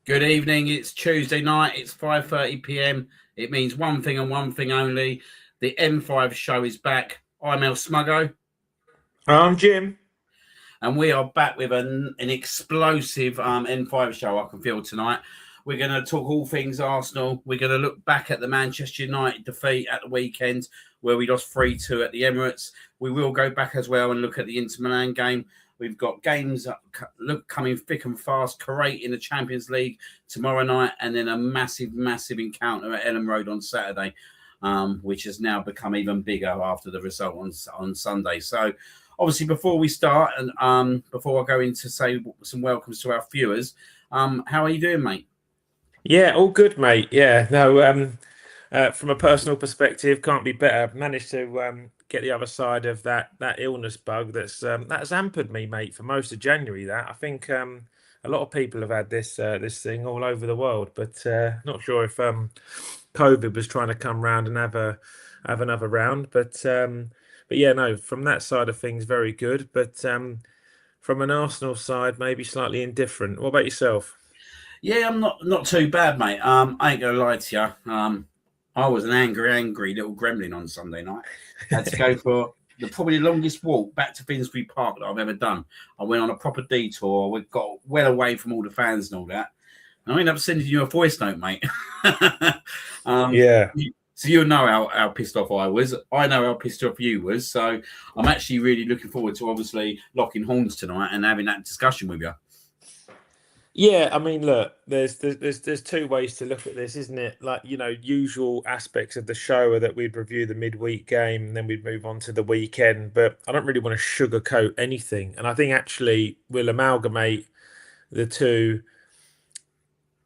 Good evening. It's Tuesday night. It's 5:30 p.m. It means one thing and one thing only. The M5 show is back. I'm El Smuggo, I'm Jim. and we are back with an explosive M5 show. I can feel tonight. We're going to talk all things Arsenal. We're going to look back at the Manchester United defeat at the weekend, where we lost 3-2 at the Emirates. We will go back as well and look at the Inter Milan game. We've got games coming thick and fast. Kairait in the Champions League tomorrow night, and then a massive encounter at Ellen Road on Saturday, which has now become even bigger after the result on Sunday. So, obviously, before we start and before I go in to say some welcomes to our viewers, how are you doing, mate? Yeah, all good, mate. Yeah, no. From a personal perspective, can't be better. I've managed to get the other side of that illness bug that's hampered me, mate, for most of January. That I think a lot of people have had this thing all over the world, but not sure if COVID was trying to come round and have another round. But yeah, no. From that side of things, very good. But from an Arsenal side, maybe slightly indifferent. What about yourself? Yeah, I'm not too bad, mate. I ain't gonna lie to you. I was an angry little gremlin on Sunday night. Had to go for probably the longest walk back to Finsbury Park that I've ever done. I went on a proper detour. We got well away from all the fans and all that. And I ended up sending you a voice note, mate. um, Yeah. so you'll know how pissed off I was. I know how pissed off you was. So I'm actually really looking forward to obviously locking horns tonight and having that discussion with you. Yeah, I mean, look, there's two ways to look at this, isn't it? Like, usual aspects of the show are that we'd review the midweek game and then we'd move on to the weekend. But I don't really want to sugarcoat anything. And I think actually we'll amalgamate the two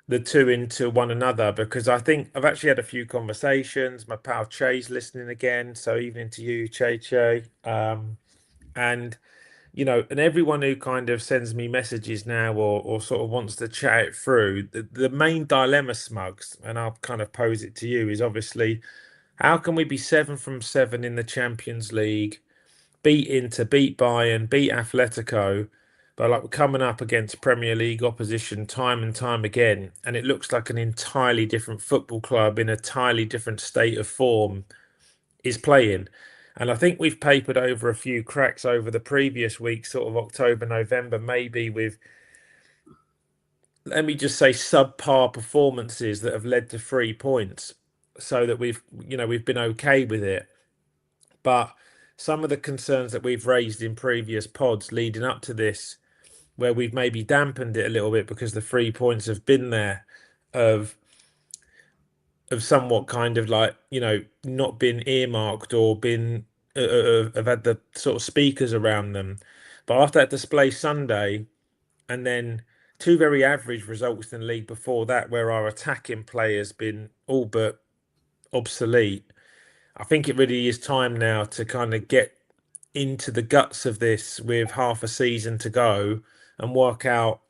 into one another, because I think I've actually had a few conversations. My pal Che's listening again, so evening to you, Che. And and everyone who kind of sends me messages now or sort of wants to chat it through, the main dilemma, Smugs, and I'll kind of pose it to you, is obviously how can we be 7 from 7 in the Champions League, beat Inter, beat Bayern, beat Atletico, but like we're coming up against Premier League opposition time and time again, and it looks like an entirely different football club in a entirely different state of form is playing. And I think we've papered over a few cracks over the previous week, sort of October, November, maybe with, let me just say, subpar performances that have led to 3 points, so that we've been okay with it. But some of the concerns that we've raised in previous pods leading up to this, where we've maybe dampened it a little bit because the 3 points have been there, of somewhat kind of like, not been earmarked or been have had the sort of speakers around them. But after that display Sunday, and then two very average results in the league before that, where our attacking play has been all but obsolete, I think it really is time now to kind of get into the guts of this with half a season to go and work out,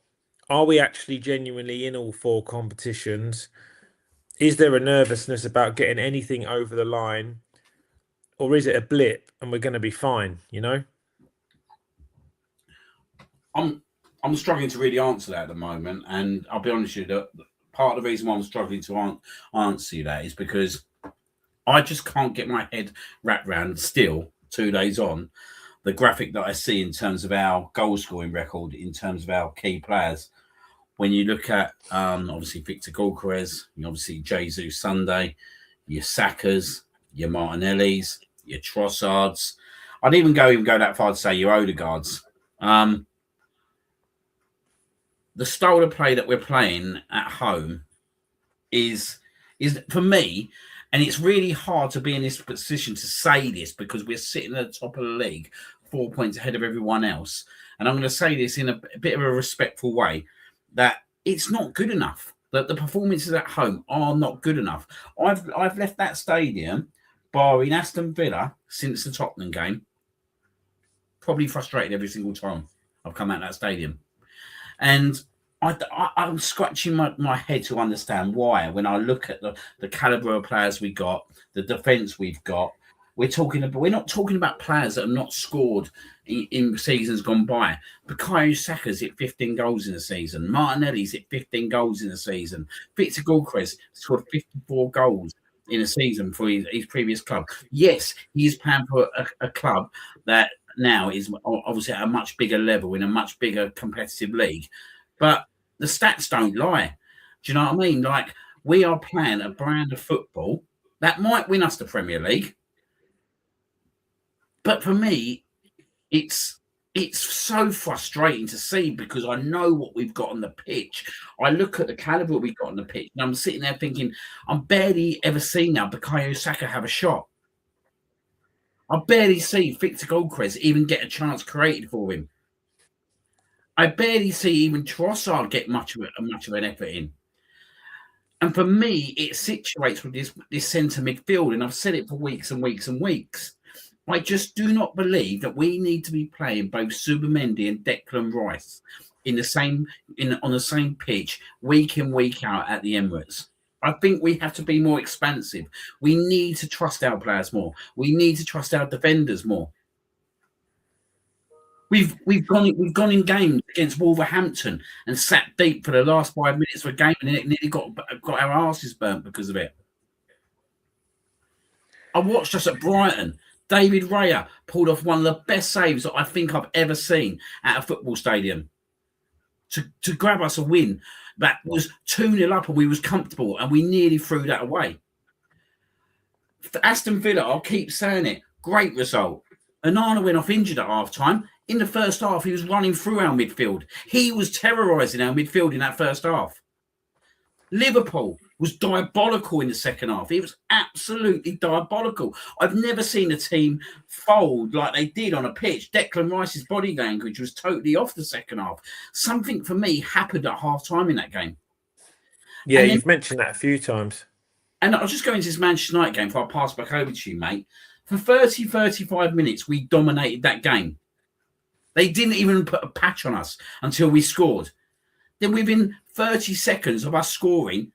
are we actually genuinely in all four competitions? Is there a nervousness about getting anything over the line, or is it a blip and we're going to be fine? I'm struggling to really answer that at the moment, and I'll be honest with you. Part of the reason why I'm struggling to answer you that is because I just can't get my head wrapped around still 2 days on the graphic that I see in terms of our goal scoring record, in terms of our key players. When you look at obviously Victor Gokres, obviously Jesus Sunday, your Sakas, your Martinellis, your Trossards. I'd even go that far to say your Odegaards. The style of play that we're playing at home is for me, and it's really hard to be in this position to say this because we're sitting at the top of the league, 4 points ahead of everyone else. And I'm going to say this in a bit of a respectful way, that it's not good enough. That the performances at home are not good enough. I've left that stadium, barring Aston Villa, since the Tottenham game, probably frustrated every single time I've come out of that stadium. And I'm scratching my head to understand why, when I look at the calibre of players we got, the defence we've got, We're not talking about players that have not scored in seasons gone by. Bukayo Saka's hit 15 goals in the season. Martinelli's hit 15 goals in the season. Victor Gyokeres scored 54 goals in a season for his previous club. Yes, he's playing for a club that now is obviously at a much bigger level in a much bigger competitive league. But the stats don't lie. Do you know what I mean? Like, we are playing a brand of football that might win us the Premier League. But for me, it's so frustrating to see because I know what we've got on the pitch. I look at the caliber we've got on the pitch, and I'm sitting there thinking, I'm barely ever seen now Bukayo Saka have a shot. I barely see Victor Gyokeres even get a chance created for him. I barely see even Trossard get much of an effort in. And for me, it situates with this centre midfield, and I've said it for weeks and weeks and weeks. I just do not believe that we need to be playing both Zubimendi and Declan Rice on the same pitch week in, week out at the Emirates. I think we have to be more expansive. We need to trust our players more. We need to trust our defenders more. We've gone in games against Wolverhampton and sat deep for the last 5 minutes of a game and nearly got our asses burnt because of it. I watched us at Brighton. David Raya pulled off one of the best saves that I think I've ever seen at a football stadium to grab us a win that was 2-0 up and we was comfortable and we nearly threw that away. For Aston Villa, I'll keep saying it, great result. Onana went off injured at half-time. In the first half, he was running through our midfield. He was terrorising our midfield in that first half. Liverpool was diabolical in the second half. It was absolutely diabolical. I've never seen a team fold like they did on a pitch. Declan Rice's body language was totally off the second half. Something for me happened at half-time in that game. Yeah, you've mentioned that a few times. And I'll just go into this Manchester United game before I pass back over to you, mate. For 30, 35 minutes, we dominated that game. They didn't even put a patch on us until we scored. Then within 30 seconds of us scoring,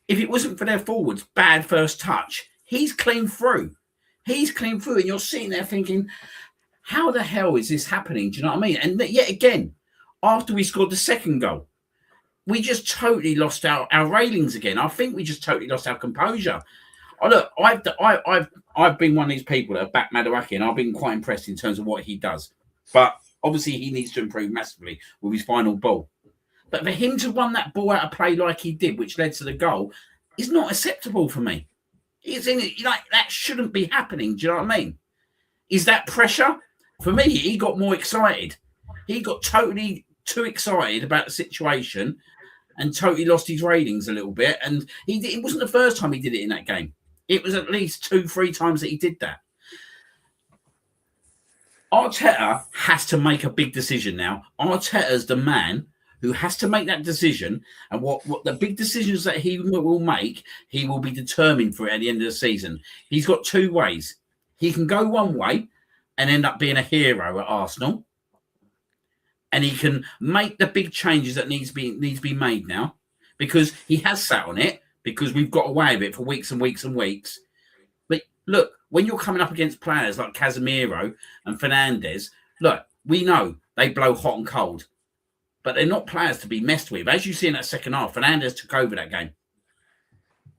if it wasn't for their forwards' bad first touch, he's clean through. He's clean through, and you're sitting there thinking, how the hell is this happening? Do you know what I mean? And yet again, after we scored the second goal, we just totally lost our railings again. I think we just totally lost our composure. Oh, look, I've been one of these people that have backed Madueke, and I've been quite impressed in terms of what he does. But obviously, he needs to improve massively with his final ball. But for him to run that ball out of play like he did, which led to the goal, is not acceptable for me. That shouldn't be happening. Do you know what I mean? Is that pressure? For me, he got more excited. He got totally too excited about the situation and totally lost his ratings a little bit. And it wasn't the first time he did it in that game. It was at least 2-3 times that he did that. Arteta has to make a big decision now. Arteta's the man who has to make that decision, and what the big decisions that he will make, he will be determined for at the end of the season. He's got two ways. He can go one way and end up being a hero at Arsenal, and he can make the big changes that needs to be made now, because he has sat on it, because we've got away with it for weeks and weeks and weeks. But look, when you're coming up against players like Casemiro and Fernandes, look, we know they blow hot and cold, but they're not players to be messed with. As you see in that second half, Fernandes took over that game.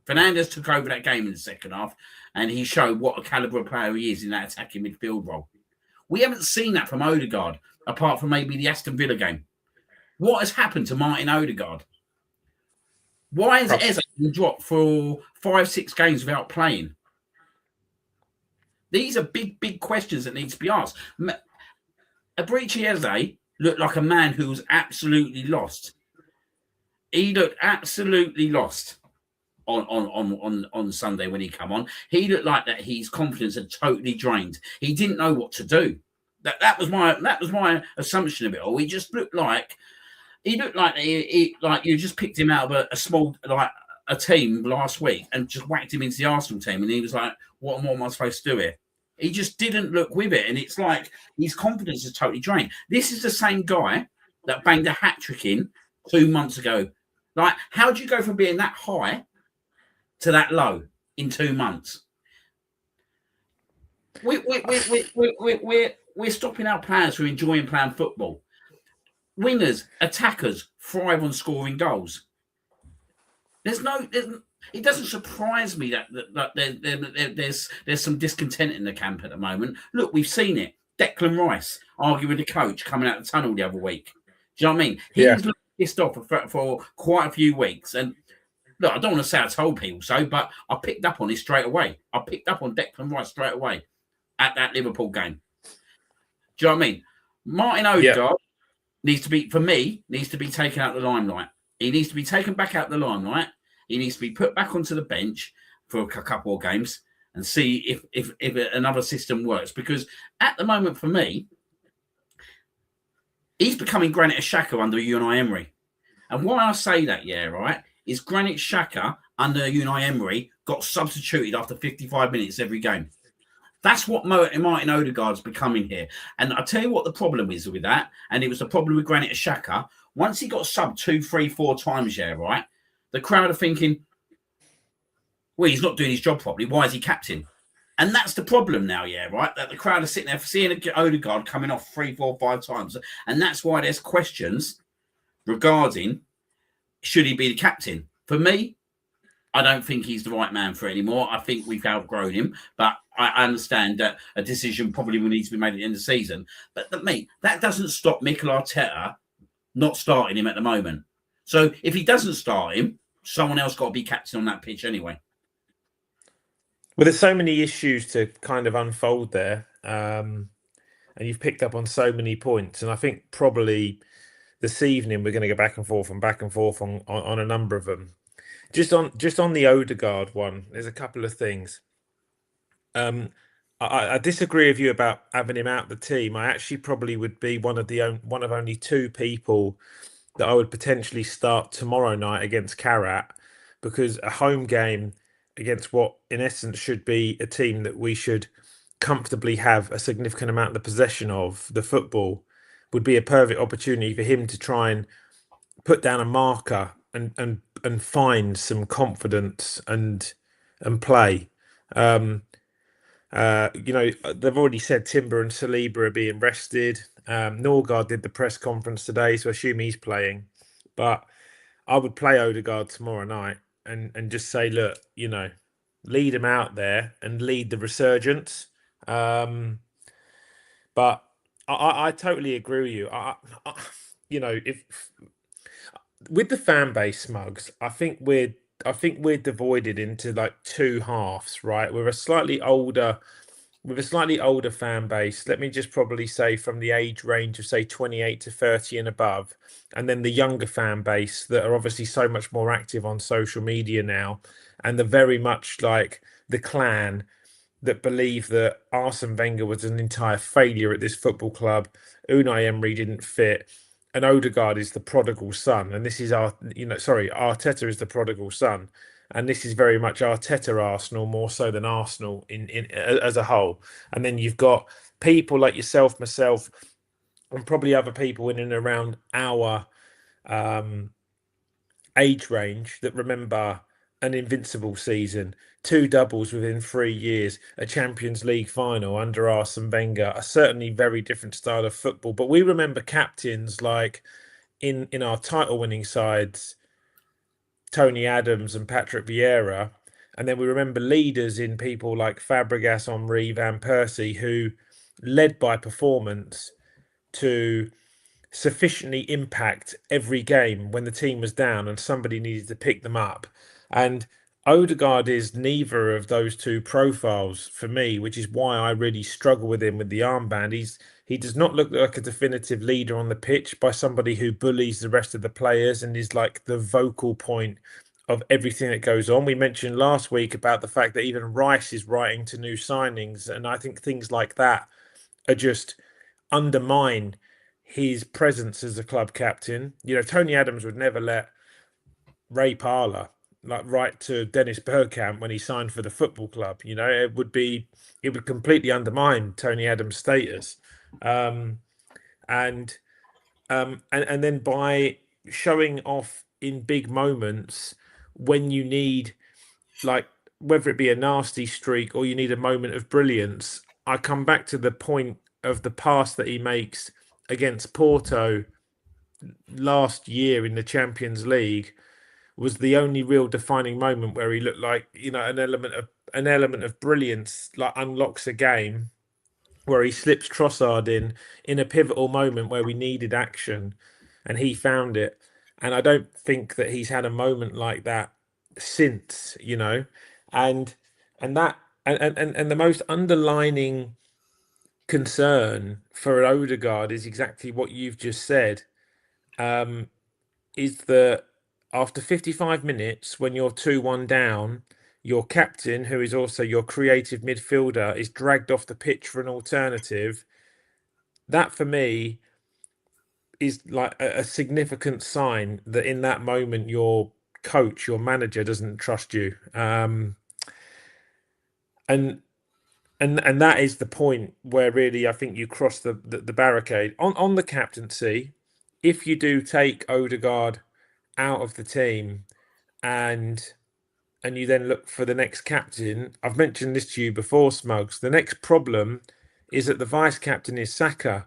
Fernandes took over that game in the second half, and he showed what a caliber of player he is in that attacking midfield role. We haven't seen that from Odegaard, apart from maybe the Aston Villa game. What has happened to Martin Odegaard? Why has Eze been dropped for 5-6 games without playing? These are big, big questions that need to be asked. Eberechi Eze looked like a man who was absolutely lost. He looked absolutely lost on Sunday when he came on. He looked like that his confidence had totally drained. He didn't know what to do. That was my assumption of it all. He just looked like like you just picked him out of a small a team last week and just whacked him into the Arsenal team, and he was like, what am I supposed to do here? He just didn't look with it, and it's like his confidence is totally drained. This is the same guy that banged a hat-trick in 2 months ago. Like, how do you go from being that high to that low in 2 months? We're stopping our players from enjoying playing football. Wingers, attackers thrive on scoring goals. It doesn't surprise me that there's some discontent in the camp at the moment. Look, we've seen it. Declan Rice arguing with the coach coming out of the tunnel the other week. Do you know what I mean? He was pissed off for quite a few weeks. And look, I don't want to say I told people so, but I picked up on it straight away. I picked up on Declan Rice straight away at that Liverpool game. Do you know what I mean? Martin Odegaard needs to be taken out of the limelight. He needs to be taken back out of the limelight. He needs to be put back onto the bench for a couple of games and see if another system works. Because at the moment, for me, he's becoming Granit Xhaka under Unai Emery. And why I say that, is Granit Xhaka under Unai Emery got substituted after 55 minutes every game. That's what Martin Odegaard's becoming here. And I'll tell you what the problem is with that, and it was the problem with Granit Xhaka. Once he got subbed 2, 3, 4 times, the crowd are thinking, well, he's not doing his job properly. Why is he captain? And that's the problem now, that the crowd are sitting there seeing Odegaard coming off 3, 4, 5 times. And that's why there's questions regarding, should he be the captain? For me, I don't think he's the right man for it anymore. I think we've outgrown him, but I understand that a decision probably will need to be made at the end of the season. But that doesn't stop Mikel Arteta not starting him at the moment. So if he doesn't start him, someone else got to be captain on that pitch anyway. Well, there's so many issues to kind of unfold there, and you've picked up on so many points. And I think probably this evening we're going to go back and forth on a number of them. Just on the Odegaard one, there's a couple of things. I disagree with you about having him out the team. I actually probably would be one of only 2 people that I would potentially start tomorrow night against Kairait, because a home game against what in essence should be a team that we should comfortably have a significant amount of the possession of the football would be a perfect opportunity for him to try and put down a marker and find some confidence and play. They've already said Timber and Saliba are being rested. Norgard did the press conference today, so I assume he's playing. But I would play Odegaard tomorrow night and just say, look, lead him out there and lead the resurgence. But I totally agree with you. If with the fan base, Smugs, I think we're divided into like 2 halves, right? With a slightly older fan base. Let me just probably say from the age range of say 28 to 30 and above, and then the younger fan base that are obviously so much more active on social media now, and they're very much like the clan that believe that Arsene Wenger was an entire failure at this football club. Unai Emery didn't fit. And Odegaard is the prodigal son, and this is Arteta is the prodigal son, and this is very much Arteta Arsenal more so than Arsenal in as a whole. And then you've got people like yourself, myself, and probably other people in and around our age range that remember an invincible season, 2 doubles within 3 years, a Champions League final under Arsene Wenger, a certainly very different style of football. But we remember captains like in our title-winning sides, Tony Adams and Patrick Vieira, and then we remember leaders in people like Fabregas, Henry, Van Persie, who led by performance to sufficiently impact every game when the team was down and somebody needed to pick them up. And Odegaard is neither of those 2 profiles for me, which is why I really struggle with him with the armband. He does not look like a definitive leader on the pitch, by somebody who bullies the rest of the players and is like the vocal point of everything that goes on. We mentioned last week about the fact that even Rice is writing to new signings, and I think things like that are just undermine his presence as a club captain. Tony Adams would never let Ray Parlour write to Dennis Bergkamp when he signed for the football club. It would completely undermine Tony Adams' status. And then by showing off in big moments when you need, like, whether it be a nasty streak or you need a moment of brilliance, I come back to the point of the pass that he makes against Porto last year in the Champions League was the only real defining moment where he looked like, an element of brilliance, like unlocks a game, where he slips Trossard in a pivotal moment where we needed action, and he found it. And I don't think that he's had a moment like that since, and and that and the most underlining concern for Odegaard is exactly what you've just said. Um, is that after 55 minutes, when you're 2-1 down, your captain, who is also your creative midfielder, is dragged off the pitch for an alternative. That for me is like a significant sign that in that moment your coach, your manager doesn't trust you. And and that is the point where really I think you cross the barricade. On the captaincy, if you do take Odegaard out of the team and you then look for the next captain, I've mentioned this to you before, Smugs. The next problem is that the vice captain is Saka.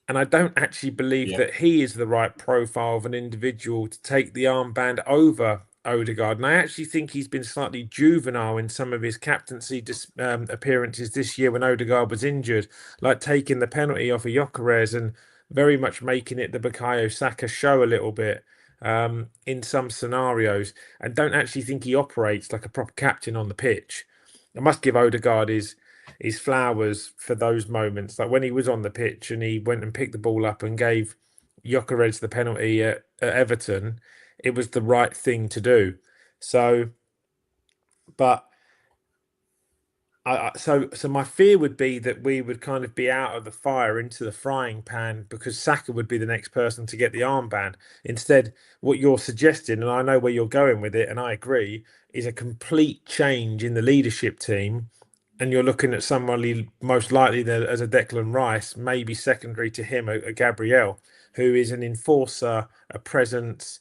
And I don't actually believe Yeah. that he is the right profile of an individual to take the armband over Odegaard. And I actually think he's been slightly juvenile in some of his captaincy appearances this year when Odegaard was injured, like taking the penalty off of Gyökeres and very much making it the Bukayo Saka show a little bit in some scenarios. And don't actually think he operates like a proper captain on the pitch. I must give Odegaard his flowers for those moments. Like when he was on the pitch and he went and picked the ball up and gave Gyökeres the penalty at Everton, it was the right thing to do. So, but so my fear would be that we would kind of be out of the fire into the frying pan because Saka would be the next person to get the armband. Instead, what you're suggesting, and I know where you're going with it, and I agree, is a complete change in the leadership team. And you're looking at somebody most likely as a Declan Rice, maybe secondary to him, a Gabriel, who is an enforcer, a presence,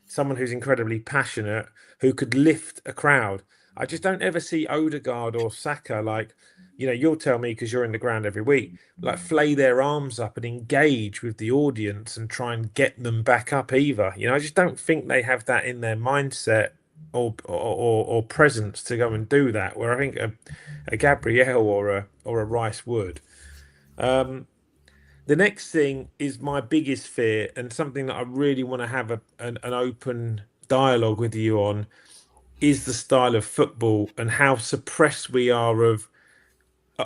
someone who's incredibly passionate, who could lift a crowd. I just don't ever see Odegaard or Saka like, you'll tell me because you're in the ground every week, like flay their arms up and engage with the audience and try and get them back up either. I just don't think they have that in their mindset or presence to go and do that. Where I think a Gabriel or a Rice would. The next thing is my biggest fear and something that I really want to have an open dialogue with you on is the style of football and how suppressed we are of.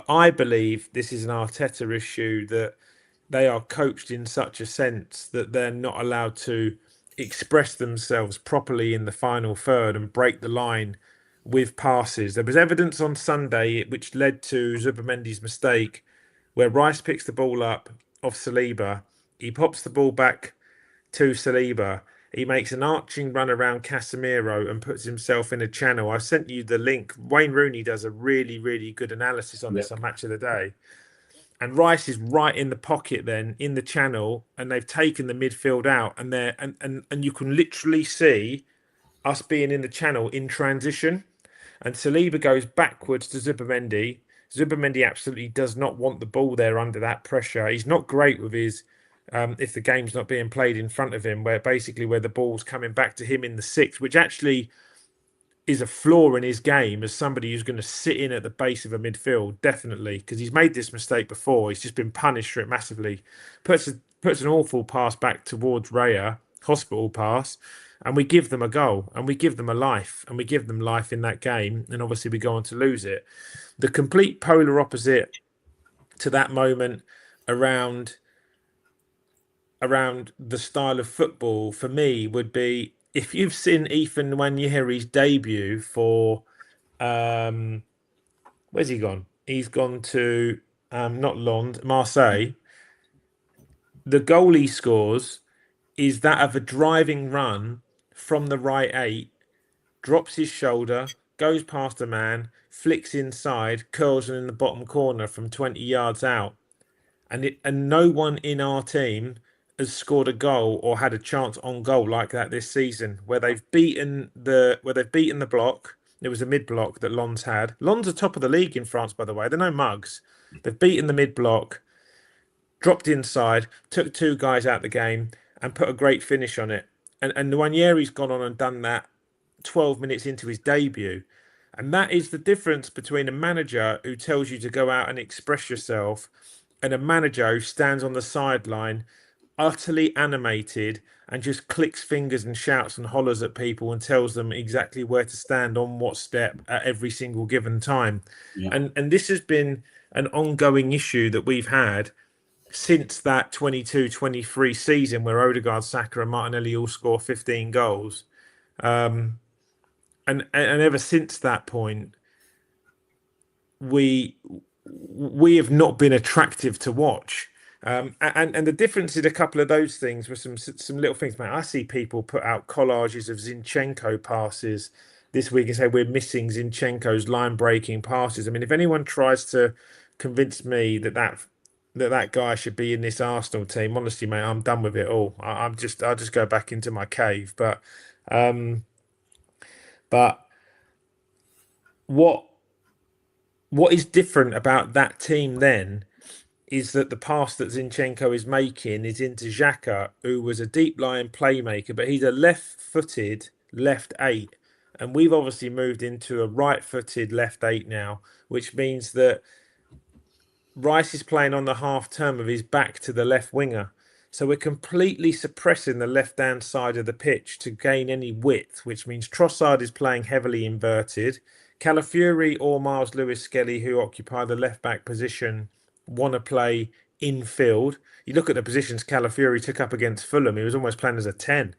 I believe this is an Arteta issue that they are coached in such a sense that they're not allowed to express themselves properly in the final third and break the line with passes. There was evidence on Sunday which led to Zubimendi's mistake where Rice picks the ball up off Saliba. He pops the ball back to Saliba. He makes an arching run around Casemiro and puts himself in a channel. I sent you the link. Wayne Rooney does a really, really good analysis on this on Match of the Day. And Rice is right in the pocket then, in the channel, and they've taken the midfield out. And and you can literally see us being in the channel in transition. And Saliba goes backwards to Zubimendi. Zubimendi absolutely does not want the ball there under that pressure. He's not great with his if the game's not being played in front of him, where the ball's coming back to him in the sixth, which actually is a flaw in his game as somebody who's going to sit in at the base of a midfield, definitely, because he's made this mistake before. He's just been punished for it massively. Puts an awful pass back towards Raya, hospital pass, and we give them a goal, and we give them a life, and we give them life in that game, and obviously we go on to lose it. The complete polar opposite to that moment around the style of football for me would be if you've seen Ethan Nwaneri's debut for where's he gone? He's gone to not Londres, Marseille. The goal he scores is that of a driving run from the right eight, drops his shoulder, goes past a man, flicks inside, curls in the bottom corner from 20 yards out. And no one in our team has scored a goal or had a chance on goal like that this season, where they've beaten the block, It was a mid-block that Lens had. Lens are top of the league in France, by the way. They're no mugs. They've beaten the mid-block, dropped inside, took two guys out the game, and put a great finish on it. And Nwaneri's gone on and done that 12 minutes into his debut. And that is the difference between a manager who tells you to go out and express yourself and a manager who stands on the sideline utterly animated and just clicks fingers and shouts and hollers at people and tells them exactly where to stand on what step at every single given time. Yeah. And this has been an ongoing issue that we've had since that 22-23 season where Odegaard, Saka and Martinelli all score 15 goals. And ever since that point, we have not been attractive to watch. And the difference in a couple of those things were some little things. Man, I see people put out collages of Zinchenko passes this week and say we're missing Zinchenko's line-breaking passes. I mean, if anyone tries to convince me that guy should be in this Arsenal team, honestly, mate, I'm done with it all. I'll just go back into my cave. But what is different about that team then is that the pass that Zinchenko is making is into Xhaka, who was a deep-lying playmaker, but he's a left-footed left eight. And we've obviously moved into a right-footed left eight now, which means that Rice is playing on the half turn with his back to the left winger. So we're completely suppressing the left-hand side of the pitch to gain any width, which means Trossard is playing heavily inverted. Calafiori or Miles Lewis-Skelly, who occupy the left-back position, want to play infield. You look at the positions Calafiori took up against Fulham, he was almost playing as a 10.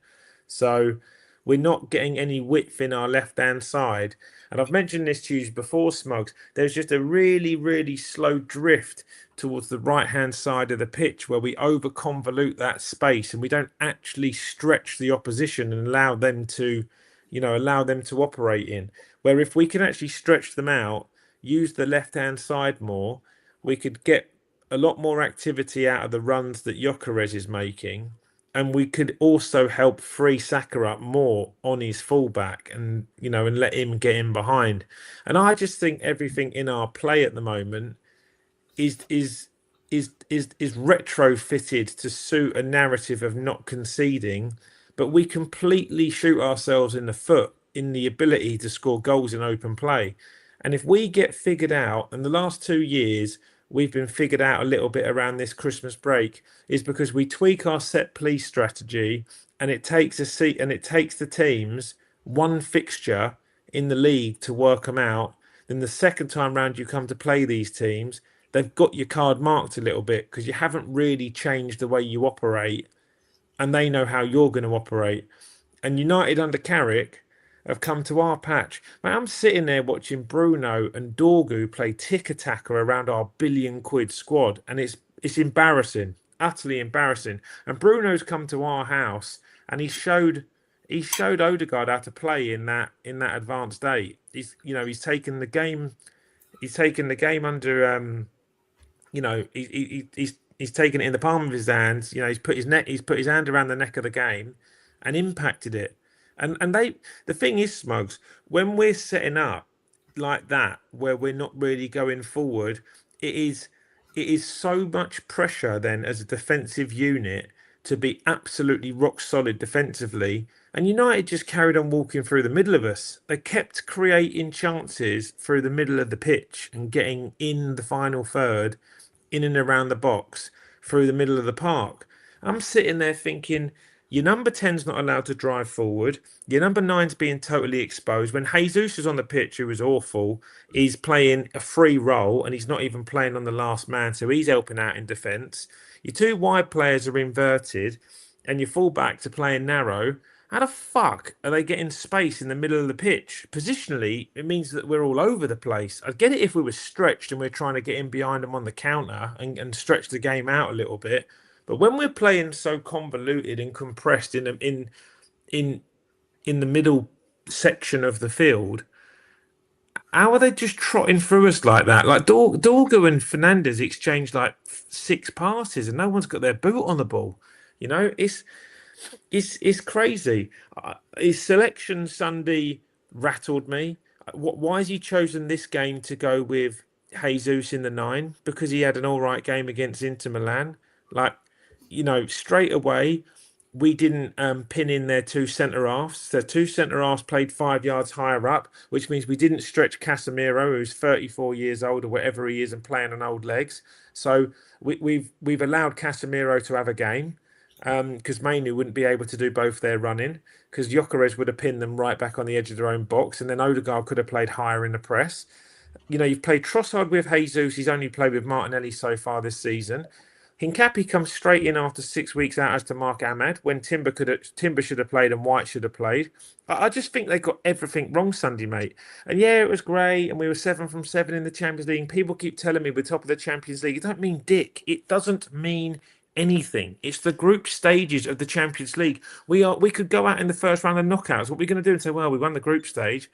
So we're not getting any width in our left-hand side. And I've mentioned this to you before, Smugs. There's just a really, really slow drift towards the right-hand side of the pitch where we over-convolute that space and we don't actually stretch the opposition and allow them to operate in. Where if we can actually stretch them out, use the left-hand side more, we could get a lot more activity out of the runs that Gyökeres is making, and we could also help free Saka up more on his fullback, and let him get in behind. And I just think everything in our play at the moment is retrofitted to suit a narrative of not conceding, but we completely shoot ourselves in the foot in the ability to score goals in open play. And if we get figured out, and the last 2 years we've been figured out a little bit around this Christmas break, is because we tweak our set play strategy, and it takes the teams one fixture in the league to work them out. Then the second time round you come to play these teams, they've got your card marked a little bit because you haven't really changed the way you operate, and they know how you're going to operate. And United under Carrick have come to our patch. Mate, I'm sitting there watching Bruno and Dorgu play tick-a-tacker around our billion-quid squad, and it's embarrassing, utterly embarrassing. And Bruno's come to our house, and he showed Odegaard how to play in that advanced eight. He's taken the game. He's taken the game under. He's taken it in the palm of his hands. He's put his hand around the neck of the game, and impacted it. And the thing is, Smugs, when we're setting up like that, where we're not really going forward, it is so much pressure then as a defensive unit to be absolutely rock solid defensively. And United just carried on walking through the middle of us. They kept creating chances through the middle of the pitch and getting in the final third, in and around the box, through the middle of the park. I'm sitting there thinking, your number 10's not allowed to drive forward. Your number 9's being totally exposed. When Jesus is on the pitch, who was awful, he's playing a free role and he's not even playing on the last man, so he's helping out in defence. Your two wide players are inverted and your fullbacks are playing narrow. How the fuck are they getting space in the middle of the pitch? Positionally, it means that we're all over the place. I'd get it if we were stretched and we're trying to get in behind them on the counter and stretch the game out a little bit. But when we're playing so convoluted and compressed in the middle section of the field, how are they just trotting through us like that? Like Dorgu and Fernandez exchanged like 6 passes, and no one's got their boot on the ball. It's crazy. His selection Sunday rattled me. Why has he chosen this game to go with Jesus in the 9? Because he had an all right game against Inter Milan. Like, straight away, we didn't pin in their two centre halves. The two centre halves played 5 yards higher up, which means we didn't stretch Casemiro, who's 34 years old or whatever he is, and playing on old legs. So we've allowed Casemiro to have a game because Mainu wouldn't be able to do both their running, because Gyökeres would have pinned them right back on the edge of their own box, and then Odegaard could have played higher in the press. You've played Trossard with Jesus. He's only played with Martinelli so far this season. Hincapi comes straight in after 6 weeks out as to Mark Ahmad, when Timber should have played and White should have played. I just think they got everything wrong Sunday, mate. And yeah, it was great, and we were 7 from 7 in the Champions League. And people keep telling me we're top of the Champions League. It don't mean dick. It doesn't mean anything. It's the group stages of the Champions League. We could go out in the first round of knockouts. What are we going to do and say, well, we won the group stage?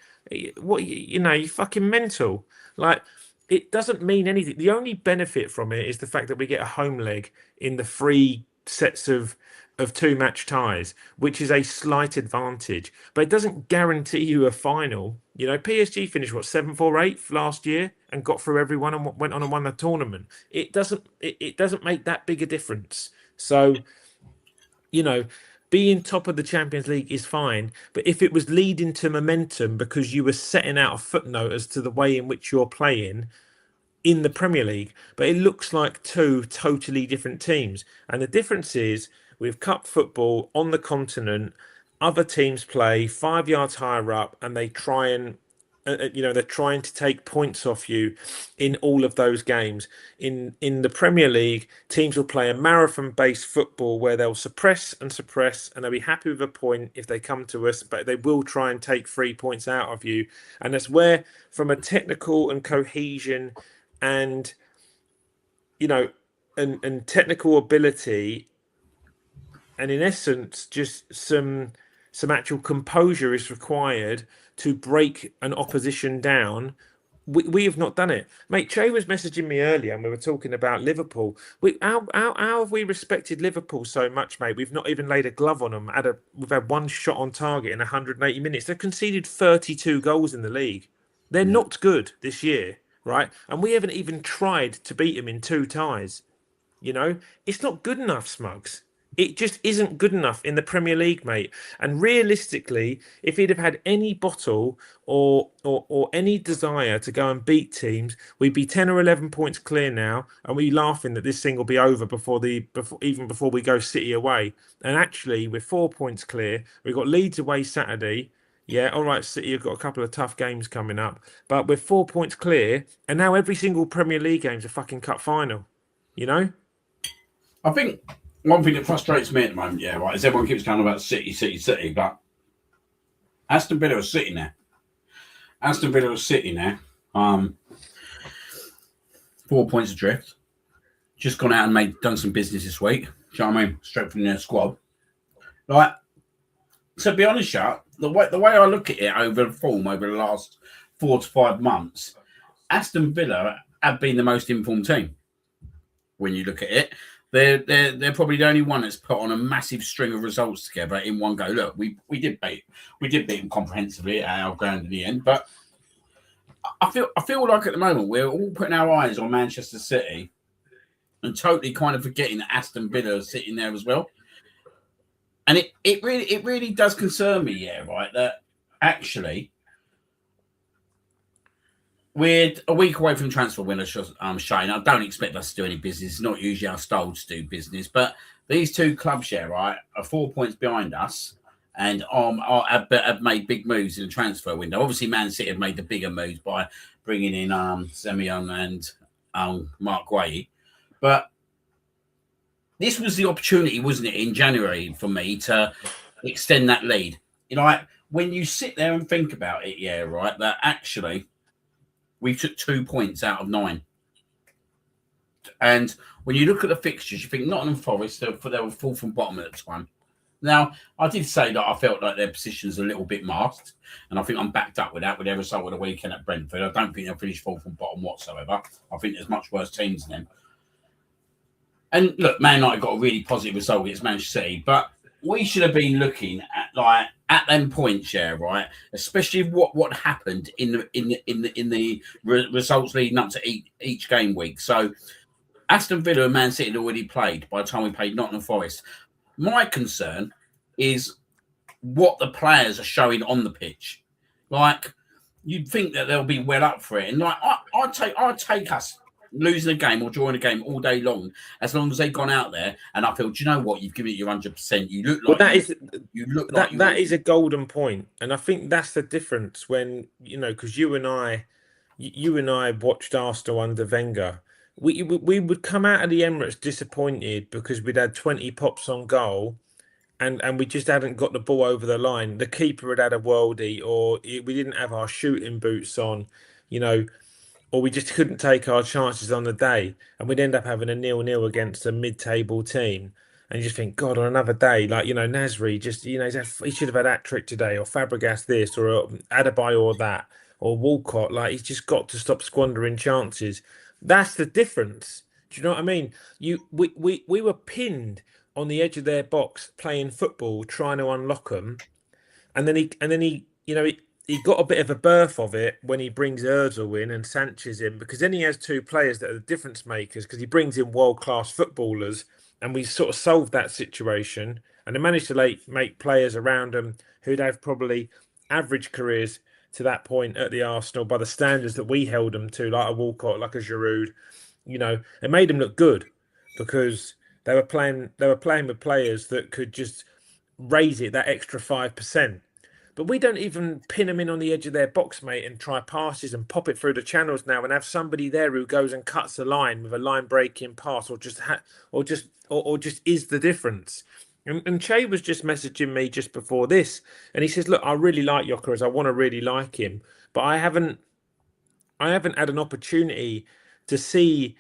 What, you fucking mental. Like, it doesn't mean anything. The only benefit from it is the fact that we get a home leg in the 3 sets of 2-match ties, which is a slight advantage, but it doesn't guarantee you a final. PSG finished 7th or 8th last year and got through everyone and went on and won the tournament. It doesn't make that big a difference. So, being top of the Champions League is fine, but if it was leading to momentum because you were setting out a footnote as to the way in which you're playing in the Premier League, but it looks like 2 totally different teams. And the difference is, with cup football on the continent, other teams play 5 yards higher up, and they try and they're trying to take points off you in all of those games. In the Premier League, teams will play a marathon-based football where they'll suppress, and they'll be happy with a point if they come to us, but they will try and take 3 points out of you. And that's where, from a technical and cohesion and and technical ability, and in essence, just some actual composure is required to break an opposition down. We have not done it, mate. Che was messaging me earlier, and we were talking about Liverpool. How have we respected Liverpool so much, mate? We've not even laid a glove on them. We've had 1 shot on target in 180 minutes. They've conceded 32 goals in the league. They're not good this year, right? And we haven't even tried to beat them in 2 ties. It's not good enough, Smugs. It just isn't good enough in the Premier League, mate. And realistically, if he'd have had any bottle or any desire to go and beat teams, we'd be 10 or 11 points clear now, and we're laughing that this thing will be over before we go City away. And actually, we're 4 points clear. We've got Leeds away Saturday. Yeah, all right, City have got a couple of tough games coming up, but we're 4 points clear, and now every single Premier League game's a fucking cup final. I think one thing that frustrates me at the moment, is everyone keeps going about City, but Aston Villa are sitting there. 4 points adrift. Just gone out and done some business this week. Do you know what I mean? Strengthening their squad. Like, to be honest, the way I look at it over the last 4 to 5 months, Aston Villa have been the most informed team. When you look at it, they're probably the only one that's put on a massive string of results together in one go. Look, we did beat them comprehensively at our ground in the end, but I feel like at the moment we're all putting our eyes on Manchester City and totally kind of forgetting that Aston Villa are sitting there as well. And it really does concern me, that actually we're a week away from transfer window, Shane. I don't expect us to do any business. It's not usually our style to do business, but these 2 clubs are 4 points behind us and have made big moves in the transfer window. Obviously, Man City have made the bigger moves by bringing in Simeon and Mark Guehi. But this was the opportunity, wasn't it, in January for me to extend that lead. When you sit there and think about it, that actually we took 2 points out of 9. And when you look at the fixtures, you think Nottingham Forest, they were 4th and bottom at the time. Now, I did say that I felt like their position's a little bit masked, and I think I'm backed up with that with their result of the weekend at Brentford. I don't think they'll finish 4th and bottom whatsoever. I think there's much worse teams than them. And look, Man United got a really positive result against Manchester City, but we should have been looking at at them points, yeah, right. Especially what happened in the results leading up to each game week. So Aston Villa and Man City had already played by the time we played Nottingham Forest. My concern is what the players are showing on the pitch. Like, you'd think that they'll be well up for it, and like I'd take us losing a game or drawing a game all day long as they've gone out there. And I feel, do you know what? You've given it your 100%. You look like that is a golden point, and I think that's the difference when because you and I watched Arsenal under Wenger. We would come out of the Emirates disappointed because we'd had 20 pops on goal. And we just hadn't got the ball over the line. The keeper had a worldie, or we didn't have our shooting boots on, or we just couldn't take our chances on the day. And we'd end up having a 0-0 against a mid-table team. And you just think, God, on another day, like, Nasri, just, he should have had that trick today, or Fabregas this, or Adebayor or that, or Walcott. Like, he's just got to stop squandering chances. That's the difference. Do you know what I mean? We were pinned on the edge of their box playing football, trying to unlock them, and then he got a bit of a birth of it when he brings Özil in and Sanchez in, because then he has two players that are the difference makers, because he brings in world-class footballers, and we sort of solved that situation, and they managed to make players around them who'd have probably average careers to that point at the Arsenal by the standards that we held them to, like a Walcott, like a Giroud. It made them look good because they were playing with players that could just raise it that extra 5%. But we don't even pin them in on the edge of their box, mate, and try passes and pop it through the channels now and have somebody there who goes and cuts the line with a line-breaking pass, or just is the difference. And Che was just messaging me just before this, and he says, "Look, I really like Gyökeres. I want to really like him, but I haven't had an opportunity to see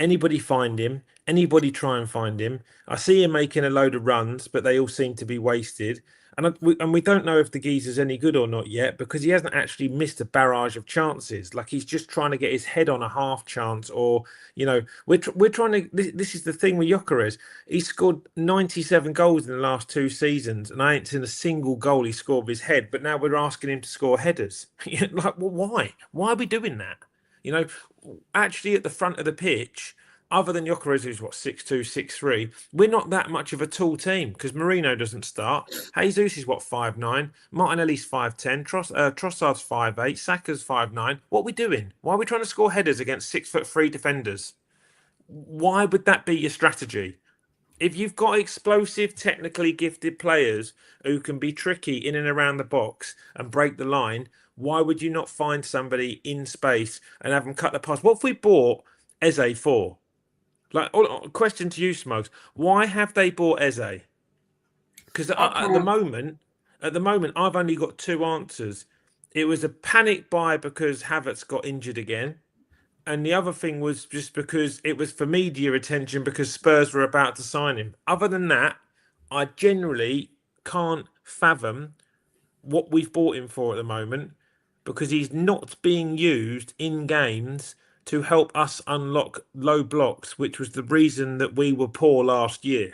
anybody find him, anybody try and find him. I see him making a load of runs, but they all seem to be wasted. And we don't know if the geezer's any good or not yet, because he hasn't actually missed a barrage of chances. Like, he's just trying to get his head on a half chance, or we're trying to. This is the thing with Gyökeres. He's scored 97 goals in the last 2 seasons, and I ain't seen a single goal he scored with his head. But now we're asking him to score headers. Like, well, why? Why are we doing that? Actually, at the front of the pitch, other than Gyökeres, who's 6'2", 6'3", we're not that much of a tall team, because Mourinho doesn't start. Jesus is 5'9", Martinelli's 5'10", Trossard's 5'8", Saka's 5'9". What are we doing? Why are we trying to score headers against 6'3" defenders? Why would that be your strategy? If you've got explosive, technically gifted players who can be tricky in and around the box and break the line, why would you not find somebody in space and have them cut the pass? What if we bought Eze for? Like, question to you, Smugs. Why have they bought Eze? Because at the moment, I've only got 2 answers. It was a panic buy because Havertz got injured again. And the other thing was just because it was for media attention, because Spurs were about to sign him. Other than that, I generally can't fathom what we've bought him for at the moment, because he's not being used in games to help us unlock low blocks, which was the reason that we were poor last year.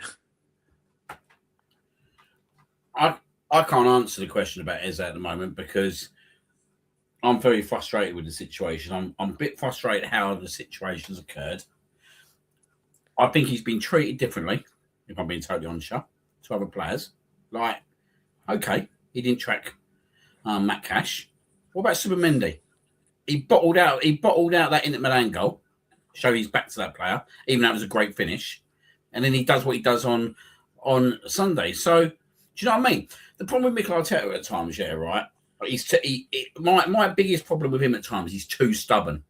I can't answer the question about Eze at the moment, because I'm very frustrated with the situation. I'm a bit frustrated how the situation's occurred. I think he's been treated differently, if I'm being totally honest, to other players. Like, okay, he didn't track Matt Cash. What about Subamendi? He bottled out that Inter Milan goal. Show he's back to that player, even though it was a great finish. And then he does what he does on Sunday. So, do you know what I mean? The problem with Mikel Arteta at times, yeah, right? My biggest problem with him at times, he's too stubborn.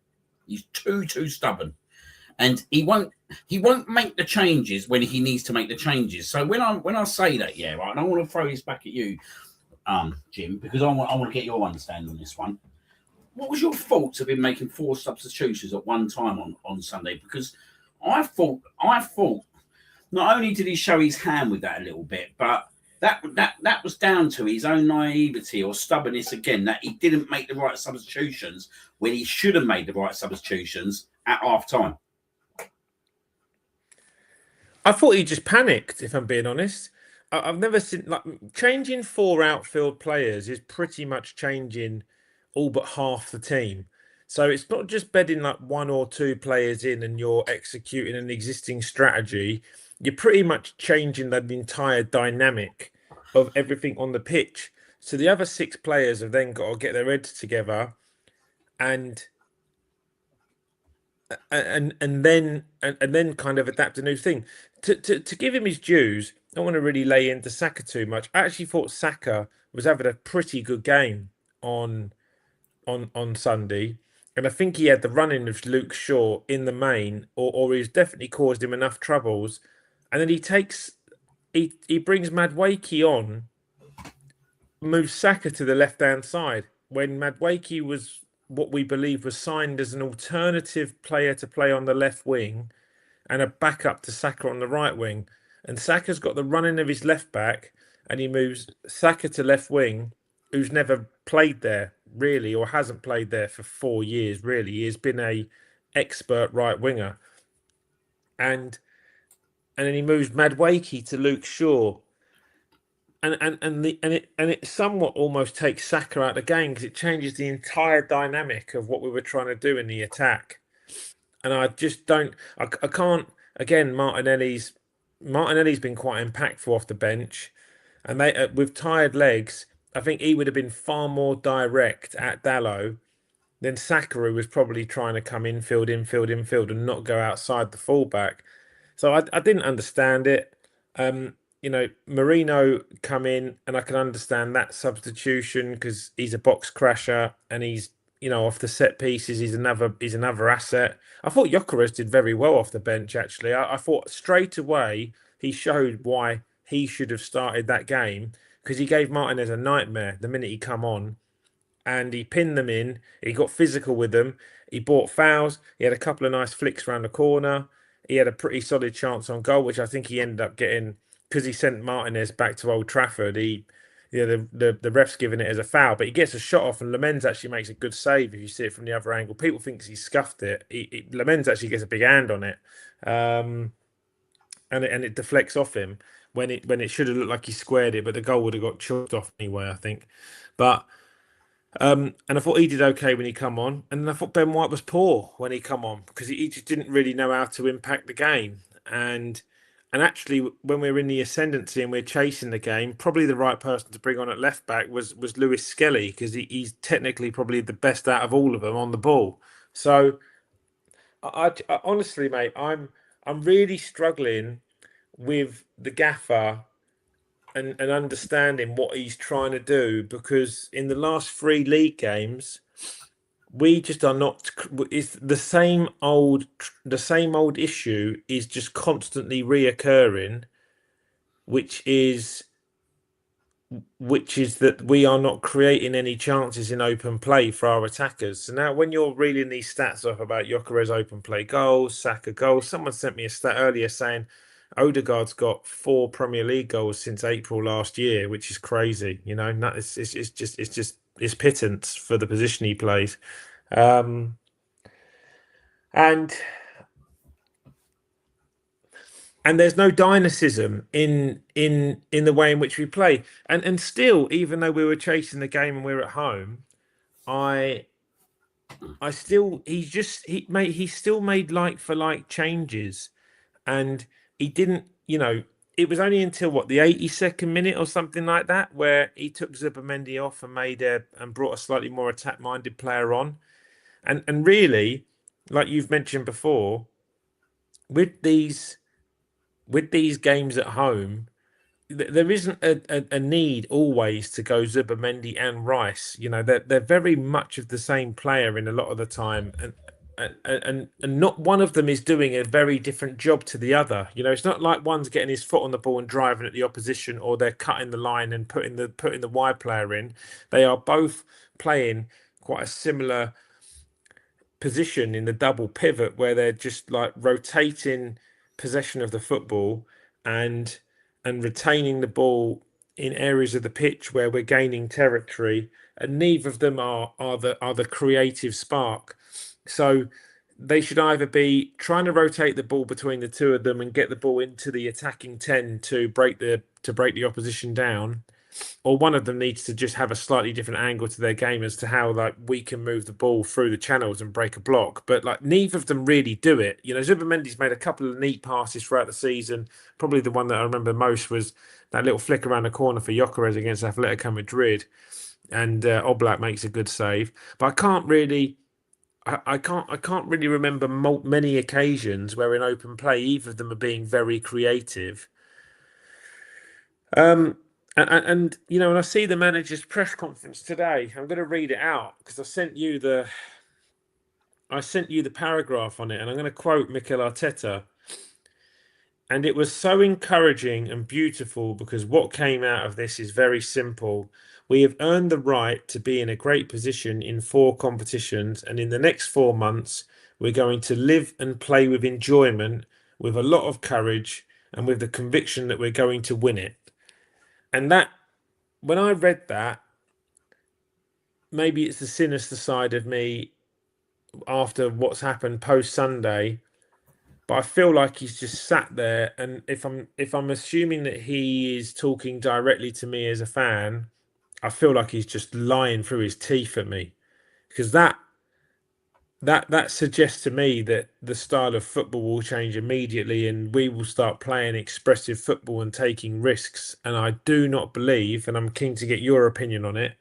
He's too stubborn, and he won't make the changes when he needs to make the changes. So when I say that, yeah, right, and I want to throw this back at you, Jim, because I want to get your understanding on this one. What was your thoughts of him making 4 substitutions at one time on Sunday? Because I thought not only did he show his hand with that a little bit, but that was down to his own naivety or stubbornness again, that he didn't make the right substitutions when he should have made the right substitutions at half time. I thought he just panicked, if I'm being honest. I've never seen like changing four outfield players is pretty much changing all but half the team. So it's not just bedding like one or two players in and you're executing an existing strategy. You're pretty much changing the entire dynamic of everything on the pitch. So the other six players have then got to get their heads together and and then kind of adapt a new thing. To give him his dues, I don't want to really lay into Saka too much. I actually thought Saka was having a pretty good game on on Sunday, and I think he had the running of Luke Shaw in the main, or he's definitely caused him enough troubles. And then he brings Madueke on, moves Saka to the left hand side when Madueke was what we believe was signed as an alternative player to play on the left wing and a backup to Saka on the right wing. And Saka's got the running of his left back, and he moves Saka to left wing, who's never played there really, or hasn't played there for 4 years. Really, he has been a expert right winger, and then he moves Madueke to Luke Shaw. And it somewhat almost takes Saka out of the game because it changes the entire dynamic of what we were trying to do in the attack. And I just don't, I can't. Again, Martinelli's been quite impactful off the bench, and they with tired legs, I think he would have been far more direct at Dalot than Saka, who was probably trying to come infield, and not go outside the fullback. So I didn't understand it. Marino come in, and I can understand that substitution because he's a box crasher and he's off the set pieces. He's another asset. I thought Gyökeres did very well off the bench. Actually, I thought straight away he showed why he should have started that game because he gave Martinez a nightmare the minute he come on, and he pinned them in. He got physical with them. He bought fouls. He had a couple of nice flicks around the corner. He had a pretty solid chance on goal, which I think he ended up getting because he sent Martinez back to Old Trafford. The ref's giving it as a foul, but he gets a shot off, and Lamens actually makes a good save if you see it from the other angle. People think he scuffed it. Lamens actually gets a big hand on it, and it deflects off him when it should have looked like he squared it, but the goal would have got chalked off anyway, I think. But and I thought he did okay when he come on, and I thought Ben White was poor when he come on because he just didn't really know how to impact the game. And actually, when we were in the ascendancy and we are chasing the game, probably the right person to bring on at left back was Lewis Skelly because he's technically probably the best out of all of them on the ball. So I honestly, mate, I'm really struggling with the gaffer and understanding what he's trying to do because in the last three league games we just are not. It's the same old issue is just constantly reoccurring, which is that we are not creating any chances in open play for our attackers. So now when you're reading these stats off about Gyökeres open play goals, Saka goals, someone sent me a stat earlier saying Odegaard's got 4 Premier League goals since April last year, which is crazy. It's pittance for the position he plays. And there's no dynamism in the way in which we play. And still, even though we were chasing the game and we were at home, he still made like for like changes, and he didn't. It was only until the 82nd minute or something like that where he took Zubimendi off and brought a slightly more attack minded player on, and really, like you've mentioned before, with these games at home, there isn't a need always to go Zubimendi and Rice. They're very much of the same player in a lot of the time, and not one of them is doing a very different job to the other. It's not like one's getting his foot on the ball and driving at the opposition, or they're cutting the line and putting the wide player in. They are both playing quite a similar position in the double pivot where they're just like rotating possession of the football and retaining the ball in areas of the pitch where we're gaining territory, and neither of them are the creative spark. So they should either be trying to rotate the ball between the two of them and get the ball into the attacking 10 to break the to break the opposition down, or one of them needs to just have a slightly different angle to their game as to how like we can move the ball through the channels and break a block. But like neither of them really do it. You know, Zubimendi's made a couple of neat passes throughout the season. Probably the one that I remember most was that little flick around the corner for Gyökeres against Atletico Madrid, and Oblak makes a good save. But I can't really. I can't really remember many occasions where in open play either of them are being very creative. And you know, when I see the manager's press conference today, I'm going to read it out because I sent you the paragraph on it, and I'm going to quote Mikel Arteta. And it was so encouraging and beautiful because what came out of this is very simple. We have earned the right to be in a great position in 4 competitions, and in the next 4 months, we're going to live and play with enjoyment, with a lot of courage, and with the conviction that we're going to win it. And that, when I read that, maybe it's the sinister side of me after what's happened post Sunday, but I feel like he's just sat there, and if I'm assuming that he is talking directly to me as a fan, I feel like he's just lying through his teeth at me, because that suggests to me that the style of football will change immediately and we will start playing expressive football and taking risks. And I do not believe, and I'm keen to get your opinion on it,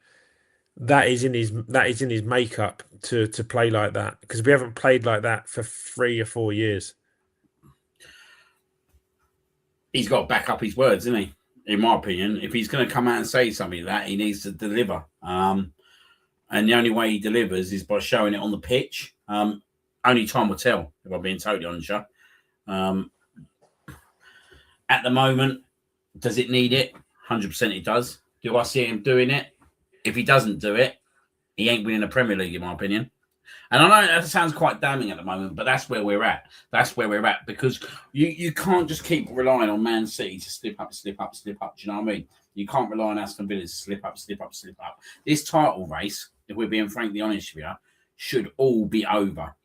that is in his makeup to play like that, because we haven't played like that for 3 or 4 years. He's got to back up his words, isn't he? In my opinion, if he's going to come out and say something like that, he needs to deliver. And the only way he delivers is by showing it on the pitch. Only time will tell, if I'm being totally honest. At the moment, does it need it? 100% it does. Do I see him doing it? If he doesn't do it, he ain't winning the Premier League, in my opinion. And I know that sounds quite damning at the moment, but that's where we're at. That's where we're at, because you can't just keep relying on Man City to slip up. Do you know what I mean? You can't rely on Aston Villa to slip up. This title race, if we're being frankly honest with you, should all be over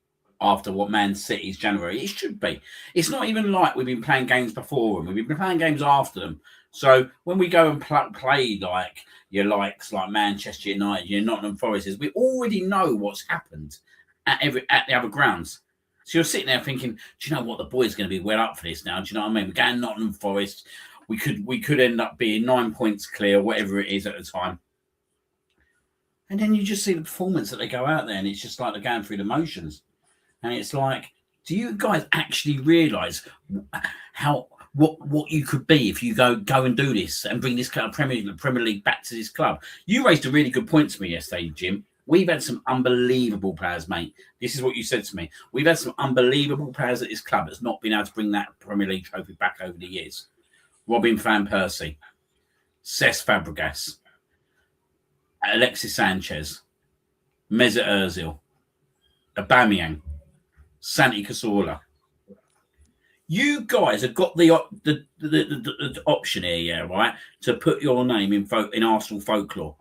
after what Man City's January. It should be. It's not even like we've been playing games before them. We've been playing games after them. So when we go and play like your likes like Manchester United, your Nottingham Forest, we already know what's happened at the other grounds. So you're sitting there thinking, do you know what, the boys are going to be well up for this now? Do you know what I mean? We're going Nottingham Forest. We could end up being 9 points clear, whatever it is at the time. And then you just see the performance that they go out there, and it's just like they're going through the motions. And it's like, do you guys actually realise what you could be if you go and do this and bring this kind of Premier League back to this club? You raised a really good point to me yesterday, Jim. We've had some unbelievable players, mate. This is what you said to me. We've had some unbelievable players at this club that's not been able to bring that Premier League trophy back over the years. Robin van Persie, Cesc Fabregas, Alexis Sanchez, Mesut Ozil, Aubameyang, Santi Cazorla. You guys have got the option here, yeah, right, to put your name in Arsenal folklore.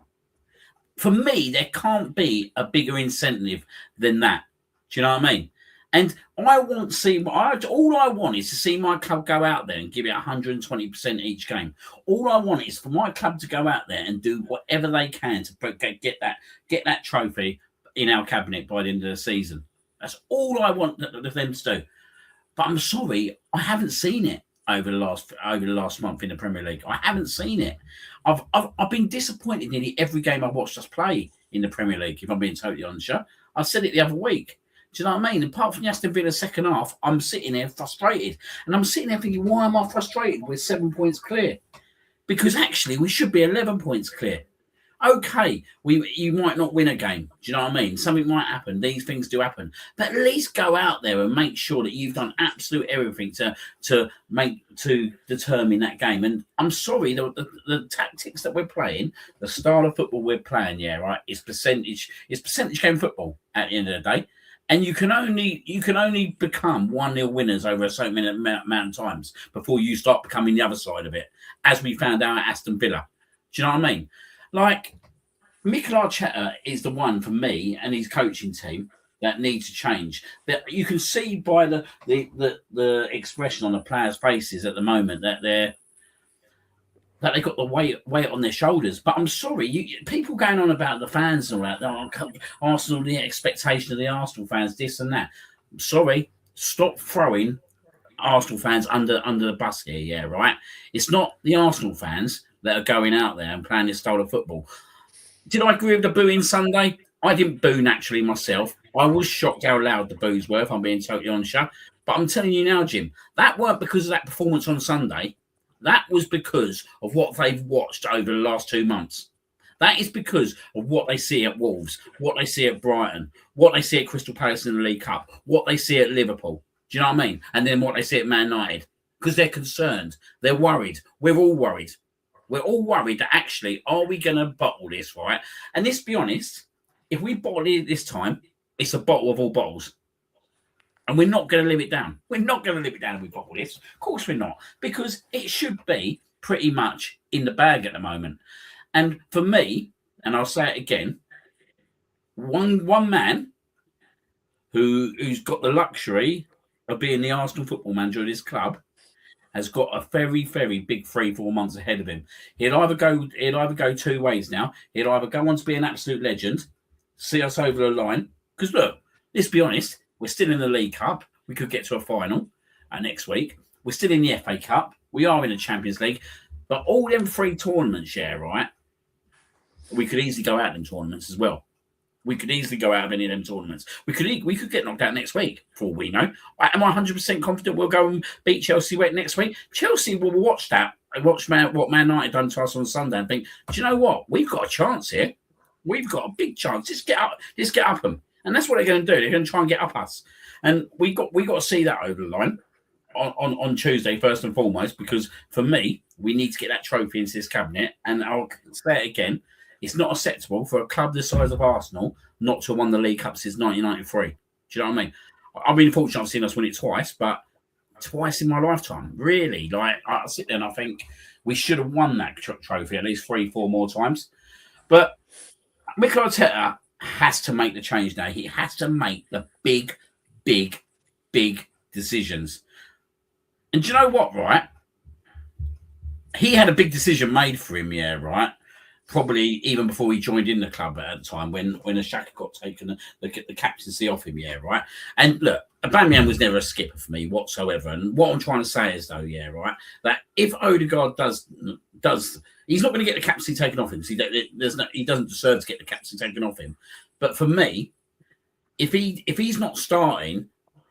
For me, there can't be a bigger incentive than that. Do you know what I mean? And I want to see, all I want is to see my club go out there and give it 120% each game. All I want is for my club to go out there and do whatever they can to get that trophy in our cabinet by the end of the season. That's all I want them to do. But I'm sorry, I haven't seen it over the last month in the Premier League. I haven't seen it. I've been disappointed nearly every game I've watched us play in the Premier League, if I'm being totally honest. I said it the other week. Do you know what I mean? Apart from the Aston Villa second half, I'm sitting there frustrated. And I'm sitting there thinking, why am I frustrated? We're 7 points clear. Because actually, we should be 11 points clear. Okay, you might not win a game. Do you know what I mean? Something might happen. These things do happen. But at least go out there and make sure that you've done absolute everything to determine that game. And I'm sorry, the tactics that we're playing, the style of football we're playing, yeah, right, is percentage game football at the end of the day. And you can only become 1-0 winners over a certain amount of times before you start becoming the other side of it, as we found out at Aston Villa. Do you know what I mean? Like, Mikel Arteta is the one for me and his coaching team that needs to change. That you can see by the expression on the players' faces at the moment that that they got the weight on their shoulders. But I'm sorry, people going on about the fans and all that, Arsenal, the expectation of the Arsenal fans, this and that. I'm sorry, stop throwing Arsenal fans under the bus here, yeah, right? It's not the Arsenal fans that are going out there and playing this style of football. Did I agree with the booing Sunday? I didn't boo naturally myself. I was shocked how loud the boos were, if I'm being totally honest. But I'm telling you now, Jim, that weren't because of that performance on Sunday. That was because of what they've watched over the last 2 months. That is because of what they see at Wolves, what they see at Brighton, what they see at Crystal Palace in the League Cup, what they see at Liverpool. Do you know what I mean? And then what they see at Man United. Because they're concerned. They're worried. We're all worried. We're all worried that actually, are we going to bottle this, right? And let's be honest, if we bottle it this time, it's a bottle of all bottles. And we're not going to live it down. We're not going to live it down if we bottle this. Of course we're not. Because it should be pretty much in the bag at the moment. And for me, and I'll say it again, one man who's got the luxury of being the Arsenal football manager of this club has got a very, very big 3-4 months ahead of him. He'll either go 2 ways now. He'll either go on to be an absolute legend, see us over the line. Because look, let's be honest, we're still in the League Cup. We could get to a final next week. We're still in the FA Cup. We are in the Champions League. But all them 3 tournaments, yeah, right? We could easily go out in tournaments as well. We could easily go out of any of them tournaments. We could get knocked out next week, for all we know. Am I 100% confident we'll go and beat Chelsea next week? Chelsea will watch that, watch what Man United done to us on Sunday and think, do you know what? We've got a chance here. We've got a big chance. Just get up them. And that's what they're going to do. They're going to try and get up us. And we got to see that over the line on Tuesday, first and foremost, because for me, we need to get that trophy into this cabinet. And I'll say it again. It's not acceptable for a club the size of Arsenal not to have won the League Cup since 1993. Do you know what I mean? I've been fortunate I've seen us win it twice, but twice in my lifetime. Really? Like, I sit there and I think we should have won that trophy at least 3-4 more times. But Mikel Arteta has to make the change now. He has to make the big, big, big decisions. And do you know what, right? He had a big decision made for him, yeah, right? Probably even before he joined in the club at the time when Xhaka got taken the captaincy off him, yeah, right? And look, Aubameyang was never a skipper for me whatsoever. And what I'm trying to say is, though, yeah, right, that if Odegaard does, he's not going to get the captaincy taken off him. So he doesn't deserve to get the captaincy taken off him. But for me, if he's not starting,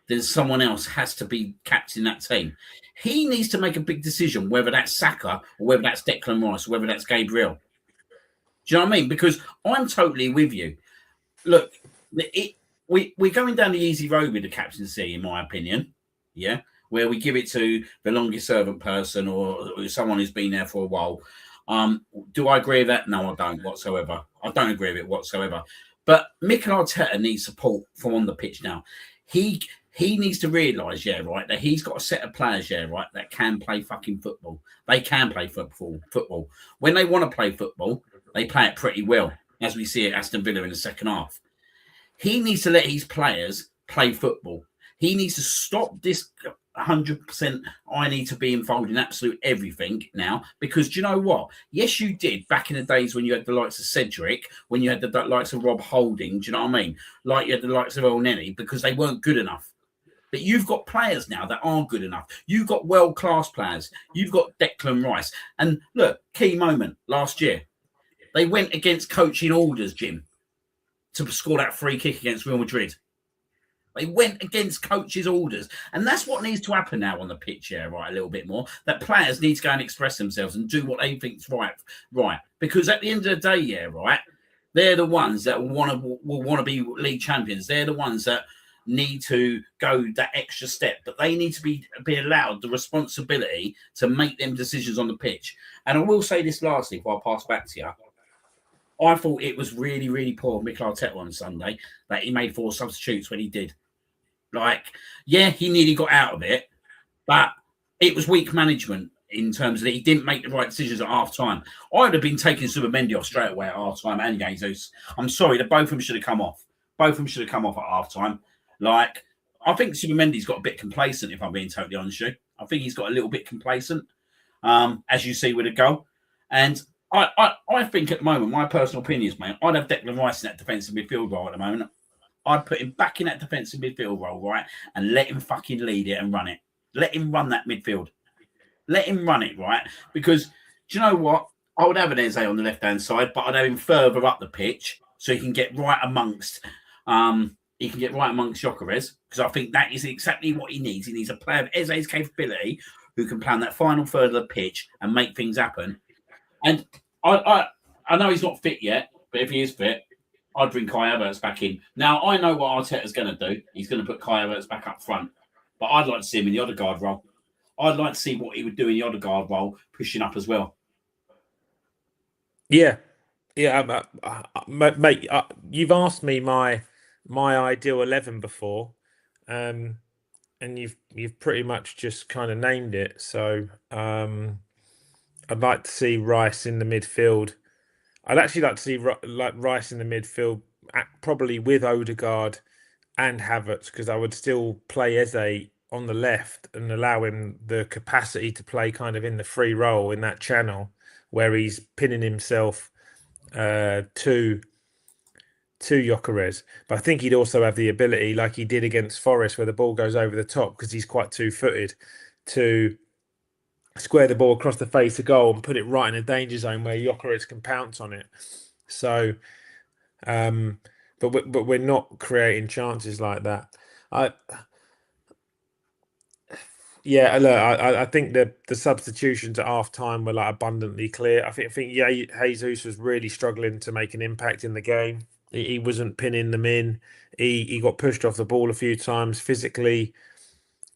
then someone else has to be captain that team. He needs to make a big decision, whether that's Saka or whether that's Declan Rice or whether that's Gabriel. Do you know what I mean? Because I'm totally with you. Look, we're going down the easy road with the captaincy, in my opinion. Yeah, where we give it to the longest servant person or someone who's been there for a while. Do I agree with that? No, I don't whatsoever. I don't agree with it whatsoever. But Mikel Arteta needs support from on the pitch now. He needs to realise, yeah, right, that he's got a set of players, yeah, right, that can play fucking football. They can play football. When they want to play football, they play it pretty well, as we see at Aston Villa in the second half. He needs to let his players play football. He needs to stop this 100%. I need to be involved in absolute everything now. Because do you know what? Yes, you did back in the days when you had the likes of Cedric, when you had the likes of Rob Holding. Do you know what I mean? Like you had the likes of El Neni, because they weren't good enough. But you've got players now that are good enough. You've got world-class players. You've got Declan Rice. And look, key moment last year. They went against coaching orders, Jim, to score that free kick against Real Madrid. They went against coaches' orders. And that's what needs to happen now on the pitch here, right, a little bit more. That players need to go and express themselves and do what they think is right. Because at the end of the day, yeah, right, they're the ones that will want to be league champions. They're the ones that need to go that extra step, but they need to be allowed the responsibility to make them decisions on the pitch. And I will say this lastly before I pass back to you. I thought it was really, really poor of Mikel Arteta on Sunday that he made 4 substitutes when he did. Like, yeah, he nearly got out of it, but it was weak management in terms of that he didn't make the right decisions at half-time. I would have been taking Zubimendi off straight away at half-time and Jesus. I'm sorry, both of them should have come off. Both of them should have come off at half-time. Like, I think Zubimendi's got a bit complacent, if I'm being totally honest with you. I think he's got a little bit complacent, as you see with a goal. And I think at the moment, my personal opinion is, mate, I'd have Declan Rice in that defensive midfield role at the moment. I'd put him back in that defensive midfield role, right, and let him fucking lead it and run it. Let him run that midfield. Let him run it, right? Because do you know what? I would have an Eze on the left hand side, but I'd have him further up the pitch so he can get right amongst Gyökeres, because I think that is exactly what he needs. He needs a player of Eze's capability who can play on that final third of the pitch and make things happen. And I know he's not fit yet, but if he is fit, I'd bring Kai Havertz back in. Now, I know what Arteta's going to do. He's going to put Kai Havertz back up front, but I'd like to see him in the Odegaard role. I'd like to see what he would do in the Odegaard role, pushing up as well. Yeah, mate. You've asked me my ideal 11 before, and you've pretty much just kind of named it. So I'd like to see Rice in the midfield. I'd actually like to see Rice in the midfield, probably with Odegaard and Havertz, because I would still play Eze on the left and allow him the capacity to play kind of in the free role in that channel where he's pinning himself to Gyökeres. But I think he'd also have the ability, like he did against Forest, where the ball goes over the top because he's quite two-footed, to square the ball across the face of goal and put it right in a danger zone where Gyökeres can pounce on it. So, but we're not creating chances like that. Yeah, look, I think the substitutions at half time were like abundantly clear. I think Jesus was really struggling to make an impact in the game. He wasn't pinning them in. He got pushed off the ball a few times. Physically,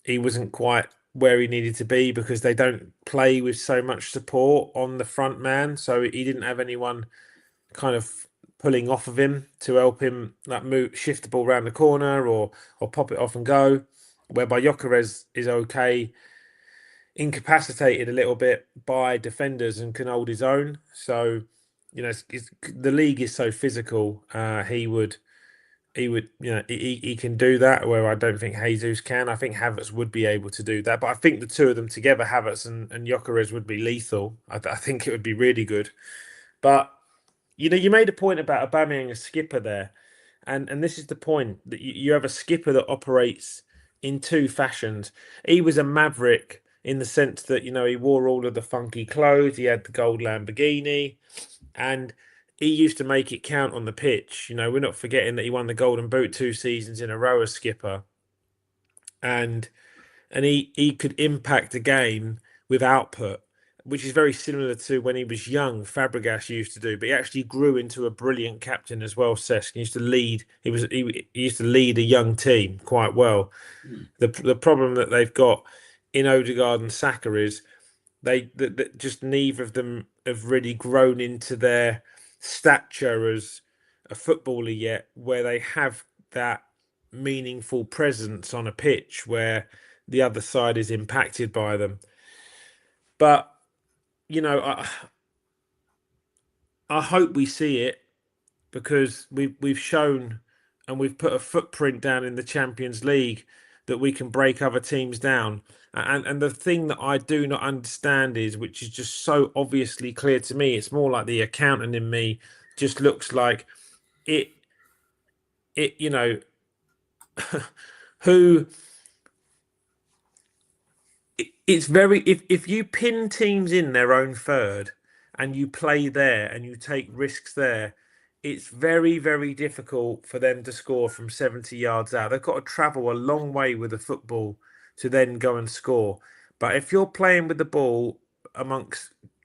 he wasn't quite where he needed to be because they don't play with so much support on the front man. So he didn't have anyone kind of pulling off of him to help him like shift the ball around the corner or pop it off and go. Whereby Gyökeres is okay, incapacitated a little bit by defenders and can hold his own. So, you know, the league is so physical. He would, you know, he can do that. Where I don't think Jesus can. I think Havertz would be able to do that. But I think the two of them together, Havertz and Gyökeres, would be lethal. I think it would be really good. But you know, you made a point about Aubameyang as skipper there, and this is the point that you have a skipper that operates in two fashions. He was a maverick in the sense that, you know, he wore all of the funky clothes, he had the gold Lamborghini, and he used to make it count on the pitch. You know, we're not forgetting that he won the Golden Boot 2 seasons in a row as skipper, and he could impact a game with output, which is very similar to when he was young, Fabregas used to do. But he actually grew into a brilliant captain as well. Cesc, he used to lead. He used to lead a young team quite well. The problem that they've got in Odegaard and Saka is that just neither of them have really grown into their stature as a footballer yet, where they have that meaningful presence on a pitch where the other side is impacted by them. But you know, I hope we see it, because we've shown and we've put a footprint down in the Champions League that we can break other teams down. And the thing that I do not understand is, which is just so obviously clear to me, it's more like the accountant in me just looks like it you know, who it's very, if you pin teams in their own third and you play there and you take risks there, it's very, very difficult for them to score from 70 yards out. They've got to travel a long way with the football to then go and score. But if you're playing with the ball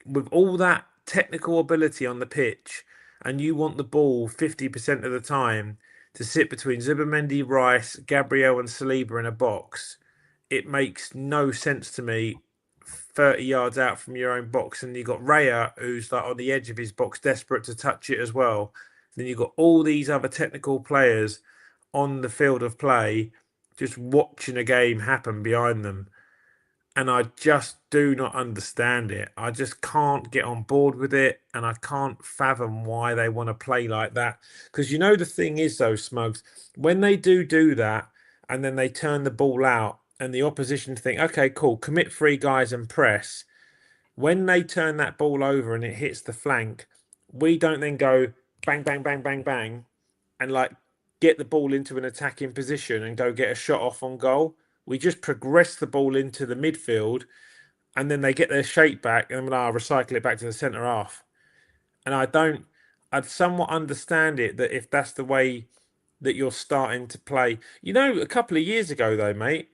with all that technical ability on the pitch, and you want the ball 50% of the time to sit between Zubimendi, Rice, Gabriel, and Saliba in a box, it makes no sense to me 30 yards out from your own box, and you've got Raya who's like on the edge of his box, desperate to touch it as well. Then you've got all these other technical players on the field of play just watching a game happen behind them. And I just do not understand it. I just can't get on board with it, and I can't fathom why they want to play like that. Because you know the thing is though, Smugs, when they do that and then they turn the ball out and the opposition think, okay, cool, commit 3 guys and press. When they turn that ball over and it hits the flank, we don't then go bang, bang, bang, bang, bang, and like get the ball into an attacking position and go get a shot off on goal. We just progress the ball into the midfield, and then they get their shape back, and then I'll recycle it back to the centre half. And I'd somewhat understand it that if that's the way that you're starting to play. A couple of years ago though, mate,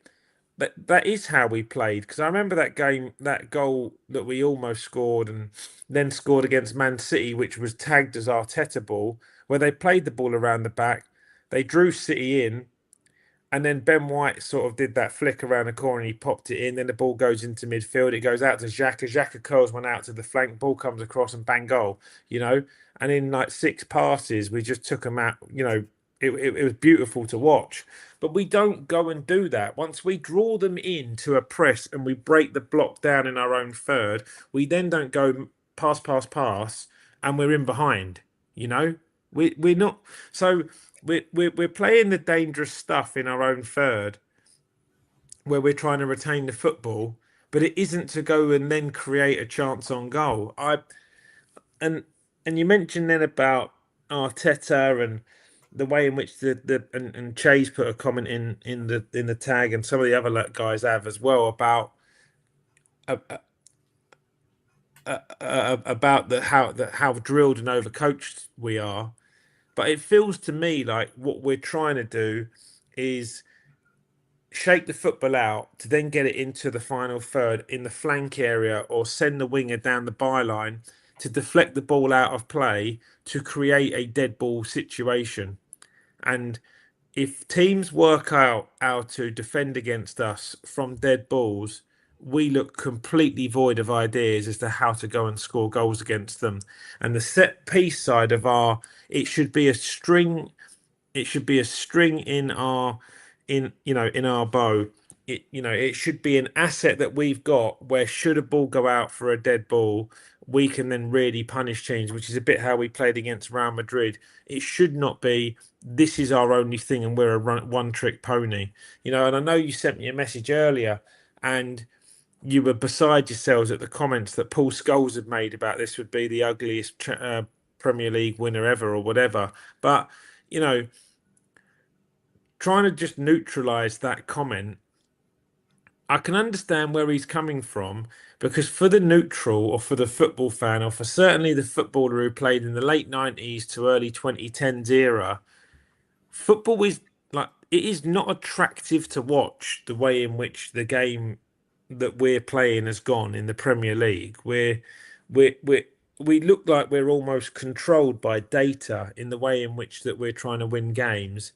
that is how we played. Because I remember that game, that goal that we almost scored and then scored against Man City, which was tagged as Arteta ball, where they played the ball around the back, they drew City in, and then Ben White sort of did that flick around the corner and he popped it in. Then the ball goes into midfield. It goes out to Xhaka. Xhaka curls one out to the flank. Ball comes across and bang goal, And in like 6 passes, we just took them out. It was beautiful to watch. But we don't go and do that. Once we draw them into a press and we break the block down in our own third, we then don't go pass, pass, pass, and we're in behind. We're not. So we're playing the dangerous stuff in our own third, where we're trying to retain the football, but it isn't to go and then create a chance on goal. And you mentioned then about Arteta and the way in which and Chase put a comment in the tag, and some of the other guys have as well about how drilled and overcoached we are. But it feels to me like what we're trying to do is shake the football out to then get it into the final third in the flank area, or send the winger down the byline to deflect the ball out of play to create a dead ball situation. And if teams work out how to defend against us from dead balls, we look completely void of ideas as to how to go and score goals against them. And the set piece side of it should be a string. It should be a string in our bow. It should be an asset that we've got where, should a ball go out for a dead ball, we can then really punish teams, which is a bit how we played against Real Madrid. It should not be, this is our only thing and we're a one-trick pony. And I know you sent me a message earlier and you were beside yourselves at the comments that Paul Scholes had made about this would be the ugliest Premier League winner ever or whatever. But, trying to just neutralise that comment, I can understand where he's coming from, because for the neutral, or for the football fan, or for certainly the footballer who played in the late 90s to early 2010s era, football is it is not attractive to watch the way in which the game that we're playing has gone in the Premier League. We look like we're almost controlled by data in the way in which that we're trying to win games,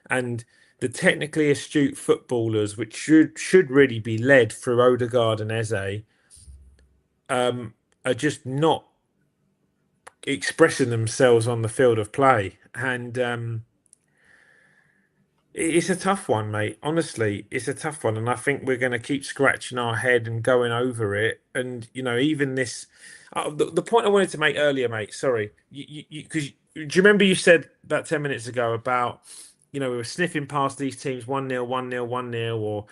and the technically astute footballers, which should really be led through Odegaard and Eze, are just not expressing themselves on the field of play. And it's a tough one, mate. Honestly, it's a tough one. And I think we're going to keep scratching our head and going over it. And, even this... the point I wanted to make earlier, mate, sorry. Because do you remember you said about 10 minutes ago about... we were sniffing past these teams 1-0, 1-0, 1-0, or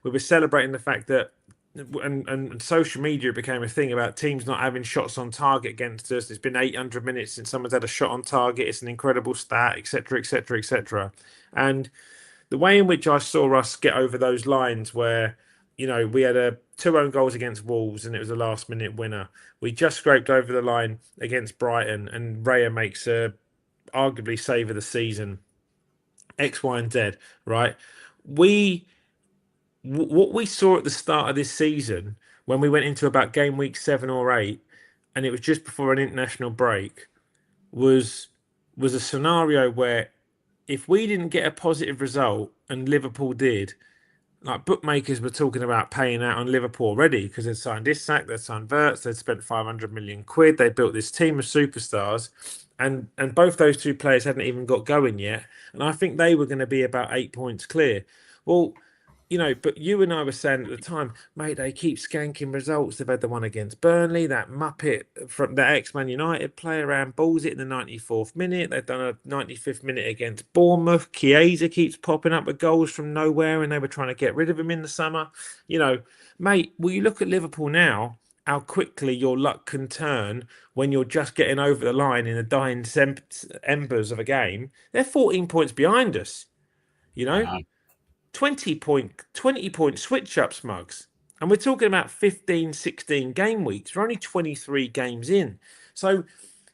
we were celebrating the fact that, and social media became a thing about teams not having shots on target against us. It's been 800 minutes since someone's had a shot on target. It's an incredible stat, etc., etc., etc. And the way in which I saw us get over those lines, where we had 2 own goals against Wolves and it was a last minute winner. We just scraped over the line against Brighton, and Raya makes a arguably save of the season. X, Y, and Z, right? What we saw at the start of this season, when we went into about game week 7 or 8, and it was just before an international break, was a scenario where, if we didn't get a positive result and Liverpool did, like, bookmakers were talking about paying out on Liverpool already, because they'd signed Isak, they'd signed Wirtz, they'd spent 500 million quid, they built this team of superstars, and both those 2 players hadn't even got going yet, and I think they were going to be about 8 points clear. Well, but you and I were saying at the time, mate, they keep skanking results. They've had the one against Burnley, that Muppet from the ex-Man United player balls it in the 94th minute. They've done a 95th minute against Bournemouth. Chiesa keeps popping up with goals from nowhere, and they were trying to get rid of him in the summer. Mate, well, you look at Liverpool now, how quickly your luck can turn when you're just getting over the line in the dying embers of a game. They're 14 points behind us, you know, 20 point switch up, Smugs. And we're talking about 15, 16 game weeks. We're only 23 games in. So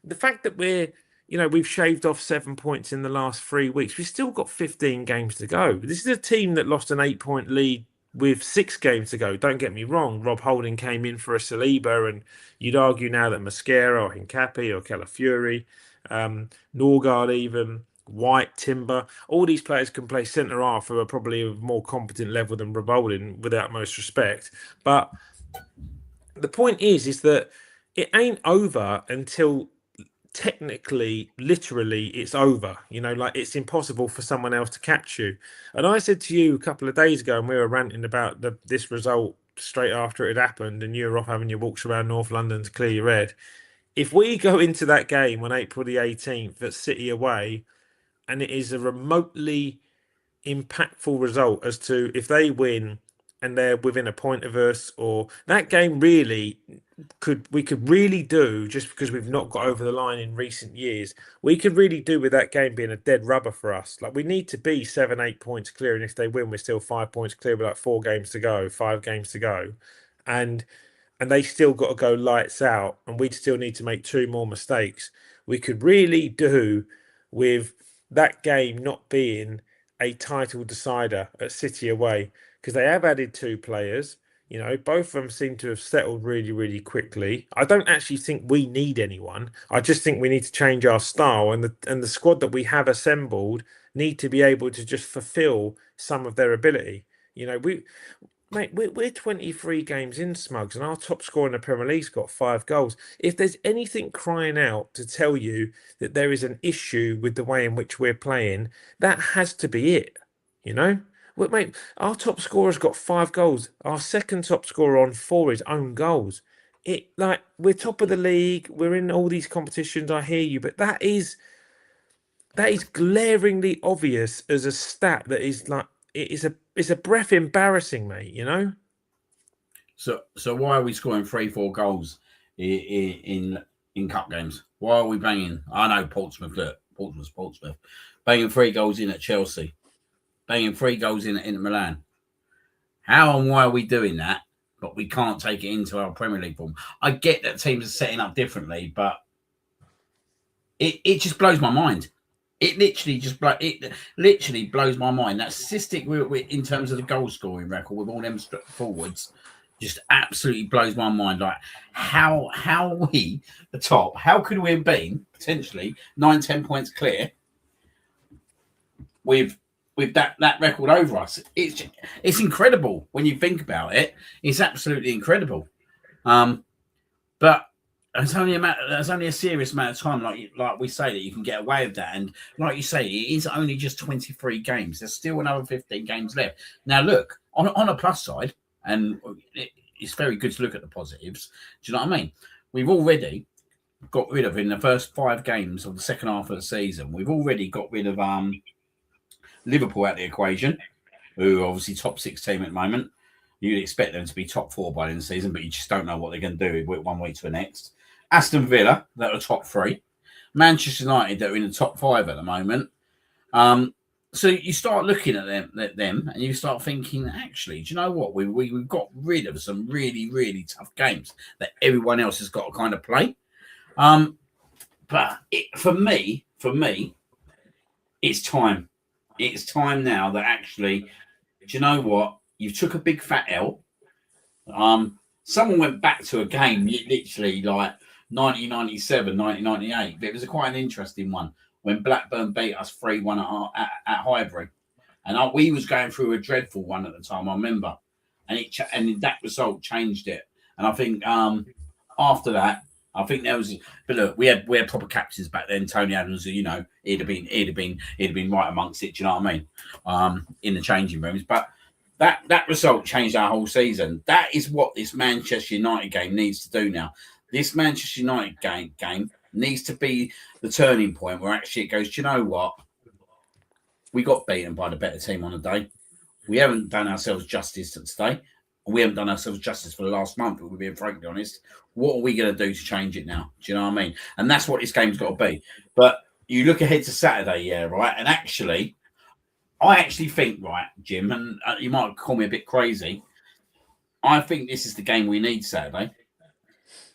the fact that we've shaved off 7 points in the last 3 weeks, we've still got 15 games to go. This is a team that lost an 8-point lead with 6 games to go. Don't get me wrong. Rob Holding came in for a Saliba, and you'd argue now that Mosquera or Hincapi or Calafiori, Norgard even, White, Timber, all these players can play centre half who are probably a more competent level than Rob Holding, without most respect. But the point is that it ain't over until technically, literally, it's over. Like, it's impossible for someone else to catch you. And I said to you a couple of days ago, and we were ranting about this result straight after it had happened, and you were off having your walks around North London to clear your head. If we go into that game on April the 18th at City away, and it is a remotely impactful result as to if they win and they're within a point of us, or that game really we could really do, just because we've not got over the line in recent years, we could really do with that game being a dead rubber for us. Like, we need to be 7-8 points clear, and if they win, we're still 5 points clear with like 4 games to go, 5 games to go, and they still got to go lights out, and we'd still need to make 2 more mistakes. We could really do with that game not being a title decider at City away, because they have added 2 players. Both of them seem to have settled really, really quickly. I don't actually think we need anyone. I just think we need to change our style, and the squad that we have assembled need to be able to just fulfill some of their ability. We're 23 games in, Smugs, and our top scorer in the Premier League's got 5 goals. If there's anything crying out to tell you that there is an issue with the way in which we're playing, that has to be it. Mate, our top scorer's got 5 goals. Our second top scorer on 4 is own goals. We're top of the league. We're in all these competitions. I hear you, but that is glaringly obvious as a stat that is like, it's a breath embarrassing, mate. So why are we scoring 3-4 goals in cup games? Why are we banging? I know Portsmouth, banging 3 goals in at Chelsea, banging 3 goals in at Milan. How and why are we doing that? But we can't take it into our Premier League form. I get that teams are setting up differently, but it just blows my mind. It literally blows my mind. That statistic in terms of the goal scoring record with all them forwards just absolutely blows my mind. Like, how are we the top? How could we have been potentially 9-10 points clear with that record over us? It's incredible when you think about it. It's absolutely incredible. But There's only a serious amount of time, like we say, that you can get away with that. And like you say, it is only just 23 games. There's still another 15 games left. Now, look, on a plus side, and it's very good to look at the positives. Do you know what I mean? We've already got rid of, in the first 5 games of the second half of the season, we've already got rid of Liverpool out of the equation, who are obviously top 6 team at the moment. You'd expect them to be top 4 by the end of the season, but you just don't know what they're going to do one week to the next. Aston Villa, that are top 3. Manchester United, that are in the top 5 at the moment. So you start looking at them, and you start thinking, actually, do you know what? We've got rid of some really, really tough games that everyone else has got to kind of play. But for me, it's time. It's time now that actually, do you know what? You took a big fat L. Someone went back to a game literally like 1997, 1998. But it was quite an interesting one when Blackburn beat us 3-1 at Highbury. And we was going through a dreadful one at the time, I remember. And that result changed it. And I think after that, I think there was, but look, we had proper captains back then. Tony Adams, he'd have been right amongst it. Do you know what I mean? In the changing rooms, but that result changed our whole season. That is what this Manchester United game needs to do now. This Manchester United game needs to be the turning point where actually it goes, do you know what? We got beaten by the better team on the day. We haven't done ourselves justice today. We haven't done ourselves justice for the last month, if we're being frankly honest. What are we going to do to change it now? Do you know what I mean? And that's what this game's got to be. But you look ahead to Saturday, yeah, right? And actually, I actually think, right, Jim, and you might call me a bit crazy, I think this is the game we need Saturday.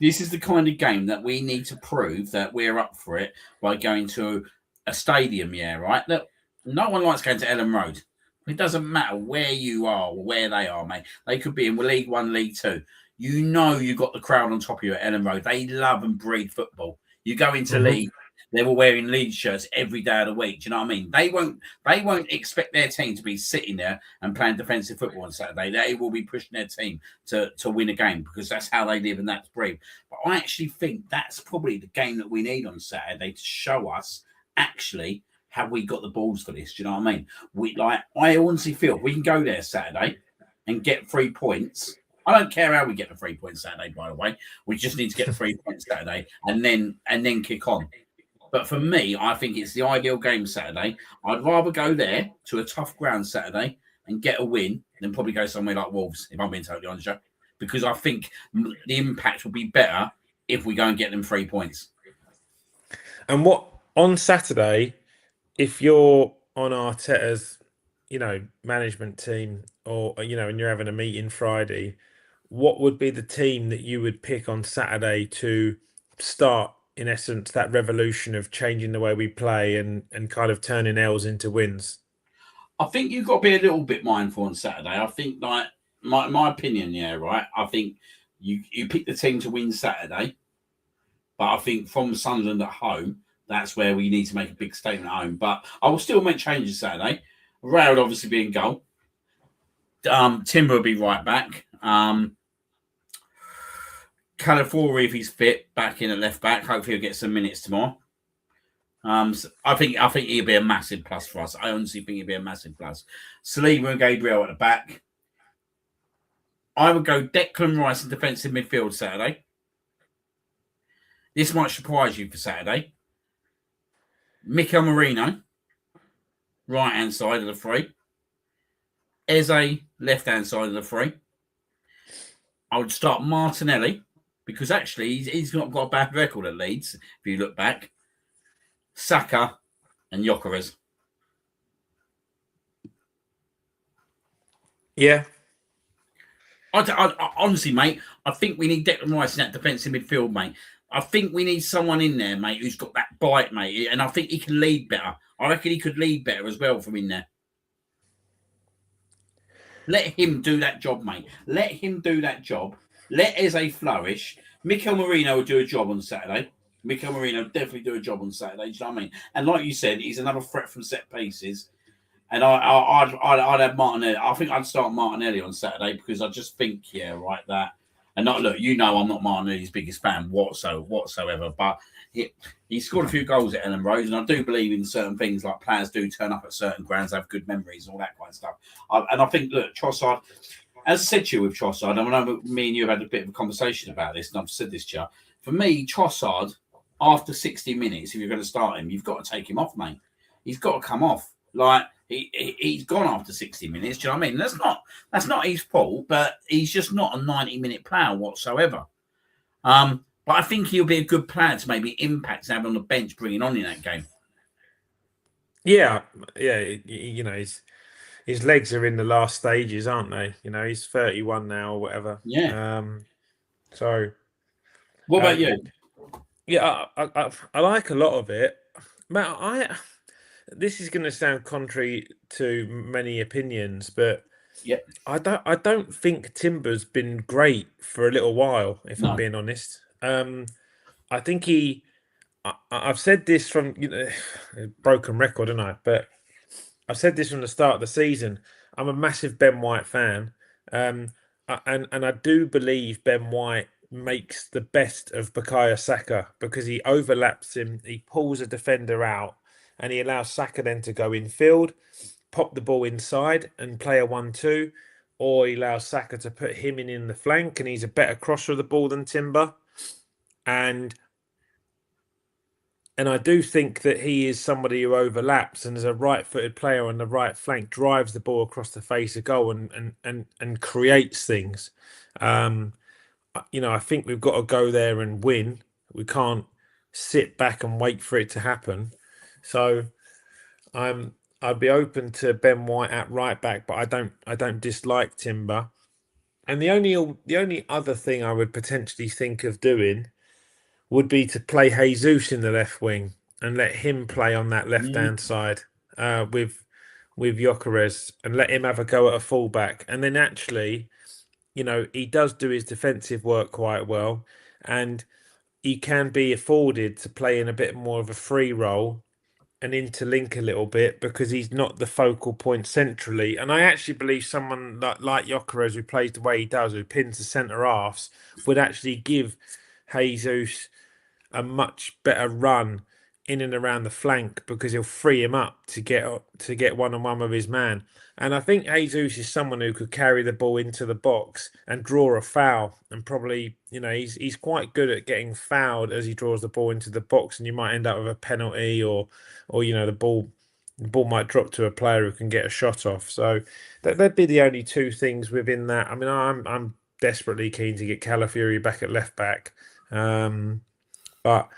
This is the kind of game that we need to prove that we're up for it by going to a stadium, yeah, right? That no one likes going to Ellen Road. It doesn't matter where you are or where they are, mate. They could be in League One, League Two. You know you got the crowd on top of you at Ellen Road. They love and breed football. You go into league, they're all wearing Leeds shirts every day of the week. Do you know what I mean? They won't expect their team to be sitting there and playing defensive football on Saturday. They will be pushing their team to win a game because that's how they live and that's breed. But I actually think that's probably the game that we need on Saturday to show us actually have we got the balls for this. Do you know what I mean? I honestly feel we can go there Saturday and get 3 points. I don't care how we get the 3 points Saturday, by the way. We just need to get the 3 points Saturday and then kick on. But for me, I think it's the ideal game Saturday. I'd rather go there to a tough ground Saturday and get a win than probably go somewhere like Wolves, if I'm being totally honest, Joe. Because I think the impact will be better if we go and get them 3 points. And what on Saturday, if you're on Arteta's, management team, or and you're having a meeting Friday, what would be the team that you would pick on Saturday to start, in essence, that revolution of changing the way we play and kind of turning L's into wins? I think you've got to be a little bit mindful on Saturday. I think, like, my opinion, yeah, right? I think you pick the team to win Saturday, but I think from Sunderland at home, that's where we need to make a big statement at home. But I will still make changes Saturday. Ray would obviously be in goal. Timber will be right back. California, if he's fit, back in at left back. Hopefully he'll get some minutes tomorrow. So I think he'll be a massive plus for us. I honestly think he'll be a massive plus. Saliba and Gabriel at the back. I would go Declan Rice in defensive midfield Saturday. This might surprise you for Saturday. Mikel Merino, right-hand side of the three. Eze, left-hand side of the three. I would start Martinelli because actually he's not got a bad record at Leeds, if you look back. Saka and Gyökeres. Yeah. I honestly, mate, I think we need Declan Rice in that defensive midfield, mate. I think we need someone in there, mate, who's got that bite, mate. And I think he can lead better. I reckon he could lead better as well from in there. Let him do that job, mate. Let him do that job. Let Eze flourish. Mikel Merino will do a job on Saturday. Mikel Merino will definitely do a job on Saturday. Do you know what I mean? And like you said, he's another threat from set pieces. And I'd have Martinelli. I think I'd start Martinelli on Saturday because I just think, right, that. And not look, I'm not Martinelli's biggest fan whatsoever, but he scored a few goals at Ellen Road, and I do believe in certain things like players do turn up at certain grounds, have good memories, and all that kind of stuff. And I think, look, Trossard, as I said to you with Trossard, I know me and you have had a bit of a conversation about this, and I've said this to you. For me, Trossard, after 60 minutes, if you're going to start him, you've got to take him off, mate. He's got to come off. Like, he's gone after 60 minutes. Do you know what I mean? That's not his fault, but he's just not a 90-minute player whatsoever. But I think he'll be a good player to maybe impact and have on the bench bringing on in that game. Yeah. His legs are in the last stages, aren't they? He's 31 now or whatever. Yeah. So. What about you? Yeah, I like a lot of it. Matt, this is going to sound contrary to many opinions, but yeah, I don't think Timber's been great for a little while, if I'm being honest. I think I've said this from broken record, haven't I? But I've said this from the start of the season. I'm a massive Ben White fan, and I do believe Ben White makes the best of Bukayo Saka because he overlaps him, he pulls a defender out, and he allows Saka then to go in field, pop the ball inside and play a 1-2, or he allows Saka to put him in the flank, and he's a better crosser of the ball than Timber. And And I do think that he is somebody who overlaps and as a right-footed player on the right flank drives the ball across the face of goal and creates things. Um, I think we've got to go there and win. We can't sit back and wait for it to happen. So I'd be open to Ben White at right back, but I don't dislike Timber. And the only other thing I would potentially think of doing would be to play Jesus in the left wing and let him play on that left hand side with Gyökeres and let him have a go at a fullback. And then actually, he does do his defensive work quite well, and he can be afforded to play in a bit more of a free role and interlink a little bit because he's not the focal point centrally. And I actually believe someone like Gyökeres, who plays the way he does, who pins the centre halves, would actually give Jesus a much better run in and around the flank because he'll free him up to get one on one with his man. And I think Jesus is someone who could carry the ball into the box and draw a foul. And probably, he's quite good at getting fouled as he draws the ball into the box, and you might end up with a penalty or the ball might drop to a player who can get a shot off. So that'd be the only two things within that. I mean, I'm desperately keen to get Calafiori back at left back. But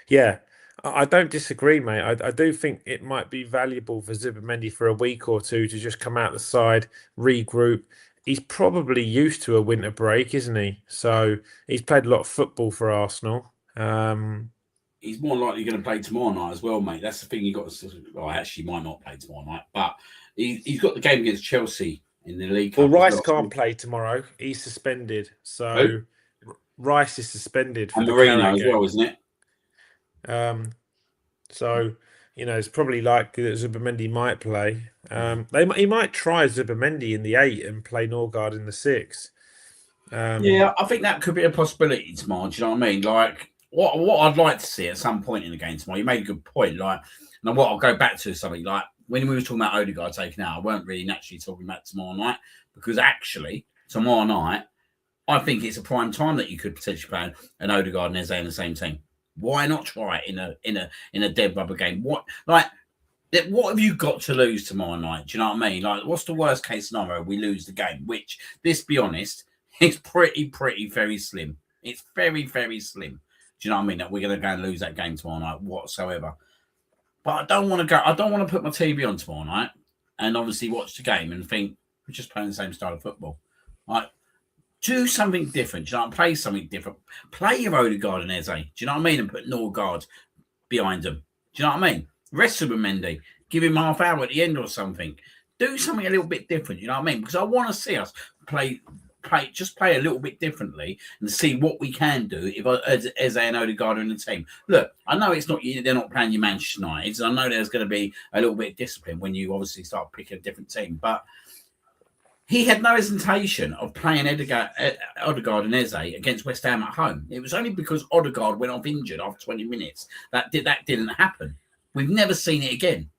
yeah, I don't disagree, mate. I do think it might be valuable for Zubimendi for a week or two to just come out the side, regroup. He's probably used to a winter break, isn't he? So he's played a lot of football for Arsenal. He's more likely going to play tomorrow night as well, mate. That's the thing you got to. Well, actually, might not play tomorrow night, but he's got the game against Chelsea in the league. Well, Rice can't play tomorrow. He's suspended. So Who? Rice is suspended for And the Marino as game. well, isn't it? So it's probably likely that Zubimendi might play. He might try Zubimendi in the 8 and play Norgard in the 6. Yeah, I think that could be a possibility tomorrow. Do you know what I mean? Like what I'd like to see at some point in the game tomorrow. You made a good point. Like, and what I'll go back to is something like when we were talking about Odegaard taking out, I weren't really naturally talking about tomorrow night because actually tomorrow night I think it's a prime time that you could potentially play an Odegaard and Eze in the same team. Why not try it in a dead rubber game? What have you got to lose tomorrow night? Do you know what I mean? Like, what's the worst case scenario? We lose the game, which, let's be honest, is pretty, very slim. It's very, very slim. Do you know what I mean? That we're going to go and lose that game tomorrow night whatsoever. But I don't want to go. I don't want to put my TV on tomorrow night and obviously watch the game and think we're just playing the same style of football. Like, do something different. Do you know? Play something different. Play your Odegaard and Eze. Do you know what I mean? And put Norgard behind them. Do you know what I mean? Rest of Mendy. Give him half hour at the end or something. Do something a little bit different. You know what I mean? Because I want to see us play a little bit differently and see what we can do if Eze and Odegaard are in the team. Look, I know it's not they're not playing your Manchester United. I know there's going to be a little bit of discipline when you obviously start picking a different team, but he had no hesitation of playing Odegaard and Eze against West Ham at home. It was only because Odegaard went off injured after 20 minutes that didn't happen. We've never seen it again.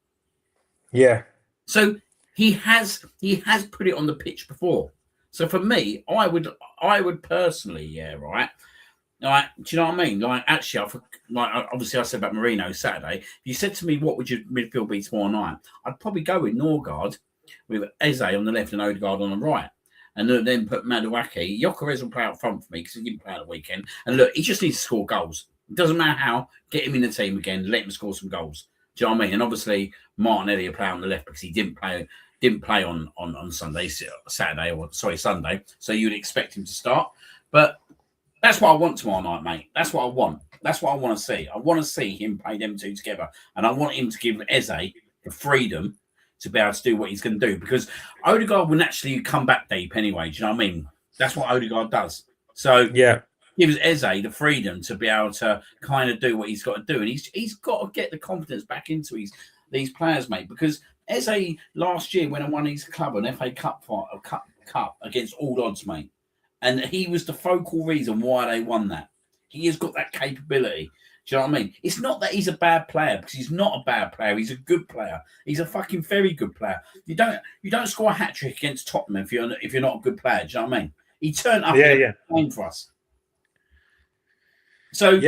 Yeah. So he has put it on the pitch before. So for me, I would personally, right. Like, do you know what I mean? Like, actually, obviously I said about Marino Saturday. If you said to me, what would your midfield be tomorrow night? I'd probably go with Norgard, with Eze on the left and Odegaard on the right. And then put Madueke. Gyökeres will play out front for me because he didn't play at the weekend. And look, he just needs to score goals. It doesn't matter how. Get him in the team again. Let him score some goals. Do you know what I mean? And obviously, Martinelli will play on the left because he didn't play on Sunday. So you'd expect him to start. But that's what I want tomorrow night, mate. That's what I want. That's what I want to see. I want to see him play them two together. And I want him to give Eze the freedom to be able to do what he's going to do, because Odegaard will naturally come back deep anyway. Do you know what I mean? That's what Odegaard does. So yeah, gives Eze the freedom to be able to kind of do what he's got to do, and he's got to get the confidence back into these players, mate. Because Eze last year when I won his club an FA Cup cup against all odds, mate, and he was the focal reason why they won that. He has got that capability. Do you know what I mean? It's not that he's a bad player, because he's not a bad player. He's a good player. He's a fucking very good player. You don't score a hat trick against Tottenham if you're not a good player. Do you know what I mean? He turned up playing for us. So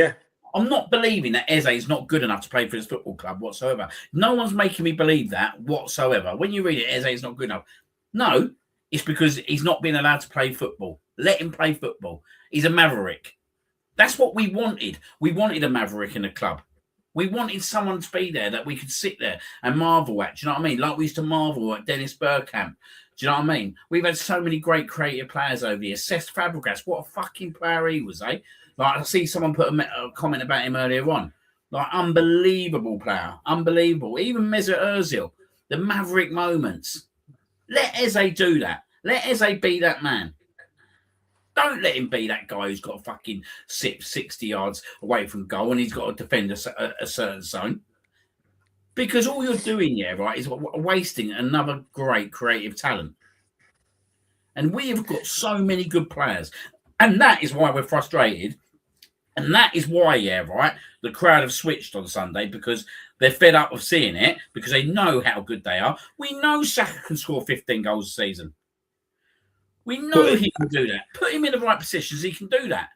I'm not believing that Eze is not good enough to play for his football club whatsoever. No one's making me believe that whatsoever. When you read it, Eze is not good enough. No, it's because he's not been allowed to play football. Let him play football. He's a maverick. That's what we wanted. We wanted a maverick in the club. We wanted someone to be there that we could sit there and marvel at. Do you know what I mean? Like we used to marvel at Dennis Bergkamp. Do you know what I mean? We've had so many great creative players over here. Cesc Fabregas, what a fucking player he was, eh? Like I see someone put a comment about him earlier on. Like unbelievable player, unbelievable. Even Mesut Ozil, the maverick moments. Let Eze do that. Let Eze be that man. Don't let him be that guy who's got to fucking sit 60 yards away from goal and he's got to defend a certain zone. Because all you're doing, yeah, right, is wasting another great creative talent. And we have got so many good players. And that is why we're frustrated. And that is why, yeah, right, the crowd have switched on Sunday because they're fed up of seeing it because they know how good they are. We know Saka can score 15 goals a season. We know he can do that. Put him in the right positions, he can do that.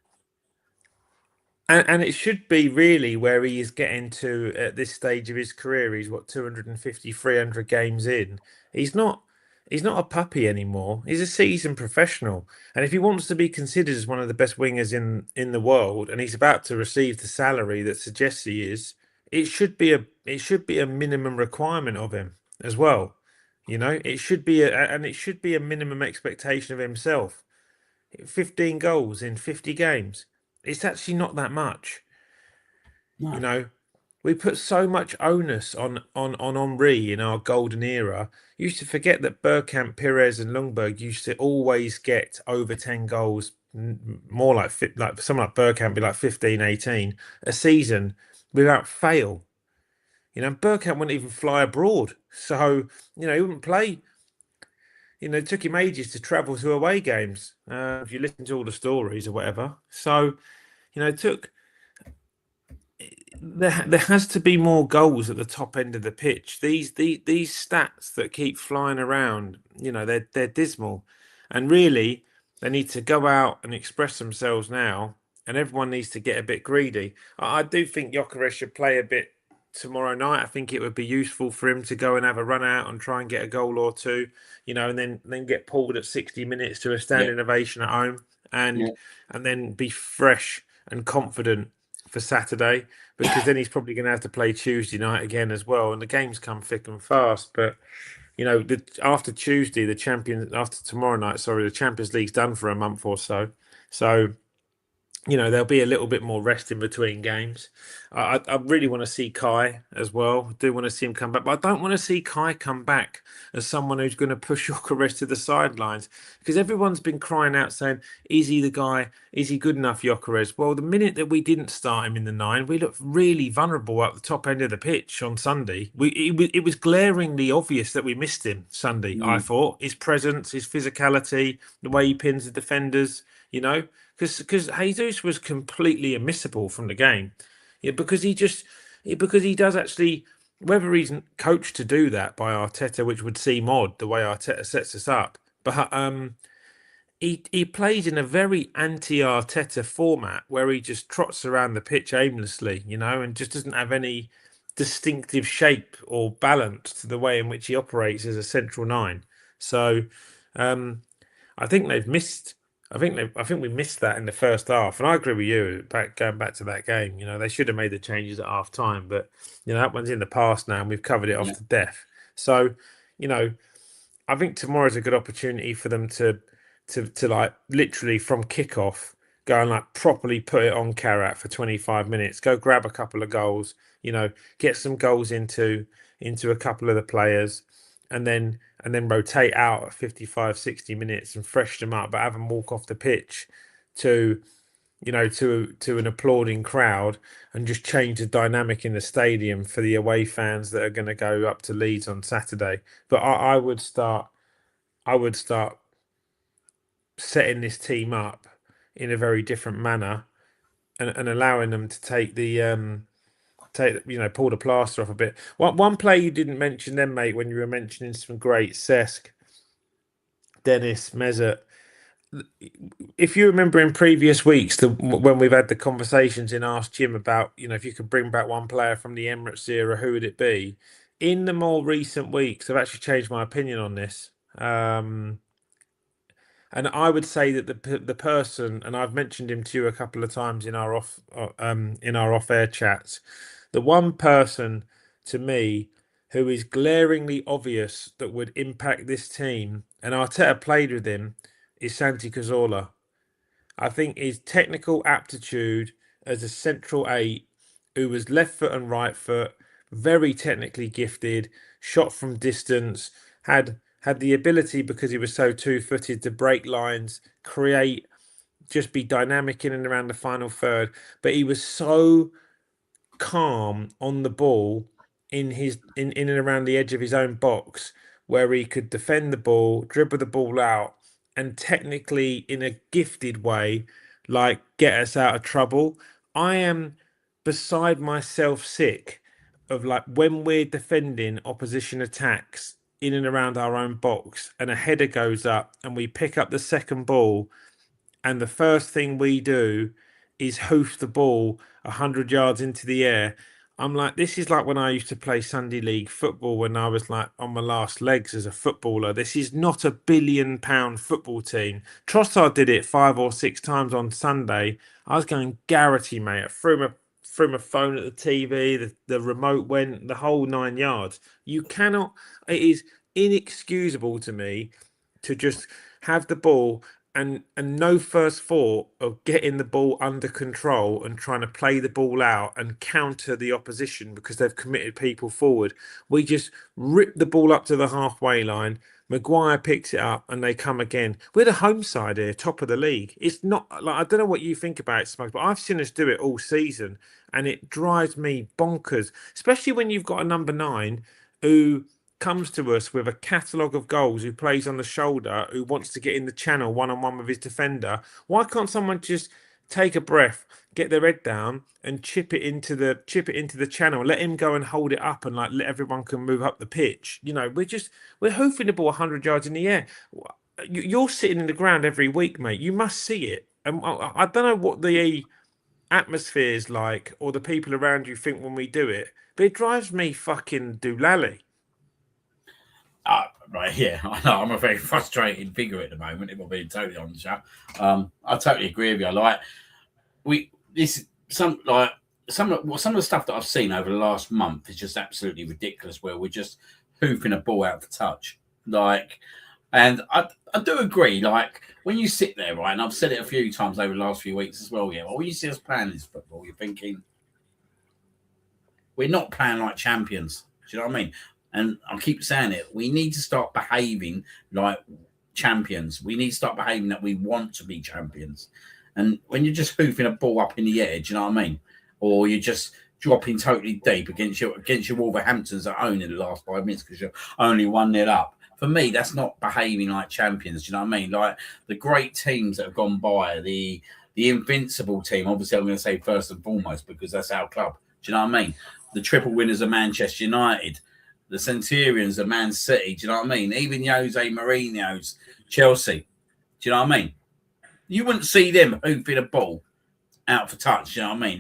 And it should be really where he is getting to at this stage of his career. He's what, 250, 300 games in. He's not a puppy anymore. He's a seasoned professional. And if he wants to be considered as one of the best wingers in the world, and he's about to receive the salary that suggests he is, it should be a minimum requirement of him as well. You know, it should be a minimum expectation of himself. 15 goals in 50 games. It's actually not that much. No. You know, we put so much onus on Henry in our golden era. You used to forget that Bergkamp, Pires, and Ljungberg used to always get over 10 goals, more like someone like Bergkamp be like 15, 18 a season without fail. You know, Bergkamp wouldn't even fly abroad, so you know he wouldn't play. You know, it took him ages to travel to away games. If you listen to all the stories or whatever, so you know, there has to be more goals at the top end of the pitch. These stats that keep flying around, you know, they're dismal, and really they need to go out and express themselves now. And everyone needs to get a bit greedy. I do think Gyökeres should play a bit tomorrow night. I think it would be useful for him to go and have a run out and try and get a goal or two, you know, and then get pulled at 60 minutes to a standing ovation at home, and then be fresh and confident for Saturday, because then he's probably going to have to play Tuesday night again as well, and the games come thick and fast. But you know, after Tuesday, after tomorrow night, sorry, the Champions League's done for a month or so. So you know, there'll be a little bit more rest in between games. I really want to see Kai as well. I do want to see him come back, but I don't want to see Kai come back as someone who's going to push Gyökeres to the sidelines, because everyone's been crying out saying, is he the guy? Is he good enough, Gyökeres? Well, the minute that we didn't start him in the 9, we looked really vulnerable at the top end of the pitch on Sunday. It was glaringly obvious that we missed him Sunday, I thought. His presence, his physicality, the way he pins the defenders, you know. Because Jesus was completely immiscible from the game, because he does actually, whether he's coached to do that by Arteta, which would seem odd the way Arteta sets us up, but he plays in a very anti-Arteta format where he just trots around the pitch aimlessly, you know, and just doesn't have any distinctive shape or balance to the way in which he operates as a central 9. So I think they've missed. I think we missed that in the first half, and I agree with you. Going back to that game, you know, they should have made the changes at half time, but you know that one's in the past now, and we've covered it off to death. So, you know, I think tomorrow's a good opportunity for them to like literally from kickoff go and like properly put it on Kairait for 25 minutes. Go grab a couple of goals, you know, get some goals into a couple of the players, and then rotate out at 55, 60 minutes and freshen them up, but have them walk off the pitch to, you know, to an applauding crowd, and just change the dynamic in the stadium for the away fans that are going to go up to Leeds on Saturday. But I would start setting this team up in a very different manner, and allowing them to take the pull the plaster off a bit. One player you didn't mention then, mate, when you were mentioning some great Cesc, Dennis, Mesut, if you remember in previous weeks, when we've had the conversations in Ask Jim about, if you could bring back one player from the Emirates era, who would it be? In the more recent weeks, I've actually changed my opinion on this. And I would say that the person, and I've mentioned him to you a couple of times in our off air chats, the one person to me who is glaringly obvious that would impact this team, and Arteta played with him, is Santi Cazorla. I think his technical aptitude as a central eight, who was left foot and right foot, very technically gifted, shot from distance, had the ability, because he was so two-footed, to break lines, create, just be dynamic in and around the final third. But he was so calm on the ball in and around the edge of his own box, where he could defend the ball, dribble the ball out, and technically, in a gifted way, like, get us out of trouble. I am beside myself sick of, like, when we're defending opposition attacks in and around our own box and a header goes up and we pick up the second ball, and the first thing we do is hoof the ball 100 yards into the air. I'm like, this is like when I used to play Sunday League football when I was like on my last legs as a footballer. This is not £1 billion football team. Trossard did it 5 or 6 times on Sunday. I was going Garrity, mate. I threw my phone at the TV, the remote went, the whole 9 yards. You cannot, it is inexcusable to me to just have the ball and no first thought of getting the ball under control and trying to play the ball out and counter the opposition because they've committed people forward. We just rip the ball up to the halfway line. Maguire picks it up and they come again. We're the home side here, top of the league. It's not like, I don't know what you think about it, Smug, but I've seen us do it all season and it drives me bonkers, especially when you've got a number 9 who comes to us with a catalogue of goals, who plays on the shoulder, who wants to get in the channel one-on-one with his defender. Why can't someone just take a breath, get their head down and chip it into the channel, let him go and hold it up and, like, let everyone can move up the pitch? We're hoofing the ball 100 yards in the air. You're sitting in the ground every week, mate. You must see it. And I don't know what the atmosphere is like or the people around you think when we do it, but it drives me fucking doolally. Right, yeah, I know. I'm a very frustrated figure at the moment, if I'm being totally honest. I totally agree with you. Like, some of the stuff that I've seen over the last month is just absolutely ridiculous. Where we're just hoofing a ball out for touch, like, and I do agree. Like, when you sit there, right, and I've said it a few times over the last few weeks as well. Yeah, well, when you see us playing this football, you're thinking we're not playing like champions. Do you know what I mean? And I keep saying it, we need to start behaving like champions. We need to start behaving that we want to be champions. And when you're just hoofing a ball up in the air, do you know what I mean? Or you're just dropping totally deep against your Wolverhamptons at home in the last 5 minutes because you're only 1-0 up. For me, that's not behaving like champions. Do you know what I mean? Like the great teams that have gone by, the invincible team, obviously I'm going to say first and foremost because that's our club. Do you know what I mean? The triple winners of Manchester United, the Centurions of Man City, do you know what I mean? Even Jose Mourinho's Chelsea, do you know what I mean? You wouldn't see them hoofing a ball out for touch, do you know what I mean?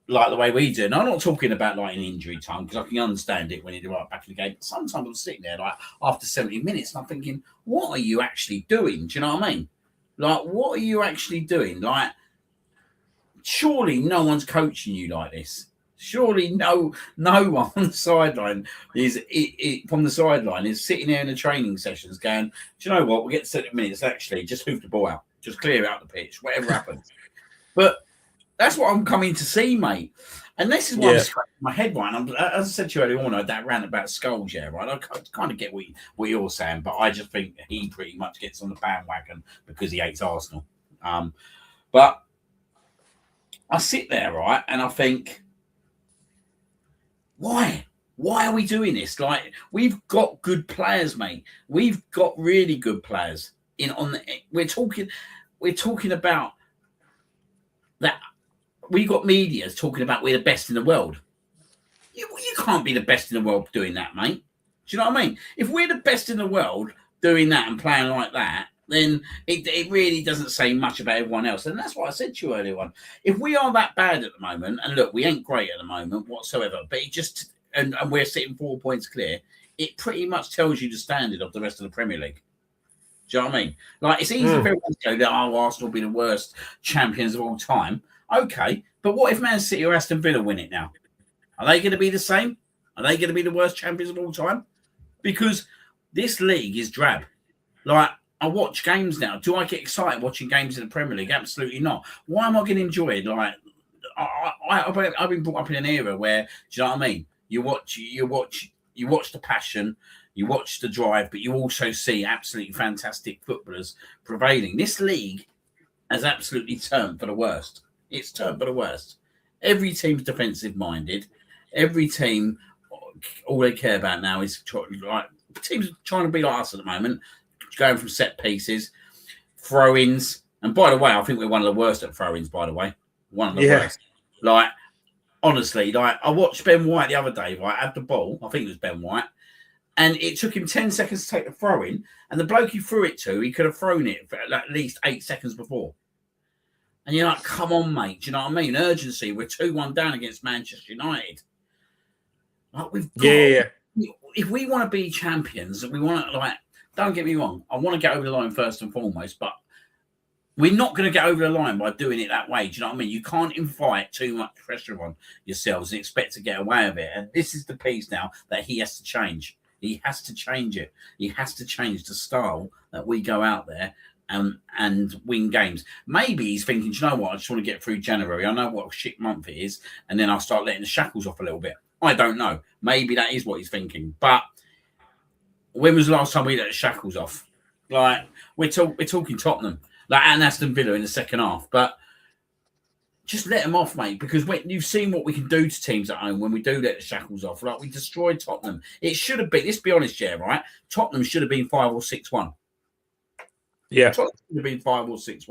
Like the way we do. And I'm not talking about like an injury time because I can understand it when you're right back in the game. But sometimes I'm sitting there like after 70 minutes and I'm thinking, what are you actually doing? Do you know what I mean? Like, what are you actually doing? Like, surely no one's coaching you like this. Surely no one on the sideline from the sideline is sitting there in the training sessions going, do you know what? We'll get to 70 minutes, actually, just hoof the ball out. Just clear out the pitch, whatever happens. But that's what I'm coming to see, mate. And this is why I'm scratching my head, right? As I said to you earlier on, that rant about Scholes, yeah, right? I kind of get what you're saying, but I just think he pretty much gets on the bandwagon because he hates Arsenal. But I sit there, right, and I think, why? Why are we doing this? Like, we've got good players, mate. We've got really good players. We're talking about that. We got media talking about we're the best in the world. You can't be the best in the world doing that, mate. Do you know what I mean? If we're the best in the world doing that and playing like that, then it really doesn't say much about everyone else. And that's what I said to you earlier on. If we are that bad at the moment, and look, we ain't great at the moment whatsoever, but it just, and we're sitting 4 points clear, it pretty much tells you the standard of the rest of the Premier League. Do you know what I mean? Like, it's easy for everyone to go that, Arsenal will be the worst champions of all time. Okay, but what if Man City or Aston Villa win it now? Are they going to be the same? Are they going to be the worst champions of all time? Because this league is drab. Like, I watch games now. Do I get excited watching games in the Premier League? Absolutely not. Why am I getting enjoyed? Like, I've been brought up in an era where, do you know what I mean? You watch the passion, you watch the drive, but you also see absolutely fantastic footballers prevailing. This league has absolutely turned for the worst. It's turned for the worst. Every team's defensive minded. Every team, all they care about now is like teams trying to be like us at the moment, going from set pieces, throw-ins. And by the way, I think we're one of the worst at throw-ins, by the way. One of the worst. Like, honestly, like, I watched Ben White the other day, right, had the ball. I think it was Ben White. And it took him 10 seconds to take the throw-in. And the bloke he threw it to, he could have thrown it for at least 8 seconds before. And you're like, come on, mate. Do you know what I mean? Urgency. We're 2-1 down against Manchester United. Like, we've got, if we want to be champions, we want to, like, don't get me wrong, I want to get over the line first and foremost, but we're not going to get over the line by doing it that way. Do you know what I mean? You can't invite too much pressure on yourselves and expect to get away with it. And this is the piece now that he has to change. He has to change it. He has to change the style that we go out there and win games. Maybe he's thinking, do you know what? I just want to get through January. I know what a shit month it is, and then I'll start letting the shackles off a little bit. I don't know. Maybe that is what he's thinking. But when was the last time we let the shackles off? Like, we're talking Tottenham, like, and Aston Villa in the second half. But just let them off, mate, because when you've seen what we can do to teams at home when we do let the shackles off. Like, we destroyed Tottenham. It should have been, let's be honest, yeah, right? Tottenham should have been 5 or 6-1. Yeah. Tottenham should have been 5 or 6-1.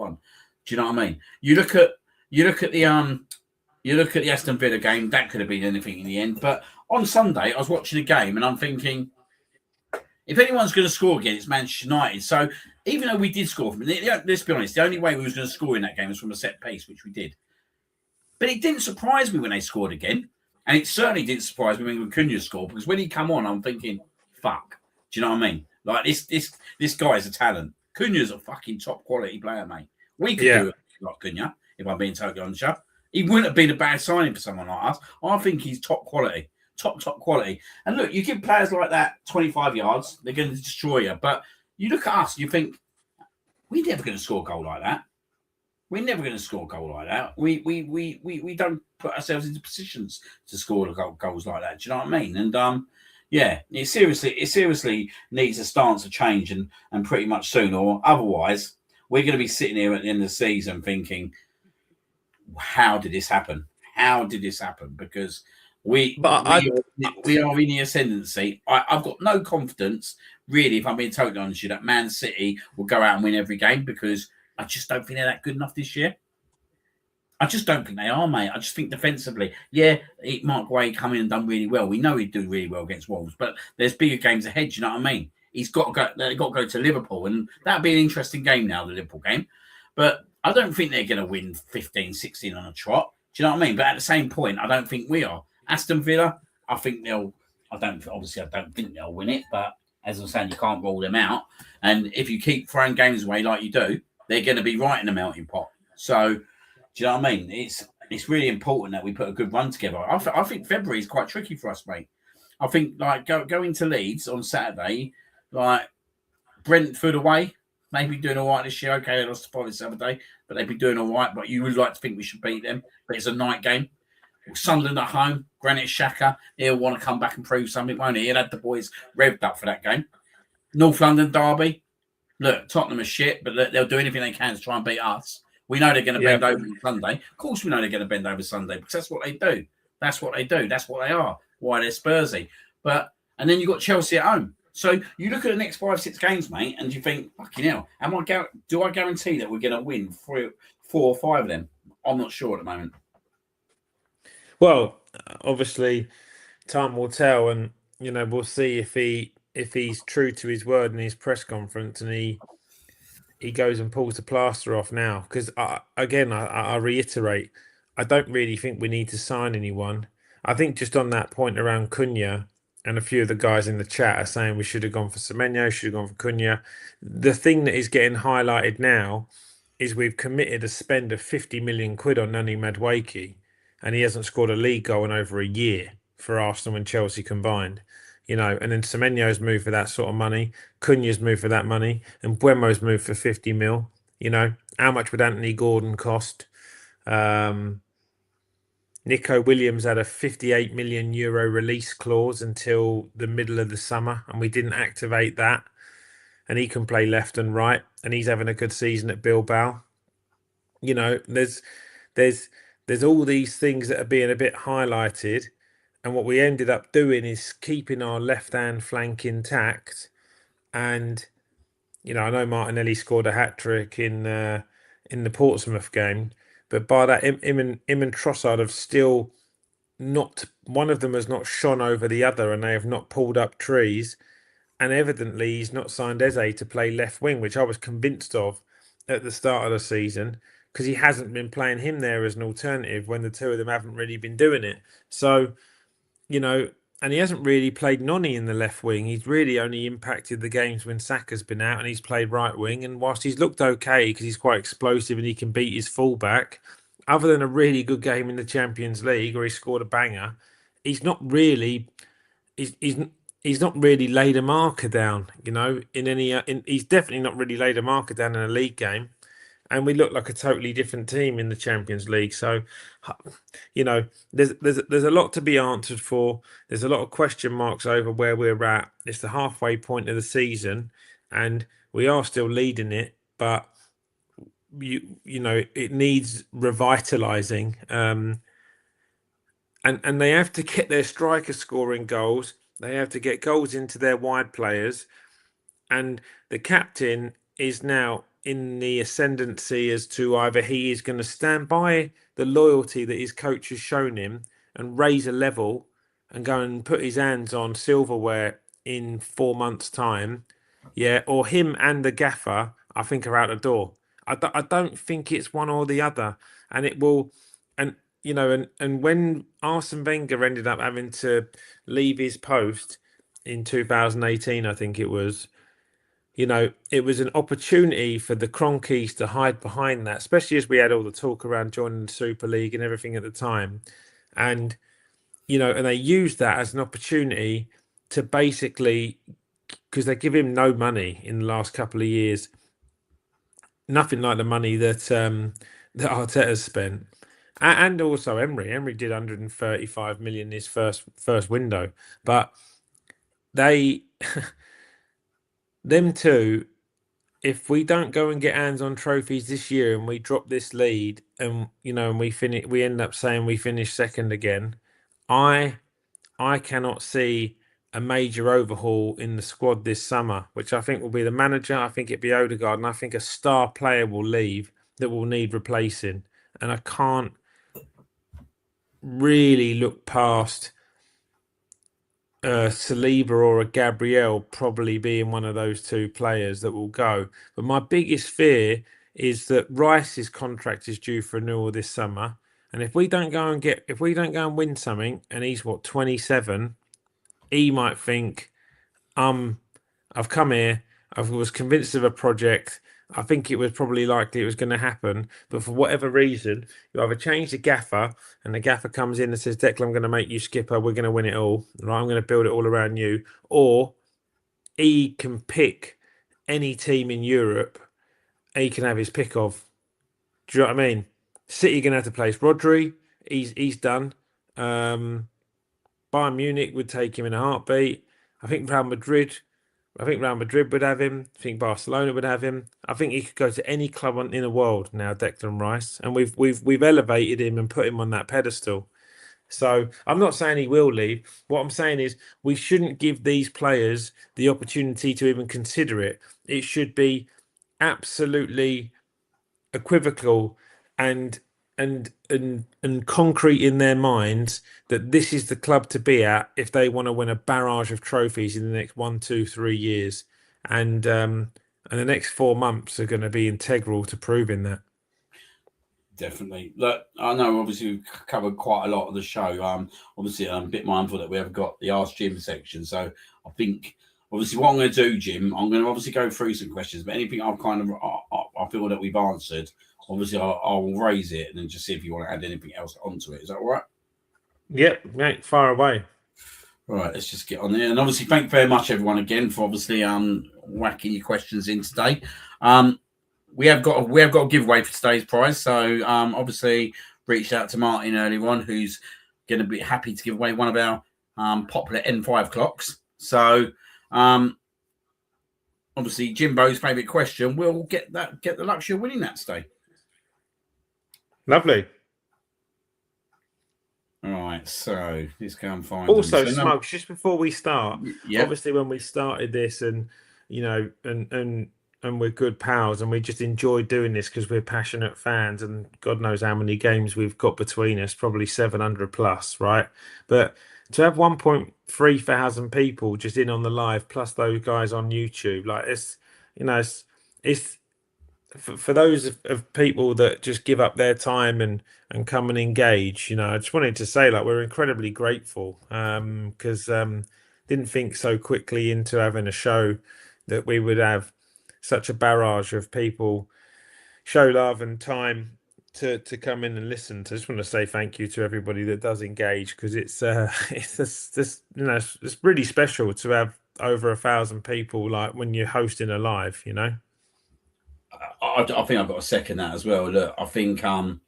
Do you know what I mean? You look at the Aston Villa game, that could have been anything in the end. But on Sunday, I was watching a game and I'm thinking, if anyone's going to score again, it's Manchester United. So even though we did score from it, let's be honest, the only way we was going to score in that game was from a set piece, which we did. But it didn't surprise me when they scored again. And it certainly didn't surprise me when Cunha scored, because when he come on, I'm thinking, fuck. Do you know what I mean? Like, this guy's a talent. Cunha's a fucking top quality player, mate. We could do it like Cunha, if I'm being totally honest. He wouldn't have been a bad signing for someone like us. I think he's top quality. Top quality. And look, you give players like that 25 yards, they're going to destroy you. But you look at us, you think, we're never going to score a goal like that. We're never going to score a goal like that. We don't put ourselves into positions to score goals like that. Do you know what I mean? And yeah, it seriously needs a stance of change and pretty much soon, or otherwise we're going to be sitting here at the end of the season thinking, how did this happen? How did this happen? Because we are in the ascendancy. I've got no confidence, really, if I'm being totally honest with you, that Man City will go out and win every game, because I just don't think they're that good enough this year. I just don't think they are, mate. I just think defensively, Mark Guay come in and done really well. We know he'd do really well against Wolves, but there's bigger games ahead. Do you know what I mean? He's got to go. They've got to go to Liverpool, and that'll be an interesting game now, the Liverpool game. But I don't think they're going to win 15, 16 on a trot. Do you know what I mean? But at the same point, I don't think we are. Aston Villa, I think they'll. I don't think they'll win it, but as I'm saying, you can't rule them out. And if you keep throwing games away like you do, they're going to be right in the melting pot. So, do you know what I mean? It's really important that we put a good run together. I think February is quite tricky for us, mate. I think, like, going to Leeds on Saturday, like Brentford away, maybe doing all right this year. Okay, they lost to Forest the other day, but they've been doing all right. But you would like to think we should beat them. But it's a night game. Sunderland at home, Granit Xhaka, he'll want to come back and prove something, won't he? He'll have the boys revved up for that game. North London derby. Look, Tottenham are shit, but they'll do anything they can to try and beat us. We know they're going to bend over on Sunday. Of course we know they're going to bend over Sunday, because that's what they do. That's what they do. That's what they are. Why they're Spursy. And then you've got Chelsea at home. So you look at the next 5-6 games, mate, and you think, fucking hell, do I guarantee that we're going to win 4 or 5 of them? I'm not sure at the moment. Well, obviously, time will tell, and we'll see if he's true to his word in his press conference, and he he goes and pulls the plaster off now. Because I reiterate, I don't really think we need to sign anyone. I think just on that point around Cunha, and a few of the guys in the chat are saying we should have gone for Semenyo, should have gone for Cunha. The thing that is getting highlighted now is we've committed a spend of 50 million quid on Nani Madueke, and he hasn't scored a league goal in over a year for Arsenal and Chelsea combined. And then Semenyo's moved for that sort of money, Cunha's moved for that money, and Buemo's moved for 50 mil. How much would Anthony Gordon cost? Nico Williams had a 58 million euro release clause until the middle of the summer, and we didn't activate that. And he can play left and right, and he's having a good season at Bilbao. There's there's all these things that are being a bit highlighted, and what we ended up doing is keeping our left hand flank intact. And I know Martinelli scored a hat trick in the Portsmouth game, but by that, him and Trossard have still not. One of them has not shone over the other, and they have not pulled up trees. And evidently, he's not signed Eze to play left wing, which I was convinced of at the start of the season, because he hasn't been playing him there as an alternative when the two of them haven't really been doing it. So, and he hasn't really played Noni in the left wing. He's really only impacted the games when Saka's been out, and he's played right wing. And whilst he's looked okay because he's quite explosive and he can beat his fullback, other than a really good game in the Champions League where he scored a banger, he's not really he's not really laid a marker down. In any he's definitely not really laid a marker down in a league game. And we look like a totally different team in the Champions League. So, there's a lot to be answered for. There's a lot of question marks over where we're at. It's the halfway point of the season, and we are still leading it, but it needs revitalizing. And they have to get their striker scoring goals. They have to get goals into their wide players, and the captain is now in the ascendancy as to either he is going to stand by the loyalty that his coach has shown him and raise a level and go and put his hands on silverware in 4 months' time, or him and the gaffer, I think, are out the door. I don't think it's one or the other, and it will, and and when Arsene Wenger ended up having to leave his post in 2018, I think it was. It was an opportunity for the Cronkies to hide behind that, especially as we had all the talk around joining the Super League and everything at the time. And, and they used that as an opportunity to basically, because they give him no money in the last couple of years, nothing like the money that that Arteta's spent. And also Emery did 135 million his first window, but they them two, if we don't go and get hands on trophies this year and we drop this lead and and we end up saying we finish second again, I cannot see a major overhaul in the squad this summer, which I think will be the manager. I think it'd be Odegaard, and I think a star player will leave that will need replacing. And I can't really look past Saliba or a Gabriel probably being one of those two players that will go. But my biggest fear is that Rice's contract is due for renewal this summer. And if we don't go and win something, and he's 27, he might think, I've come here, I was convinced of a project. I think it was probably likely it was going to happen, but for whatever reason, you either change the gaffer, and the gaffer comes in and says, "Declan, I'm going to make you skipper. We're going to win it all. Right? I'm going to build it all around you." Or he can pick any team in Europe, and he can have his pick of. Do you know what I mean? City going to have to place Rodri. He's done. Bayern Munich would take him in a heartbeat. I think Real Madrid would have him. I think Barcelona would have him. I think he could go to any club in the world now, Declan Rice, and we've elevated him and put him on that pedestal. So I'm not saying he will leave. What I'm saying is we shouldn't give these players the opportunity to even consider it. It should be absolutely equivocal and concrete in their minds that this is the club to be at if they want to win a barrage of trophies in the next 1, 2, 3 years. And And the next 4 months are going to be integral to proving that. Definitely. Look, I know obviously we've covered quite a lot of the show. Obviously I'm a bit mindful that we have got the Ask Jim section. So I think obviously what I'm going to do, Jim, I'm going to obviously go through some questions, but anything I've kind of I feel that we've answered, obviously I will raise it and then just see if you want to add anything else onto it. Is that all right? Yep, mate, far away. All right, let's just get on there. And obviously, thank you very much, everyone, again for obviously whacking your questions in today. We have got a giveaway for today's prize. So obviously reached out to Martin earlier on, who's going to be happy to give away one of our popular N5 clocks. So obviously Jimbo's favourite question will get the luxury of winning that today. Lovely. All right, so let's go and find. Also, Smugs, just before we start, yeah. Obviously when we started this, and and we're good pals, and we just enjoy doing this because we're passionate fans, and God knows how many games we've got between us, probably 700 plus, right? But to have 1.3 thousand people just in on the live, plus those guys on YouTube, like it's for those of people that just give up their time and come and engage. I just wanted to say, like, we're incredibly grateful, because didn't think so quickly into having a show that we would have such a barrage of people show love and time to come in and listen. So I just want to say thank you to everybody that does engage, because it's it's really special to have over 1,000 people, like, when you're hosting a live. I think I've got to second that as well. Look, I think one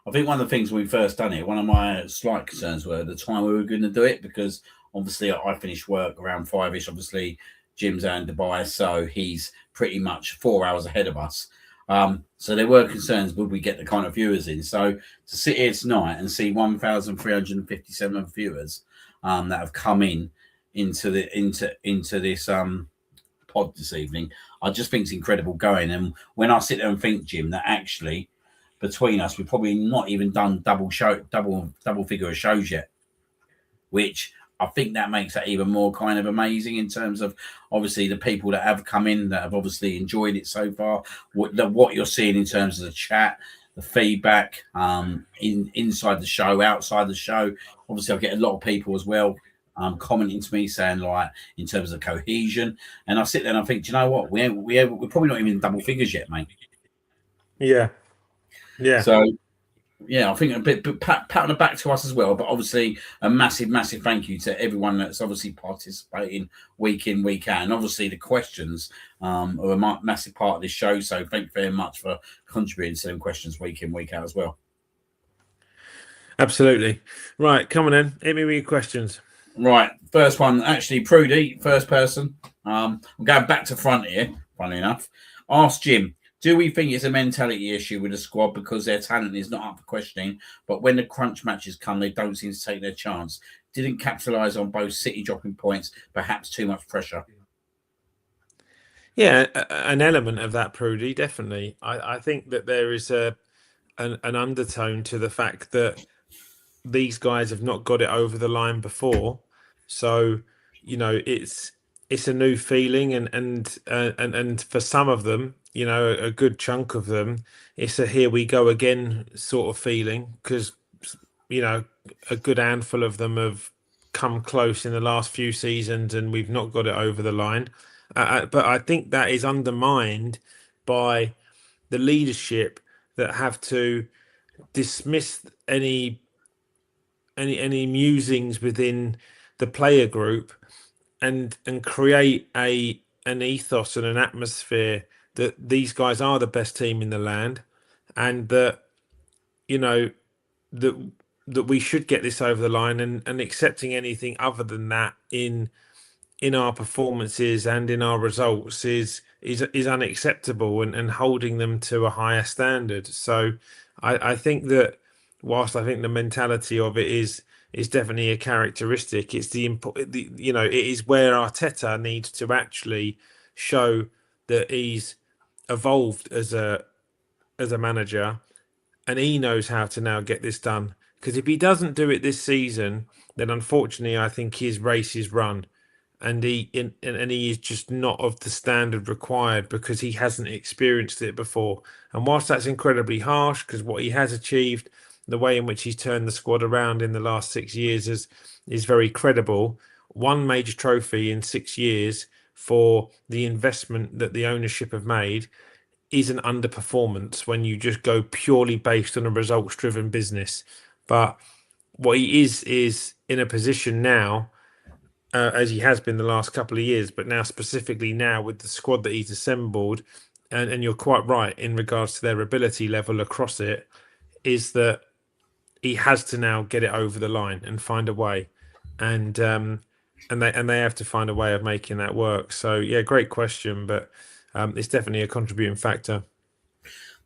of the things when we first done it, one of my slight concerns were the time we were going to do it, because obviously I finished work around 5ish. Obviously Jim's out in Dubai, so he's pretty much 4 hours ahead of us. So there were concerns, would we get the kind of viewers in? So to sit here tonight and see 1,357 viewers that have come into this pod this evening, I just think it's incredible going. And when I sit there and think, Jim, that actually between us, we've probably not even done double figure of shows yet, which I think that makes that even more kind of amazing in terms of obviously the people that have come in that have obviously enjoyed it so far. What you're seeing in terms of the chat, the feedback, inside the show, outside the show. Obviously, I get a lot of people as well commenting to me saying, like, in terms of cohesion, and I sit there and I think, do you know what? We're probably not even in double figures yet, mate. Yeah. So yeah, I think a bit pat on the back to us as well, but obviously a massive thank you to everyone that's obviously participating week in, week out, and obviously the questions are a massive part of this show. So thank you very much for contributing to them questions week in, week out as well. Absolutely. Right, come on in. Hit me with your questions. Right, first one, actually, Prudy, first person. I'm going back to front here, funnily enough. Ask Jim, do we think it's a mentality issue with the squad because their talent is not up for questioning, but when the crunch matches come, they don't seem to take their chance? Didn't capitalise on both City dropping points, perhaps too much pressure? Yeah, an element of that, Prudy, definitely. I think that there is an undertone to the fact that these guys have not got it over the line before, so it's a new feeling, and for some of them, a good chunk of them, it's a here we go again sort of feeling, because a good handful of them have come close in the last few seasons and we've not got it over the line. But I think that is undermined by the leadership that have to dismiss any musings within the player group and create an ethos and an atmosphere that these guys are the best team in the land, and that that we should get this over the line, and accepting anything other than that in our performances and in our results is unacceptable, and holding them to a higher standard. So I think that whilst I think the mentality of it is definitely a characteristic, it's it is where Arteta needs to actually show that he's evolved as a manager, and he knows how to now get this done. Because if he doesn't do it this season, then unfortunately I think his race is run. and he is just not of the standard required because he hasn't experienced it before. And whilst that's incredibly harsh, because what he has achieved, the way in which he's turned the squad around in the last 6 years is very credible. One major trophy in 6 years for the investment that the ownership have made is an underperformance when you just go purely based on a results-driven business. But what he is in a position now, as he has been the last couple of years, but now specifically now with the squad that he's assembled, and you're quite right in regards to their ability level across it, is that he has to now get it over the line and find a way, and they have to find a way of making that work. So yeah, great question, but it's definitely a contributing factor.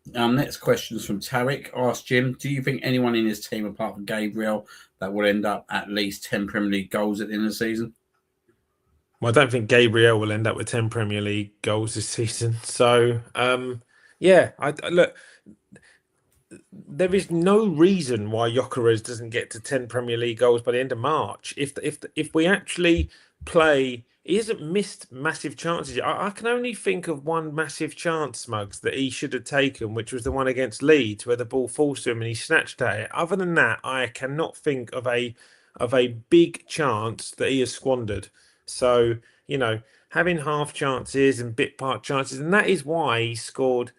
Next question is from Tarek. Ask Jim, do you think anyone in his team apart from Gabriel that will end up at least 10 Premier League goals at the end of the season? Well, I don't think Gabriel will end up with 10 Premier League goals this season. So, yeah, I look, there is no reason why Gyökeres doesn't get to 10 Premier League goals by the end of March. If we actually play, he hasn't missed massive chances. I can only think of one massive chance, Smugs, that he should have taken, which was the one against Leeds, where the ball falls to him and he snatched at it. Other than that, I cannot think of a big chance that he has squandered. So, having half chances and bit part chances, and that is why he scored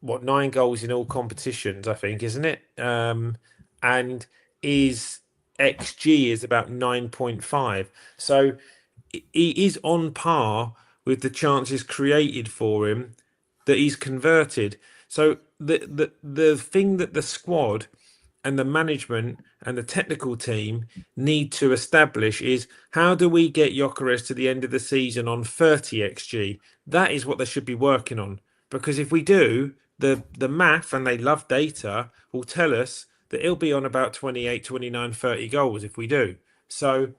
9 goals in all competitions, I think, isn't it? And his XG is about 9.5. So he is on par with the chances created for him that he's converted. So the thing that the squad and the management and the technical team need to establish is, how do we get Gyökeres to the end of the season on 30 XG? That is what they should be working on. Because if we do, the math, and they love data, will tell us that he'll be on about 28, 29, 30 goals if we do. So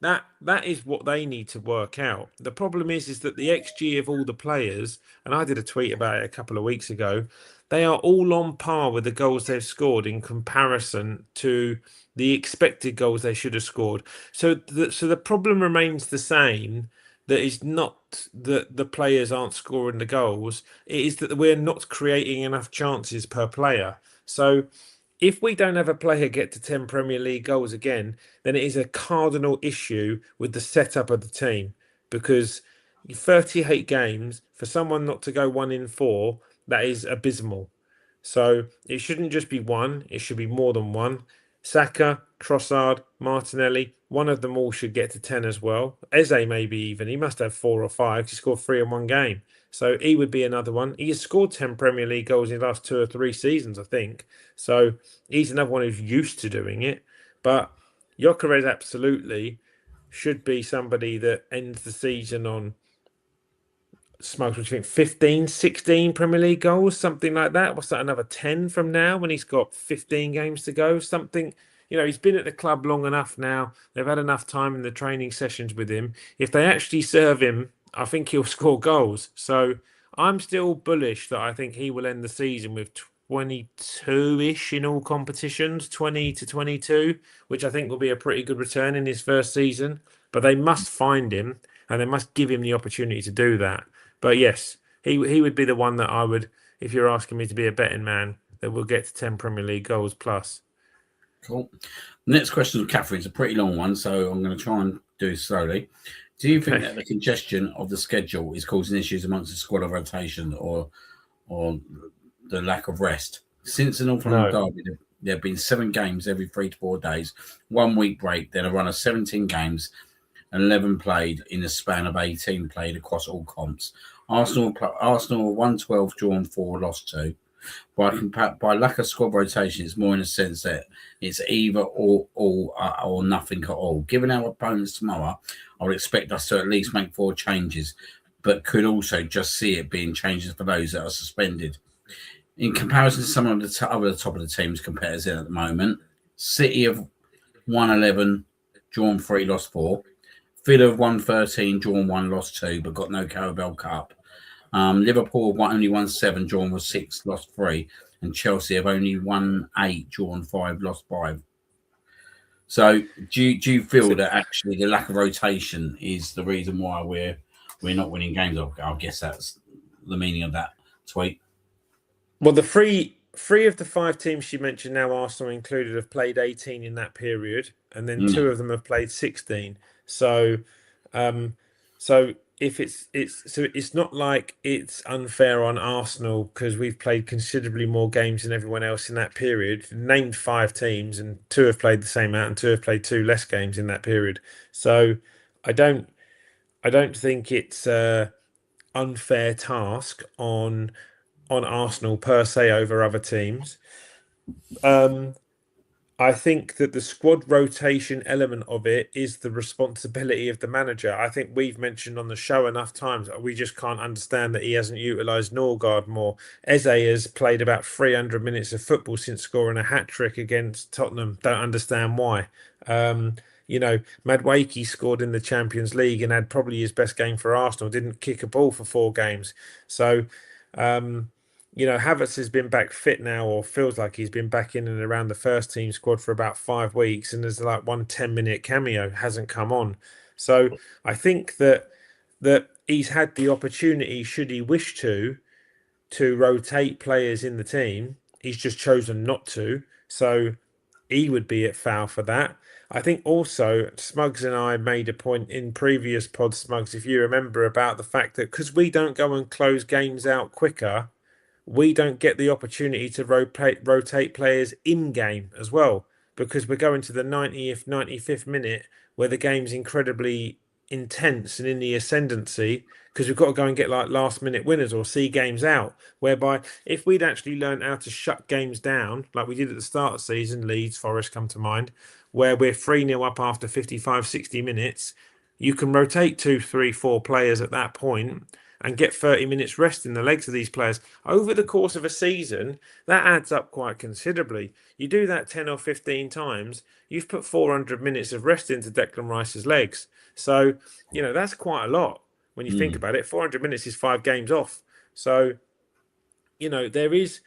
that is what they need to work out. The problem is that the XG of all the players, and I did a tweet about it a couple of weeks ago, they are all on par with the goals they've scored in comparison to the expected goals they should have scored. So the problem remains the same. That is not that the players aren't scoring the goals. It is that we're not creating enough chances per player. So if we don't have a player get to 10 Premier League goals again, then it is a cardinal issue with the setup of the team. Because 38 games, for someone not to go 1 in 4, that is abysmal. So it shouldn't just be one, it should be more than one. Saka, Trossard, Martinelli, one of them all should get to 10 as well. Eze maybe even. He must have 4 or 5. He scored 3 in one game. So he would be another one. He has scored 10 Premier League goals in the last 2 or 3 seasons, I think. So he's another one who's used to doing it. But Gyökeres absolutely should be somebody that ends the season on, Smokes, what do you think, 15, 16 Premier League goals, something like that? What's that, another 10 from now when he's got 15 games to go? Something, he's been at the club long enough now. They've had enough time in the training sessions with him. If they actually serve him, I think he'll score goals. So I'm still bullish that I think he will end the season with 22-ish in all competitions, 20 to 22, which I think will be a pretty good return in his first season. But they must find him and they must give him the opportunity to do that. But yes, he would be the one that I would, if you're asking me to be a betting man, that will get to 10 Premier League goals plus. Cool. The next question from Catherine is a pretty long one, so I'm going to try and do it slowly. Do you think that the congestion of the schedule is causing issues amongst the squad of rotation or the lack of rest? Since the North London derby, there have been 7 games every 3 to 4 days, 1 week break, then a run of 17 games, 11 played in a span of 18 played across all comps. Arsenal 112, drawn 4, lost 2. By lack of squad rotation, it's more in the sense that it's either all or nothing at all. Given our opponents tomorrow, I would expect us to at least make 4 changes, but could also just see it being changes for those that are suspended. In comparison to some of the other top of the teams competitors in at the moment, City have 111, drawn 3, lost 4. Villa have 113, drawn 1, lost 2, but got no Carabao Cup. Liverpool have only won 7, drawn 6, lost 3. And Chelsea have only won 8, drawn 5, lost 5. So do you feel So, that actually the lack of rotation is the reason why we're not winning games? I guess that's the meaning of that tweet. well, the three of the five teams she mentioned now, Arsenal included, have played 18 in that period, and then two Mm. of them have played 16. So, um, so if it's not like it's unfair on Arsenal because we've played considerably more games than everyone else in that period. Named five teams, and two have played the same amount, and two have played two less games in that period. So, I don't I don't think it's a unfair task on Arsenal per se over other teams. Um, I think that the squad rotation element of it is the responsibility of the manager. I think we've mentioned on the show enough times that we just can't understand that he hasn't utilised Norgard more. Eze has played about 300 minutes of football since scoring a hat trick against Tottenham. Don't understand why. Um, Madueke scored in the Champions League and had probably his best game for Arsenal. Didn't kick a ball for 4 games. So, um, Havertz has been back fit now, or feels like he's been back in and around the first team squad for about 5 weeks, and there's like 1 10-minute cameo hasn't come on. So I think that he's had the opportunity, should he wish to rotate players in the team. He's just chosen not to. So he would be at foul for that. I think also Smugs and I made a point in previous pod, Smugs, if you remember, about the fact that because we don't go and close games out quicker, we don't get the opportunity to rotate players in game as well, because we're going to the 90th, 95th minute where the game's incredibly intense and in the ascendancy, because we've got to go and get like last minute winners or see games out. Whereby if we'd actually learned how to shut games down, like we did at the start of the season, Leeds, Forest come to mind, where we're 3-0 up after 55, 60 minutes, you can rotate 2, 3, 4 players at that point and get 30 minutes rest in the legs of these players. Over the course of a season, that adds up quite considerably. You do that 10 or 15 times, you've put 400 minutes of rest into Declan Rice's legs. So, that's quite a lot when you think Mm. about it. 400 minutes is 5 games off. So, there's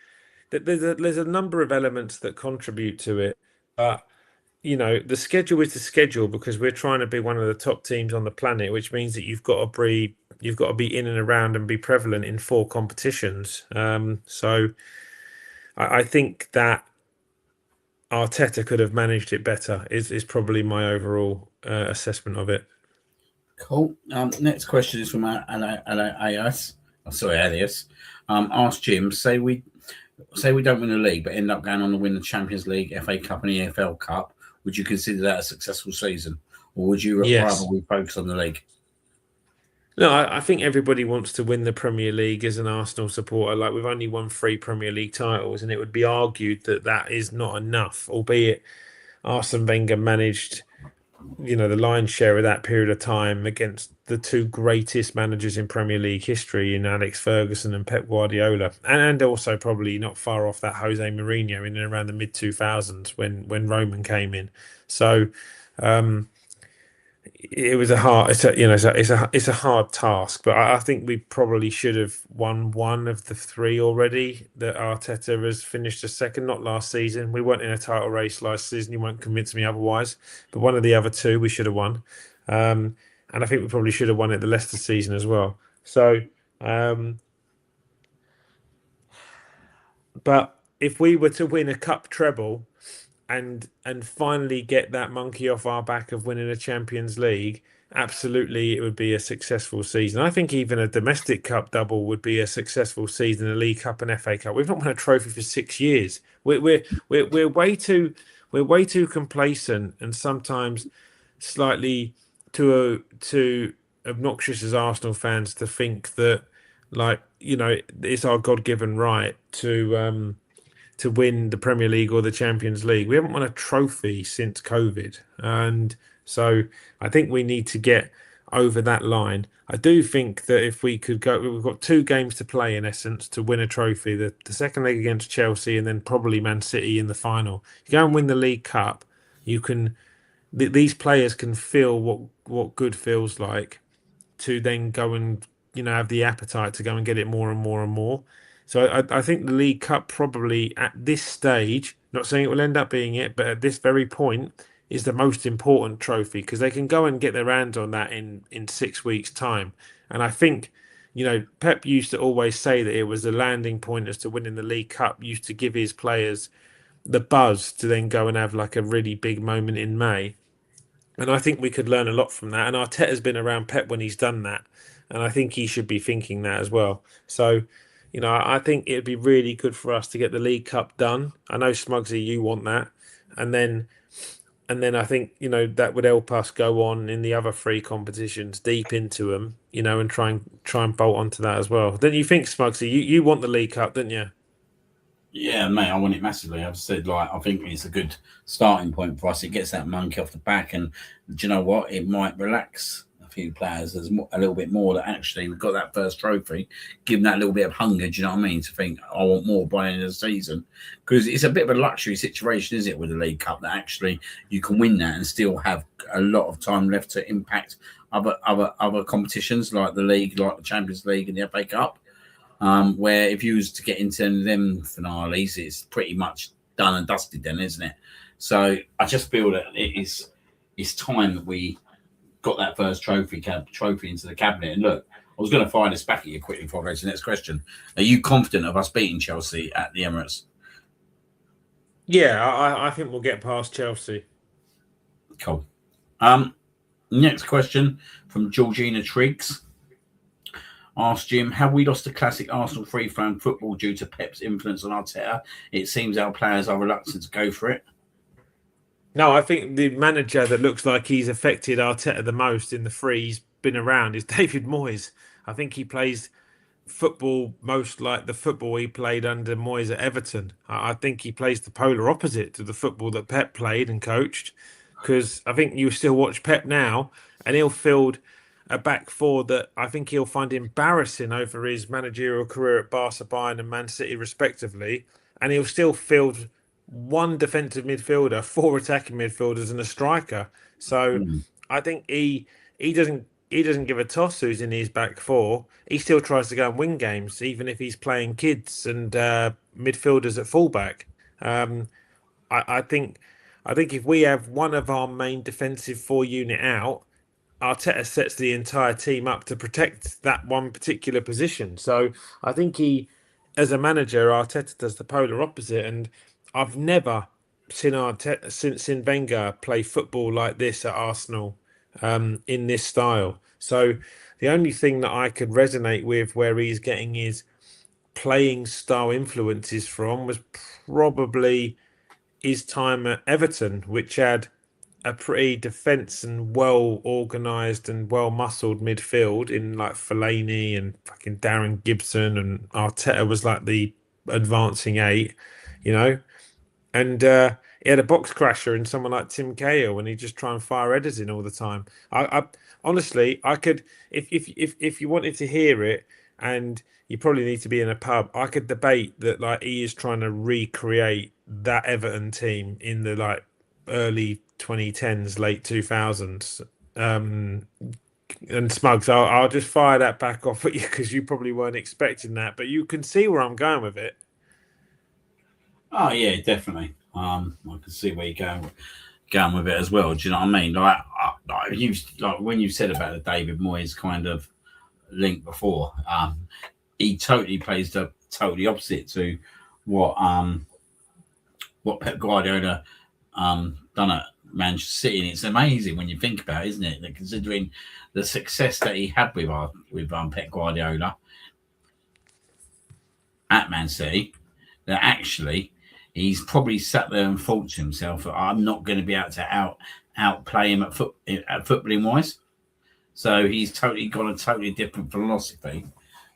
a number of elements that contribute to it. But the schedule is the schedule because we're trying to be one of the top teams on the planet, which means that you've got to be in and around and be prevalent in 4 competitions. So I think that Arteta could have managed it better. Is probably my overall assessment of it. Cool. Next question is from Alias. Oh, sorry, Alias. Ask Jim. Say we don't win the league, but end up going on to win the Champions League, FA Cup, and EFL Cup. Would you consider that a successful season, or would you rather Yes. we focus on the league? No, I think everybody wants to win the Premier League as an Arsenal supporter. Like, we've only won 3 Premier League titles, and it would be argued that that is not enough, albeit Arsene Wenger managed, the lion's share of that period of time against the two greatest managers in Premier League history in Alex Ferguson and Pep Guardiola, and also probably not far off that Jose Mourinho in and around the mid 2000s when Roman came in. So it was a hard, it's a hard task, but I think we probably should have won one of the three already. That Arteta has finished a second, not last season. We weren't in a title race last season. You won't convince me otherwise. But one of the other two we should have won, and I think we probably should have won it the Leicester season as well. So, but if we were to win a cup treble and finally get that monkey off our back of winning a Champions League, absolutely it would be a successful season. I think even a domestic cup double would be a successful season, a League Cup and FA Cup. We've not won a trophy for 6 years. We're way too complacent and sometimes slightly too obnoxious as Arsenal fans to think that, like, it's our God-given right to win the Premier League or the Champions League. We haven't won a trophy since COVID. And so I think we need to get over that line. I do think that if we could go, we've got 2 games to play in essence to win a trophy. The second leg against Chelsea and then probably Man City in the final. You go and win the League Cup, you can, these players can feel what good feels like to then go and have the appetite to go and get it more and more and more. So I think the League Cup probably at this stage, not saying it will end up being it, but at this very point, is the most important trophy because they can go and get their hands on that in 6 weeks' time. And I think, Pep used to always say that it was the landing point as to winning the League Cup, used to give his players the buzz to then go and have like a really big moment in May. And I think we could learn a lot from that. And Arteta's been around Pep when he's done that. And I think he should be thinking that as well. So, I think it'd be really good for us to get the League Cup done. I know, Smugsy, you want that. And then I think, that would help us go on in the other three competitions deep into them, and try and bolt onto that as well. Don't you think, Smugsy? You want the League Cup, don't you? Yeah, mate, I want it massively. I've said, I think it's a good starting point for us. It gets that monkey off the back, and do you know what? It might relax a few players a little bit more that actually we've got that first trophy, give them that little bit of hunger, do you know what I mean? To think, I want more by the end of the season. Because it's a bit of a luxury situation, is it, with the League Cup, that actually you can win that and still have a lot of time left to impact other competitions like the league, like the Champions League and the FA Cup. Where if you was to get into them finales, it's pretty much done and dusted then, isn't it? So I just feel that it's time that we got that first trophy into the cabinet. And look, I was going to fire this back at you quickly before I go to the next question. Are you confident of us beating Chelsea at the Emirates? Yeah, I think we'll get past Chelsea. Cool. Next question from Georgina Triggs. Asked Jim, have we lost the classic Arsenal free-flowing football due to Pep's influence on Arteta? It seems our players are reluctant to go for it. No, I think the manager that looks like he's affected Arteta the most in the three he's been around is David Moyes. I think he plays football most like the football he played under Moyes at Everton. I think he plays the polar opposite to the football that Pep played and coached. Because I think you still watch Pep now, and he'll field a back four that I think he'll find embarrassing over his managerial career at Barca, Bayern, and Man City, respectively. And he'll still field one defensive midfielder, four attacking midfielders, and a striker. So I think he doesn't give a toss who's in his back four. He still tries to go and win games, even if he's playing kids and midfielders at fullback. I think if we have one of our main defensive four unit out, Arteta sets the entire team up to protect that one particular position. So I think as a manager, Arteta does the polar opposite. And I've never seen Arteta since Wenger play football like this at Arsenal in this style. So the only thing that I could resonate with where he's getting his playing style influences from was probably his time at Everton, which had a pretty defence and well organised and well muscled midfield in like Fellaini and fucking Darren Gibson, and Arteta was like the advancing eight, and he had a box crasher in someone like Tim Cahill, and he just try and fire headers in all the time. I honestly, I could, if you wanted to hear it, and you probably need to be in a pub, I could debate that like he is trying to recreate that Everton team in the like early 2010s, late 2000s. And Smugs, I'll just fire that back off at you because you probably weren't expecting that, but you can see where I'm going with it. Oh yeah, definitely. I can see where you're going with it as well. Do you know what I mean? Like when you said about the David Moyes kind of link before, he totally plays the totally opposite to what Pep Guardiola done at Manchester City, and it's amazing when you think about it, isn't it? That considering the success that he had with Pep Guardiola at Man City, that actually he's probably sat there and thought to himself, "I'm not going to be able to outplay him at footballing wise." So he's totally got a totally different philosophy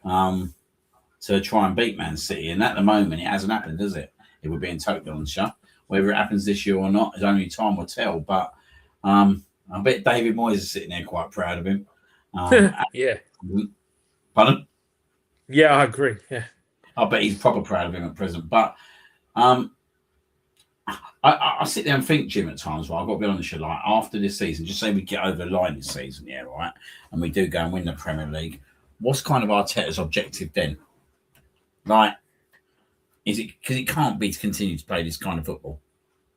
to try and beat Man City, and at the moment it hasn't happened, does it? It would be in total honest. Whether it happens this year or not, is only time will tell. But I bet David Moyes is sitting there quite proud of him. Yeah. Pardon? Yeah, I agree. Yeah. I bet he's proper proud of him at present. But I sit there and think, Jim, at times, I've got to be honest, like after this season, just say we get over the line this season, yeah, right, and we do go and win the Premier League, what's kind of Arteta's objective then? Like, is it because it can't be to continue to play this kind of football?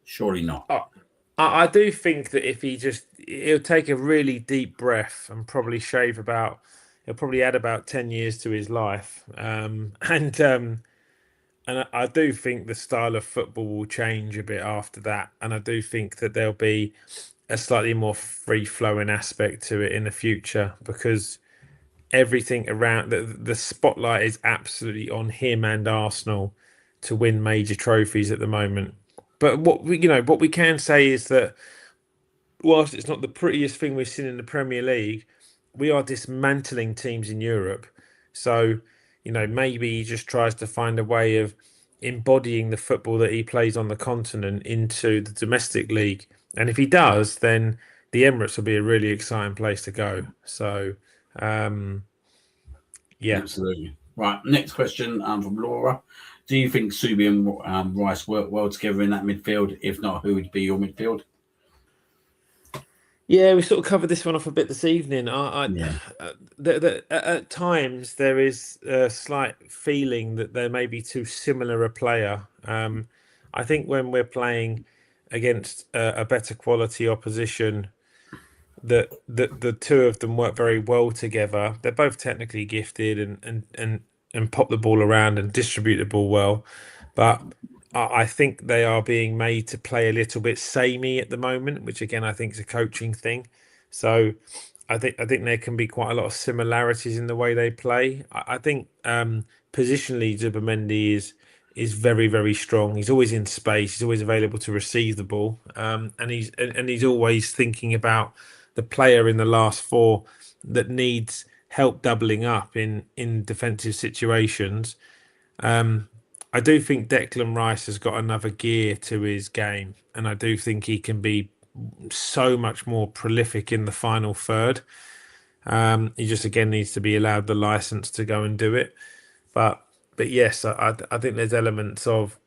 Surely not. I do think that if he'll take a really deep breath and probably he'll probably add about 10 years to his life. And I do think the style of football will change a bit after that. And I do think that there'll be a slightly more free flowing aspect to it in the future because everything around the spotlight is absolutely on him and Arsenal to win major trophies at the moment. But what we can say is that whilst it's not the prettiest thing we've seen in the Premier League, we are dismantling teams in Europe. So, maybe he just tries to find a way of embodying the football that he plays on the continent into the domestic league. And if he does, then the Emirates will be a really exciting place to go. So, yeah. Absolutely. Right. Next question from Laura. Do you think Subi and Rice work well together in that midfield? If not, who would be your midfield? Yeah, we sort of covered this one off a bit this evening. Yeah. At times there is a slight feeling that there may be too similar a player. I think when we're playing against a better quality opposition, that the two of them work very well together. They're both technically gifted and pop the ball around and distribute the ball well, but I think they are being made to play a little bit samey at the moment, which again I think is a coaching thing. So I think there can be quite a lot of similarities in the way they play. I think positionally Zubimendi is very very strong. He's always in space. He's always available to receive the ball, and he's always thinking about the player in the last four that needs help doubling up in defensive situations. I do think Declan Rice has got another gear to his game, and I do think he can be so much more prolific in the final third. He just again needs to be allowed the license to go and do it. But but yes, I think there's elements of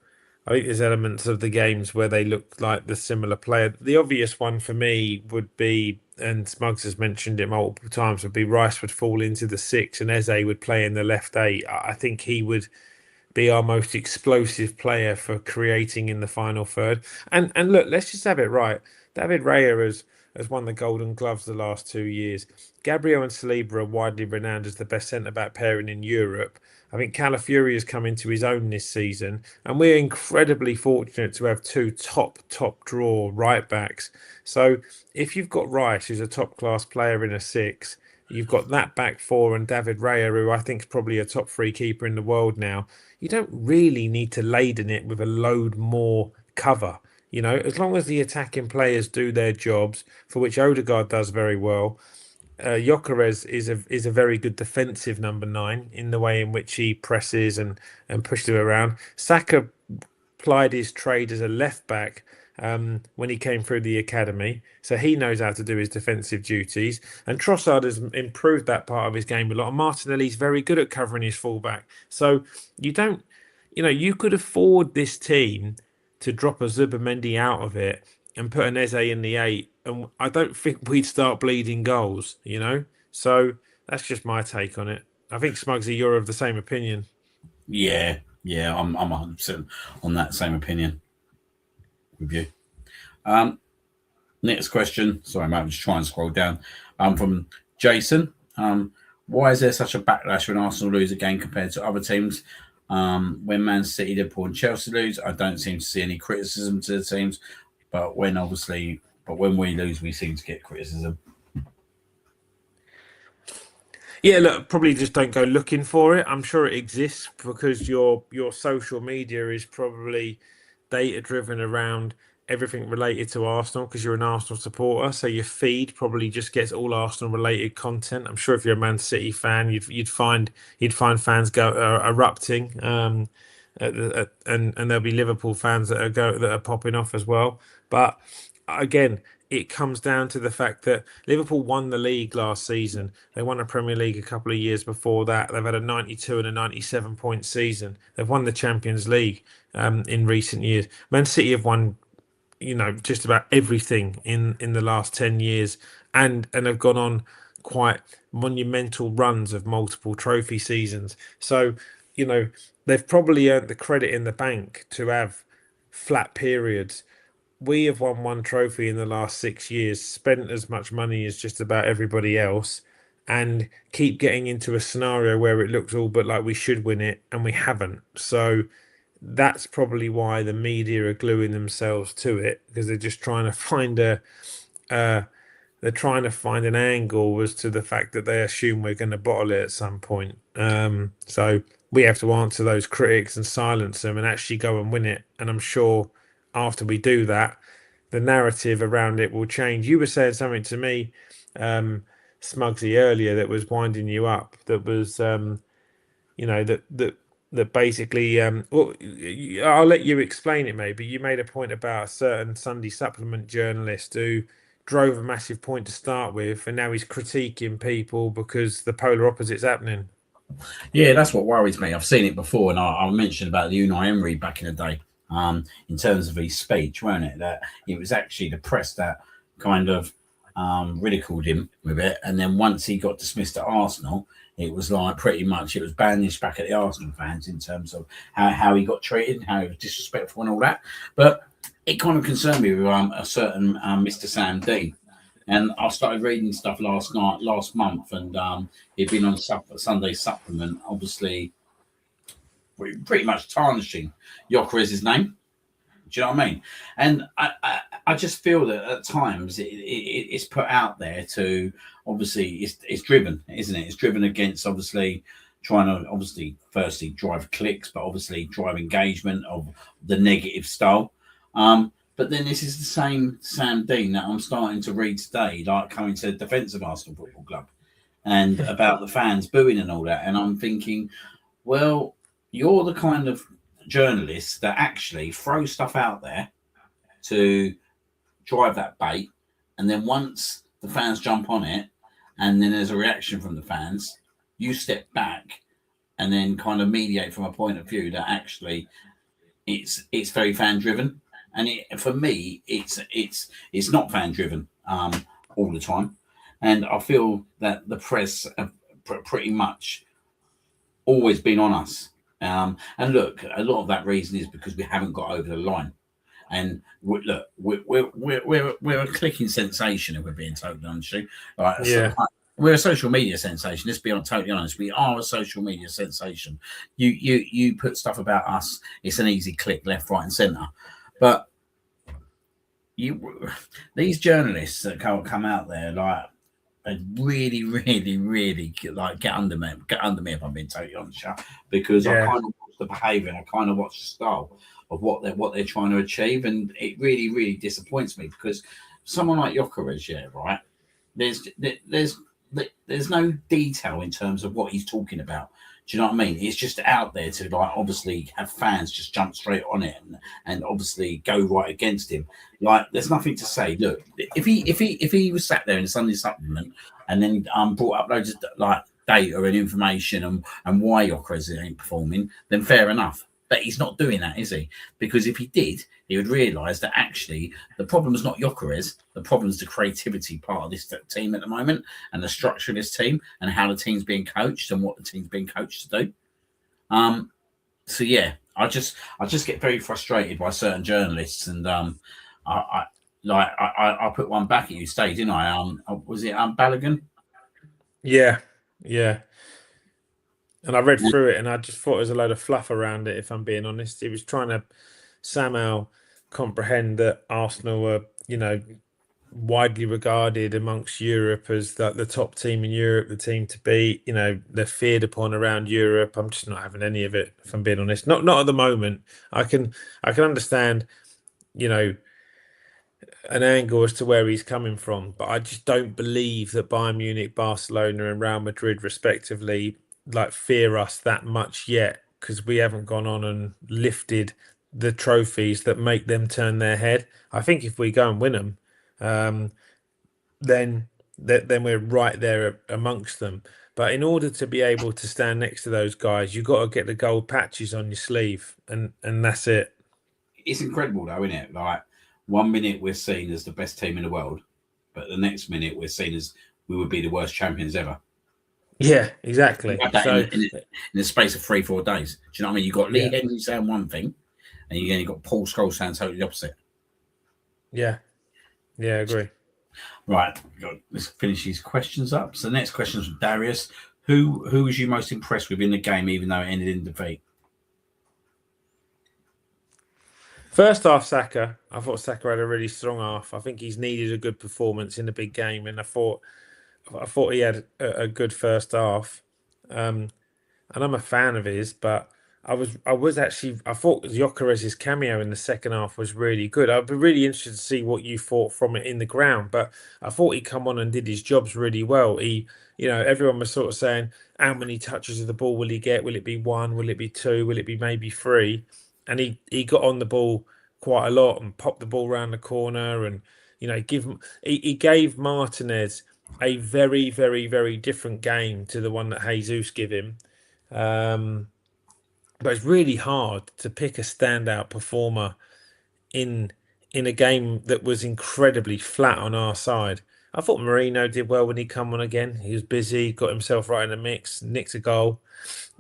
the games where they look like the similar player. The obvious one for me would be, and Smugs has mentioned it multiple times, would be Rice would fall into the six and Eze would play in the left eight. I think he would be our most explosive player for creating in the final third. And look, let's just have it right. David Raya has won the Golden Gloves the last 2 years. Gabriel and Saliba are widely renowned as the best centre back pairing in Europe. I think Calafiori has come into his own this season, and we're incredibly fortunate to have two top draw right backs. So if you've got Rice, who's a top class player in a six, you've got that back four and David Raya, who I think is probably a top three keeper in the world now. You don't really need to laden it with a load more cover. As long as the attacking players do their jobs, for which Odegaard does very well. Gyökeres is a very good defensive number nine in the way in which he presses and pushes it around. Saka plied his trade as a left back when he came through the academy, so he knows how to do his defensive duties. And Trossard has improved that part of his game a lot. And Martinelli's very good at covering his fullback. So you don't, you could afford this team to drop a Zubimendi out of it and put an Eze in the eight, and I don't think we'd start bleeding goals. So that's just my take on it. I think Smugsy, you're of the same opinion. Yeah. Yeah. I'm 100% on that same opinion with you. Next question. Sorry, mate, I'm just trying to scroll down. From Jason. Why is there such a backlash when Arsenal lose a game compared to other teams? When Man City, Liverpool, and Chelsea lose, I don't seem to see any criticism to the teams. But when we lose, we seem to get criticism. Yeah, look, probably just don't go looking for it. I'm sure it exists because your social media is probably data driven around everything related to Arsenal because you're an Arsenal supporter. So your feed probably just gets all Arsenal related content. I'm sure if you're a Man City fan, you'd find fans go erupting, and there'll be Liverpool fans that are popping off as well. But again, it comes down to the fact that Liverpool won the league last season. They won a Premier League a couple of years before that. They've had a 92 and a 97-point season. They've won the Champions League in recent years. Man City have won, just about everything in the last 10 years, and have gone on quite monumental runs of multiple trophy seasons. So, they've probably earned the credit in the bank to have flat periods we have won one trophy in the last 6 years, spent as much money as just about everybody else, and keep getting into a scenario where it looks all but like we should win it, and we haven't. So that's probably why the media are gluing themselves to it, because they're just trying to find uh, they're trying to find an angle as to the fact that they assume we're going to bottle it at some point. So we have to answer those critics and silence them and actually go and win it. And I'm sure after we do that, the narrative around it will change. You were saying something to me, Smugsy, earlier that was winding you up. That was, that basically. Well, I'll let you explain it. Maybe you made a point about a certain Sunday supplement journalist who drove a massive point to start with, and now he's critiquing people because the polar opposite's happening. Yeah, that's what worries me. I've seen it before, and I mentioned about the Unai Emery back in the day, in terms of his speech, weren't it? That it was actually the press that kind of ridiculed him with it, and then once he got dismissed at Arsenal, it was like pretty much it was banished back at the Arsenal fans in terms of how he got treated, how he was disrespectful, and all that. But it kind of concerned me with a certain Mr. Sam Dean. And I started reading stuff last month, and he'd been on Sunday supplement, obviously pretty much tarnishing Gyökeres's name. Do you know what I mean? And I just feel that at times it's put out there to obviously it's driven, isn't it? It's driven against obviously trying to obviously firstly drive clicks, but obviously drive engagement of the negative style. But then this is the same Sam Dean that I'm starting to read today, like coming to the defence of Arsenal Football Club and about the fans booing and all that. And I'm thinking, well, you're the kind of journalists that actually throw stuff out there to drive that bait. And then once the fans jump on it and then there's a reaction from the fans, you step back and then kind of mediate from a point of view that actually it's very fan driven. And for me, it's not fan driven all the time, and I feel that the press have pretty much always been on us. And look, a lot of that reason is because we haven't got over the line. And we're a clicking sensation if we're being totally honest. Right? Yeah. So, we're a social media sensation. Let's be totally honest. We are a social media sensation. You put stuff about us, it's an easy click left, right, and centre. But these journalists that come out there like really, really, really like get under me if I'm being totally honest, because I kind of watch the behaviour and I kind of watch the style of what they're trying to achieve, and it really, really disappoints me because someone like Gyökeres, right? There's no detail in terms of what he's talking about. Do you know what I mean? It's just out there to like obviously have fans just jump straight on it and obviously go right against him. Like there's nothing to say. Look, if he was sat there in the Sunday supplement and then brought up loads of like data and information and why Gyökeres ain't performing, then fair enough. But he's not doing that, is he? Because if he did, he would realise that actually the problem is not Gyökeres. The problem is the creativity part of this team at the moment and the structure of this team and how the team's being coached and what the team's being coached to do. So yeah, I just get very frustrated by certain journalists, and I put one back at you, Stay, didn't I? Was it Balogun? Yeah. And I read through it and I just thought there was a load of fluff around it, if I'm being honest. He was trying to somehow comprehend that Arsenal were, widely regarded amongst Europe as the top team in Europe, the team to beat. They're feared upon around Europe. I'm just not having any of it, if I'm being honest. Not at the moment. I can understand, an angle as to where he's coming from, but I just don't believe that Bayern Munich, Barcelona, and Real Madrid, respectively, fear us that much yet, because we haven't gone on and lifted the trophies that make them turn their head. I think if we go and win them, then we're right there amongst them. But in order to be able to stand next to those guys, you've got to get the gold patches on your sleeve, and that's it. It's incredible, though, isn't it? Like 1 minute we're seen as the best team in the world, but the next minute we're seen as we would be the worst champions ever. Yeah, exactly. So in the space of 3-4 days, do you know what I mean? You've got Lee Henry saying one thing, and you've got Paul Scholes saying totally the opposite. Yeah, yeah, I agree. Right, let's finish these questions up. So the next question is from Darius. Who was you most impressed with in the game, even though it ended in defeat? First half, Saka. I thought Saka had a really strong half. I think he's needed a good performance in the big game, and I thought he had a good first half. Um, and I'm a fan of his, but I thought Gyökeres's cameo in the second half was really good. I'd be really interested to see what you thought from it in the ground, but I thought he come on and did his jobs really well. Everyone was sort of saying, how many touches of the ball will he get? Will it be one? Will it be two? Will it be maybe three? And he got on the ball quite a lot and popped the ball around the corner, and he gave Martinez a very, very, very different game to the one that Jesus give him. Um, but it's really hard to pick a standout performer in in a game that was incredibly flat on our side. I thought Marino did well when he come on again. He was busy, got himself right in the mix, nicked a goal.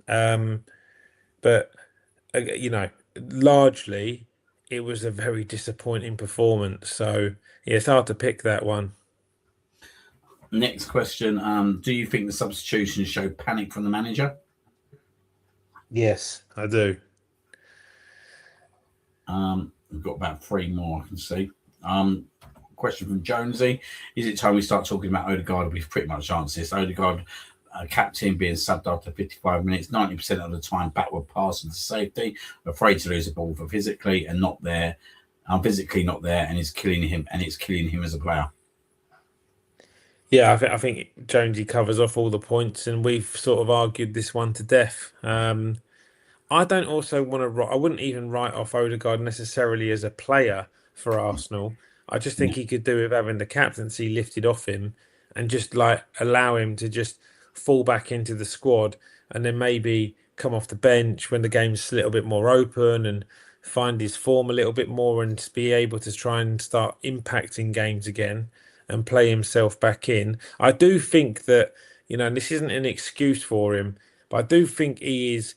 Um, but largely it was a very disappointing performance. So yeah, it's hard to pick that one. Next question. Do you think the substitutions show panic from the manager? Yes, I do. We've got about three more I can see. Question from Jonesy. Is it time we start talking about Odegaard? We've pretty much answered this. Odegaard, captain, being subbed after 55 minutes, 90% of the time backward passing to safety, afraid to lose the ball for physically and not there, physically not there, and it's killing him as a player. Yeah, I think Jonesy covers off all the points, and we've sort of argued this one to death. I don't also want to. I wouldn't even write off Odegaard necessarily as a player for Arsenal. I just think Yeah. he could do with having the captaincy lifted off him and just like allow him to just fall back into the squad, and then maybe come off the bench when the game's a little bit more open and find his form a little bit more and be able to try and start impacting games again and play himself back in. I do think that, and this isn't an excuse for him, but I do think he is,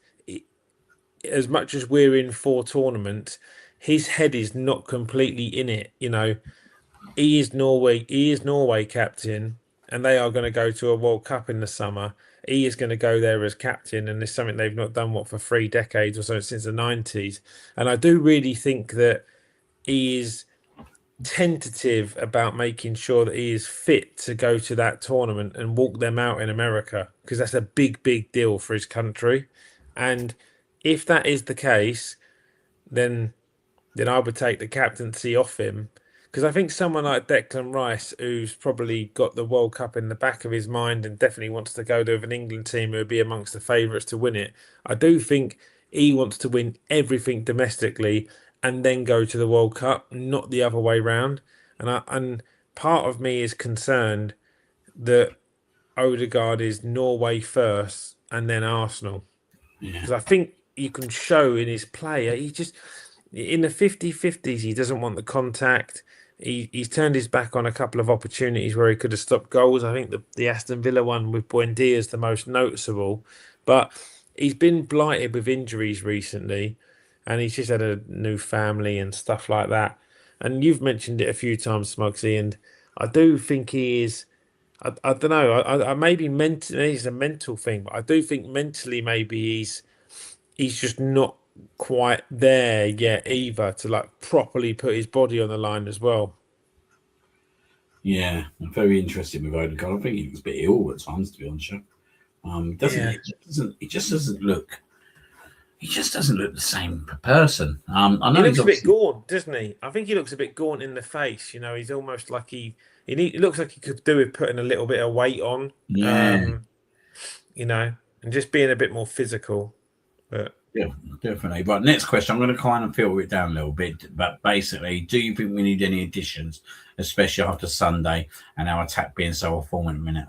as much as we're in four tournaments, his head is not completely in it. He is Norway captain, and they are going to go to a World Cup in the summer. He is going to go there as captain, and it's something they've not done for 3 decades or so, since the 90s. And I do really think that he is tentative about making sure that he is fit to go to that tournament and walk them out in America, because that's a big, big deal for his country. And if that is the case, then I would take the captaincy off him, because I think someone like Declan Rice, who's probably got the World Cup in the back of his mind and definitely wants to go to an England team who would be amongst the favourites to win it, I do think he wants to win everything domestically and then go to the World Cup, not the other way round. And part of me is concerned that Odegaard is Norway first and then Arsenal, Yeah. because I think you can show in his play he just, in the 50-50s, he doesn't want the contact. He's turned his back on a couple of opportunities where he could have stopped goals. I think the Aston Villa one with Buendia is the most noticeable, but he's been blighted with injuries recently, and he's just had a new family and stuff like that. And you've mentioned it a few times, Smugsy, and I do think he is. I don't know. I maybe mentally it's a mental thing, but I do think mentally maybe he's just not quite there yet either to like properly put his body on the line as well. Yeah, I'm very interested with Odegaard. I think he looks a bit ill at times, to be honest. Doesn't Yeah. it? Doesn't it? Just doesn't look. He just doesn't look the same person. I He know he's looks a bit obviously. gaunt, doesn't he? I think he looks a bit gaunt in the face. He's almost like he looks like he could do with putting a little bit of weight on, Yeah, um, and just being a bit more physical. But yeah, definitely. But next question, I'm going to kind of filter it down a little bit. But basically, do you think we need any additions, especially after Sunday and our attack being so off form in a minute?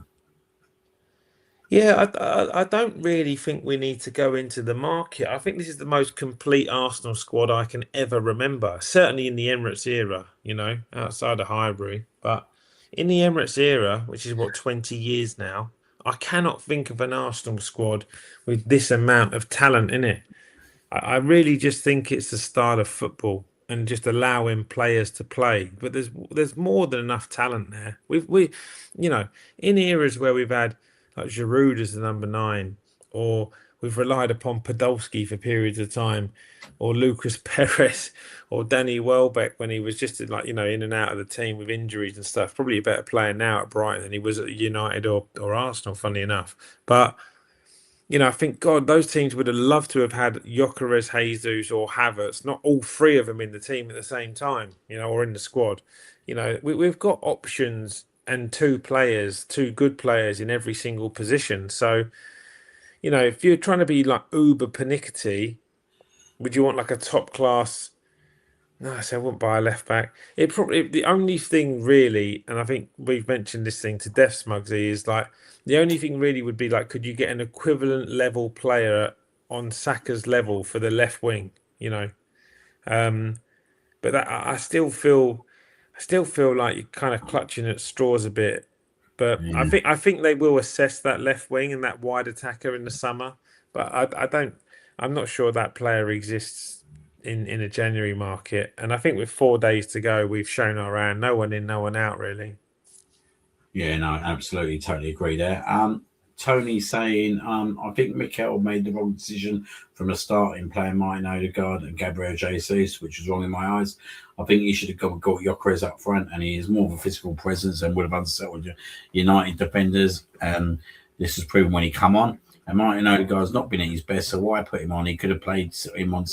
yeah, I don't really think we need to go into the market. I think this is the most complete Arsenal squad I can ever remember. Certainly in the Emirates era, outside of Highbury. But in the Emirates era, which is what, 20 years now, I cannot think of an Arsenal squad with this amount of talent in it. I really just think it's the style of football. and just allowing players to play. But there's more than enough talent there. We in eras where we've had like Giroud as the number 9, or we've relied upon Podolski for periods of time, or Lucas Perez, or Danny Welbeck when he was just like in and out of the team with injuries and stuff. Probably a better player now at Brighton than he was at United or Arsenal, funny enough. But I think God, those teams would have loved to have had Gyökeres, Jesus, or Havertz, not all three of them in the team at the same time, or in the squad. We've got options and two good players in every single position. So, if you're trying to be like uber pernickety, would you want like a top class? No, I wouldn't buy a left back. The only thing really, and I think we've mentioned this thing to death, Smugsy, is like the only thing really would be like, could you get an equivalent level player on Saka's level for the left wing? But that I still feel like you're kind of clutching at straws a bit. But Yeah. I think they will assess that left wing and that wide attacker in the summer. But I'm not sure that player exists in a January market. And I think with 4 days to go, we've shown our hand. No one in, no one out, really. Yeah, no, absolutely, totally agree there. Tony saying, I think Mikel made the wrong decision from the start in playing Martin Odegaard and Gabriel Jesus, which was wrong in my eyes. I think he should have got Gyökeres up front, and he is more of a physical presence and would have unsettled United defenders. This was proven when he come on. And Martin Odegaard's not been at his best, so why put him on? He could have played him on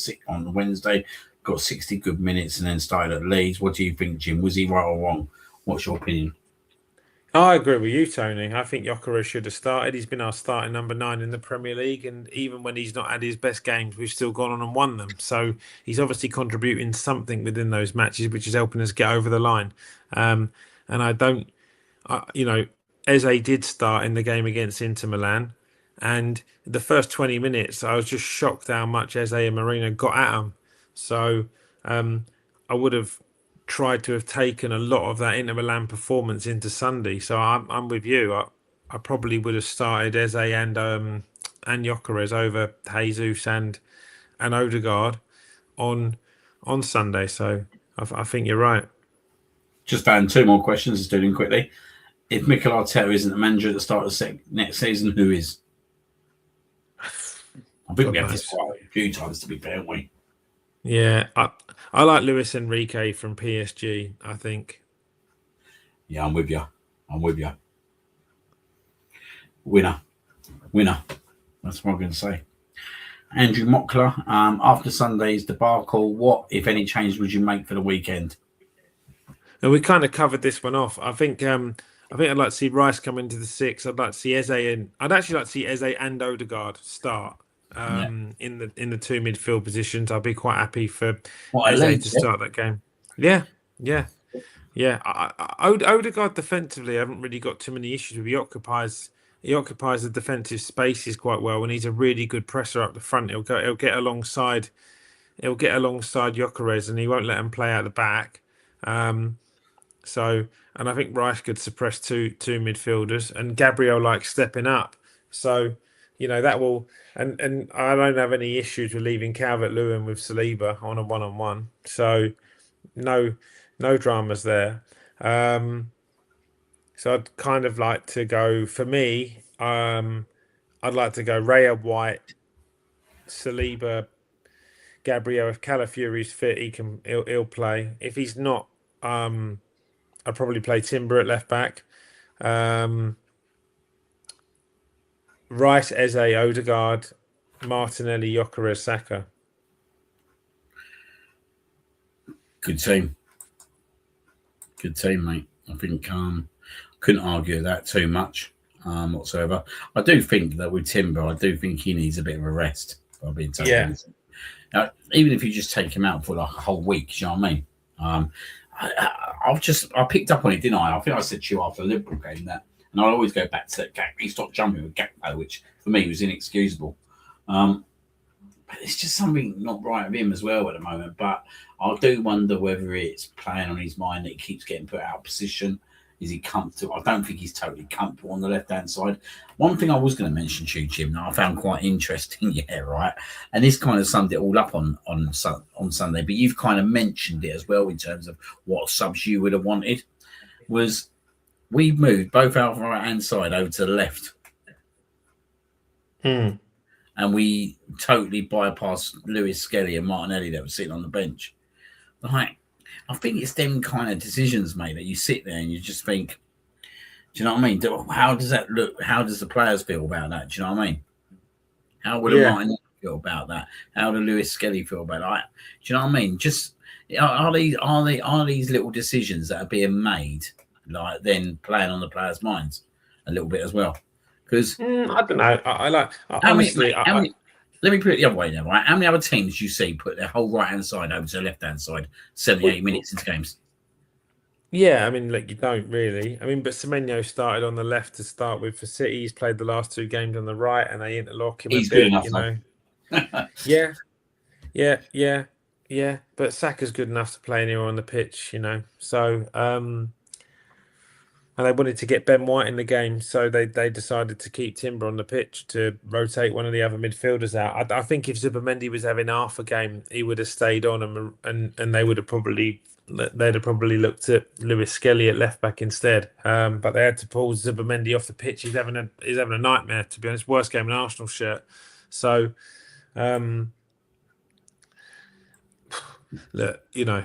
Wednesday, got 60 good minutes, and then started at Leeds. What do you think, Jim? Was he right or wrong? What's your opinion? I agree with you, Tony. I think Gyökeres should have started. He's been our starting number 9 in the Premier League, and even when he's not had his best games, we've still gone on and won them. So he's obviously contributing something within those matches, which is helping us get over the line. And Eze did start in the game against Inter Milan, and the first 20 minutes, I was just shocked how much Eze and Marino got at him. So I would have tried to have taken a lot of that Inter Milan performance into Sunday. So I'm with you. I probably would have started Eze and Gyökeres over Jesus and Odegaard on Sunday. So I think you're right. Just found 2 more questions. Let's do them quickly. If Mikel Arteta isn't the manager at the start of next season, who is? I think we have this quite a few times, to be fair, haven't we? Yeah, I like Luis Enrique from PSG, I think. Yeah, I'm with you. Winner. That's what I'm going to say. Andrew Mockler, after Sunday's debacle, what, if any, change would you make for the weekend? And we kind of covered this one off. I think I'd like to see Rice come into the 6. I'd like to see Eze in. I'd actually like to see Eze and Odegaard start in the 2 midfield positions. I'd be quite happy for Eze to start that game. Yeah. Odegaard defensively, I haven't really got too many issues with. He occupies the defensive spaces quite well, and he's a really good presser up the front. He'll get alongside Gyökeres, and he won't let him play out the back. And I think Rice could suppress two midfielders, and Gabriel likes stepping up. So, that will, and I don't have any issues with leaving Calvert-Lewin with Saliba on a 1-on-1. So, no dramas there. So I'd kind of like to go, for me, I'd like to go Raya, White, Saliba, Gabriel. If Calafiori's fit, he'll play. If he's not, I'd probably play Timber at left back. Rice, Eze, Odegaard, Martinelli, Gyökeres, Saka. Good team, mate. I think couldn't argue that too much whatsoever. I do think that with Timber, I do think he needs a bit of a rest. I've been saying, even if you just take him out for like a whole week, you know what I mean? I picked up on it, didn't I? I think I said to you after the Liverpool game that, and I'll always go back to that. He stopped jumping with Gakpo, which for me was inexcusable. But it's just something not right with him as well at the moment. But I do wonder whether it's playing on his mind that he keeps getting put out of position. Is he comfortable? I don't think he's totally comfortable on the left-hand side. One thing I was going to mention to you, Jim, that I found quite interesting, yeah, right, and this kind of summed it all up on Sunday, but you've kind of mentioned it as well in terms of what subs you would have wanted, was we moved both our right-hand side over to the left. Mm. And we totally bypassed Lewis Skelly and Martinelli that were sitting on the bench. Like, I think it's them kind of decisions, mate, that you sit there and you just think, do you know what I mean? How does that look? How does the players feel about that? Do you know what I mean? How would a Martinelli feel about that? How do Lewis Skelly feel about that? Do you know what I mean? Just are these little decisions that are being made, like then playing on the players' minds a little bit as well? Because I don't know. Honestly, let me put it the other way now, right? How many other teams do you see put their whole right-hand side over to the left-hand side 78 minutes into games? Yeah, I mean, like, you don't really. I mean, but Semenyo started on the left to start with for City. He's played the last 2 games on the right, and they interlock him. He's a bit, good enough, you know. Yeah. But Saka's good enough to play anywhere on the pitch, you know. So, and they wanted to get Ben White in the game, so they decided to keep Timber on the pitch to rotate one of the other midfielders out. I think if Zubimendi was having half a game, he would have stayed on, and they'd have probably looked at Lewis Skelly at left back instead. But they had to pull Zubimendi off the pitch. He's having a nightmare, to be honest. Worst game in an Arsenal shirt. So, look, you know.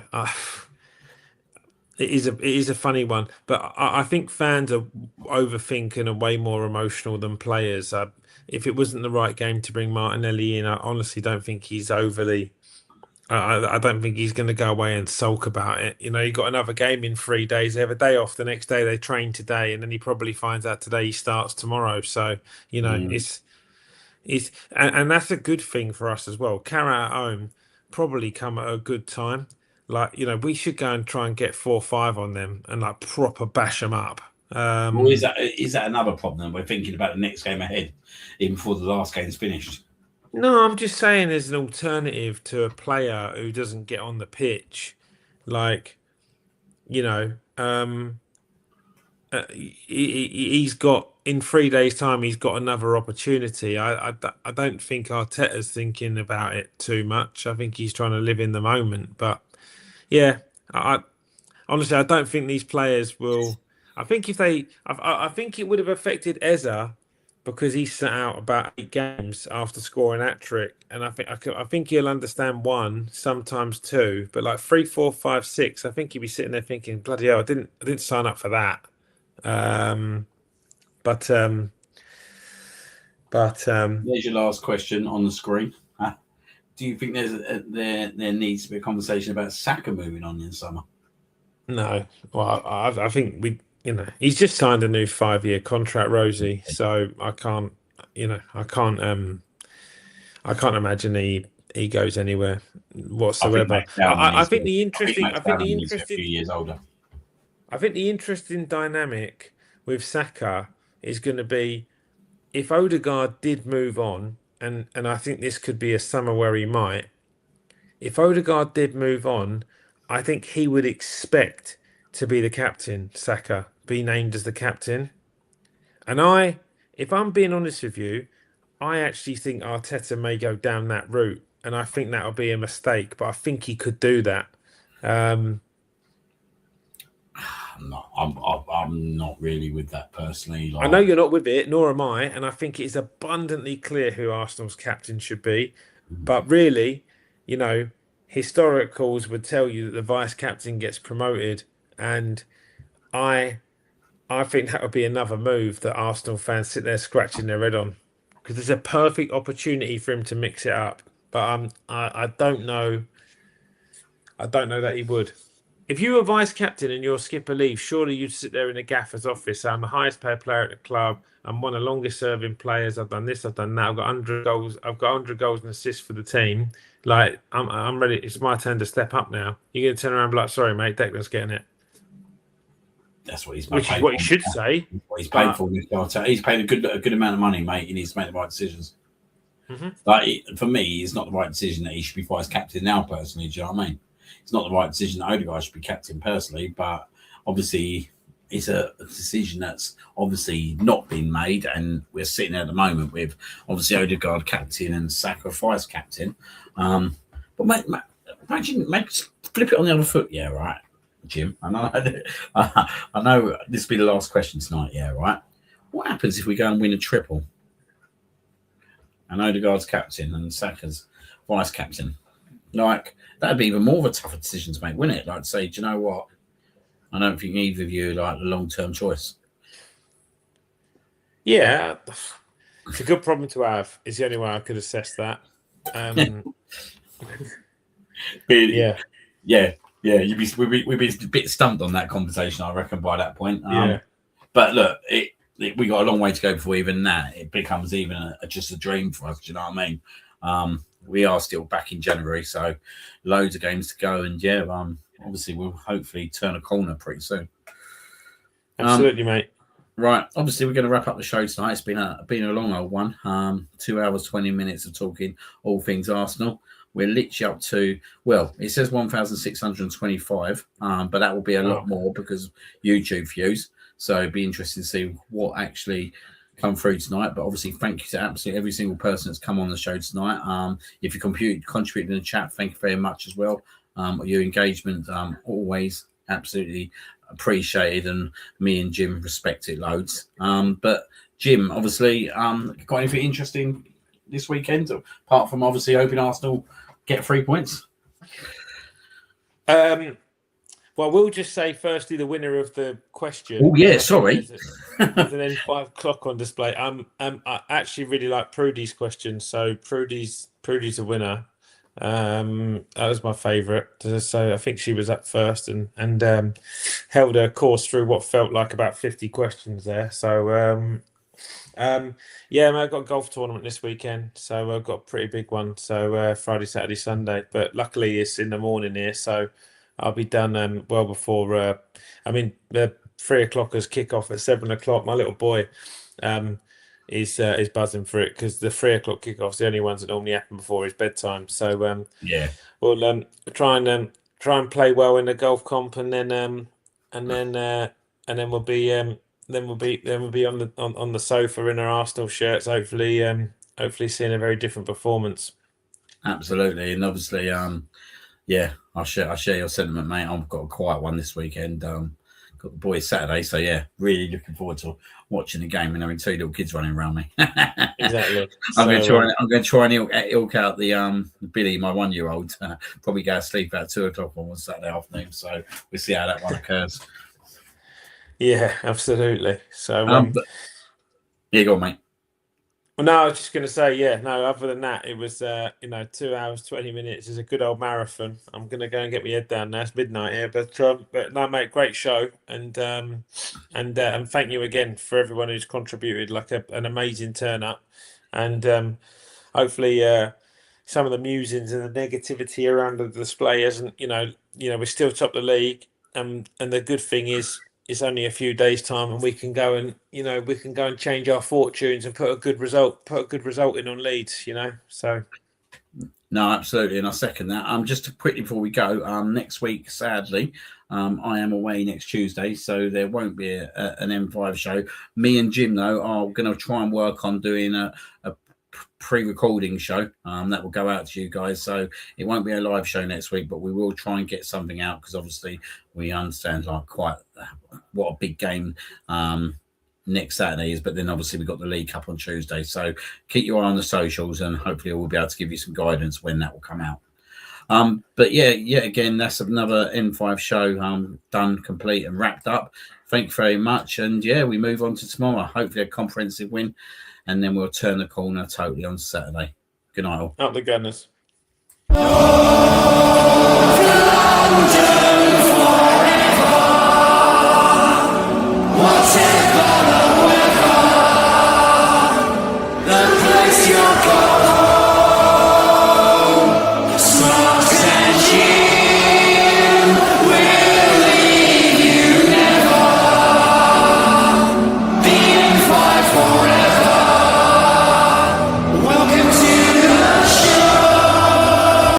It is a funny one, but I think fans are overthinking and way more emotional than players. If it wasn't the right game to bring Martinelli in, I honestly don't think he's overly. I don't think he's going to go away and sulk about it. You know, you got another game in 3 days. They have a day off. The next day they train today, and then he probably finds out today he starts tomorrow. So you know, and that's a good thing for us as well. Kairait at home probably come at a good time. Like, you know, we should go and try and get 4-5 on them and like proper bash them up. Well, is that another problem? We're thinking about the next game ahead, even before the last game's finished. No, I'm just saying there's an alternative to a player who doesn't get on the pitch. Like, you know, he's got, in 3 days' time, he's got another opportunity. I don't think Arteta's thinking about it too much. I think he's trying to live in the moment, but. Yeah, honestly, I don't think these players will. I think I think it would have affected Eza because he sat out about 8 games after scoring a hat-trick, and I think he'll understand 1, sometimes 2, but like 3, 4, 5, 6. I think he'd be sitting there thinking, "Bloody hell, I didn't sign up for that." But There's your last question on the screen. Do you think there needs to be a conversation about Saka moving on in the summer? No. Well, I think he's just signed a new 5-year contract, Rosie. So I can't imagine he goes anywhere whatsoever. I think the interesting dynamic with Saka is going to be if Odegaard did move on. And I think this could be a summer where he might. If Odegaard did move on, I think he would expect to be the captain, Saka, be named as the captain. And if I'm being honest with you, I actually think Arteta may go down that route. And I think that'll be a mistake, but I think he could do that. I'm not really with that personally. I know you're not with it, nor am I, and I think it is abundantly clear who Arsenal's captain should be. But really, you know, historicals would tell you that the vice captain gets promoted, and I think that would be another move that Arsenal fans sit there scratching their head on because there's a perfect opportunity for him to mix it up. But I don't know. I don't know that he would. If you were vice captain and your skipper leaves, surely you'd sit there in the gaffer's office. So I'm the highest paid player at the club. I'm one of the longest serving players. I've done this. I've done that. I've got 100 goals. I've got 100 goals and assists for the team. Like I'm ready. It's my turn to step up now. You're going to turn around and be like, "Sorry, mate, Declan's getting it." That's what he's paid. Which is what he should say. What he's paid for. He's paid a good amount of money, mate. He needs to make the right decisions. Mm-hmm. Like for me, it's not the right decision that he should be vice captain now. Personally, do you know what I mean? It's not the right decision that Odegaard should be captain personally, but obviously is a decision that's obviously not been made, and we're sitting at the moment with obviously Odegaard captain and Saka vice captain. But imagine, flip it on the other foot, yeah, right, Jim. I know this will be the last question tonight, yeah, right. What happens if we go and win a triple? And Odegaard's captain and Saka's vice captain. Like, that'd be even more of a tougher decision to make, wouldn't it? Like, say, do you know what? I don't think either of you like the long-term choice. Yeah, it's a good problem to have. Is the only way I could assess that. Yeah. We'd be a bit stumped on that conversation, I reckon, by that point. But look, we got a long way to go before even that. It becomes even just a dream for us. Do you know what I mean? We are still back in January, so loads of games to go, and obviously we'll hopefully turn a corner pretty soon. Absolutely, mate. Right, obviously we're going to wrap up the show tonight. It's been a long old one. 2 hours 20 minutes of talking all things Arsenal. We're literally up to, well, it says 1,625, but that will be a lot more because of YouTube views. So it'd be interesting to see what actually come through tonight. But obviously, thank you to absolutely every single person that's come on the show tonight. If you contributed in the chat, thank you very much as well. Your engagement always absolutely appreciated, and me and Jim respect it loads. But Jim, obviously, got anything interesting this weekend apart from obviously hoping Arsenal get 3 points? Well, we'll just say firstly the winner of the question. Oh yeah, sorry. There's an N5 clock on display. I actually really like Prudy's question, so Prudy's a winner. That was my favourite. So I think she was up first and held her course through what felt like about 50 questions there. So yeah, I've got a golf tournament this weekend, so I've got a pretty big one. So Friday, Saturday, Sunday, but luckily it's in the morning here, so I'll be done well before. The 3 o'clockers kick off at 7 o'clock. My little boy is buzzing for it because the 3 o'clock kickoff's the only ones that normally happen before his bedtime. So we'll try and play well in the golf comp, and then we'll be on the sofa in our Arsenal shirts, hopefully seeing a very different performance. Absolutely, and obviously, I'll share your sentiment, mate. I've got a quiet one this weekend. Got the boys Saturday, so yeah, really looking forward to watching the game and having 2 little kids running around me. Exactly. I'm going to try and ilk out the Billy, my 1-year-old. Probably go to sleep at 2 o'clock on Saturday afternoon. So we'll see how that one occurs. Yeah, absolutely. So, go on, mate. Well, no, I was just going to say, other than that, it was, 2 hours, 20 minutes is a good old marathon. I'm going to go and get my head down now. It's midnight here, but no, mate, great show. And thank you again for everyone who's contributed, like an amazing turn up. And hopefully some of the musings and the negativity around the display hasn't, we're still top of the league. And the good thing is, it's only a few days' time, and we can go and change our fortunes and put a good result in on Leeds. So. No, absolutely, and I second that. Just quickly before we go, next week, sadly, I am away next Tuesday, so there won't be an M5 show. Me and Jim, though, are going to try and work on doing a pre-recording show that will go out to you guys. So it won't be a live show next week, but we will try and get something out because obviously we understand quite what a big game next Saturday is. But then obviously we've got the League Cup on Tuesday. So keep your eye on the socials, and hopefully we'll be able to give you some guidance when that will come out. But again, that's another N5 show done, complete and wrapped up. Thank you very much. And we move on to tomorrow. Hopefully a comprehensive win. And then we'll turn the corner totally on Saturday. Good night, all. Up the Gunners.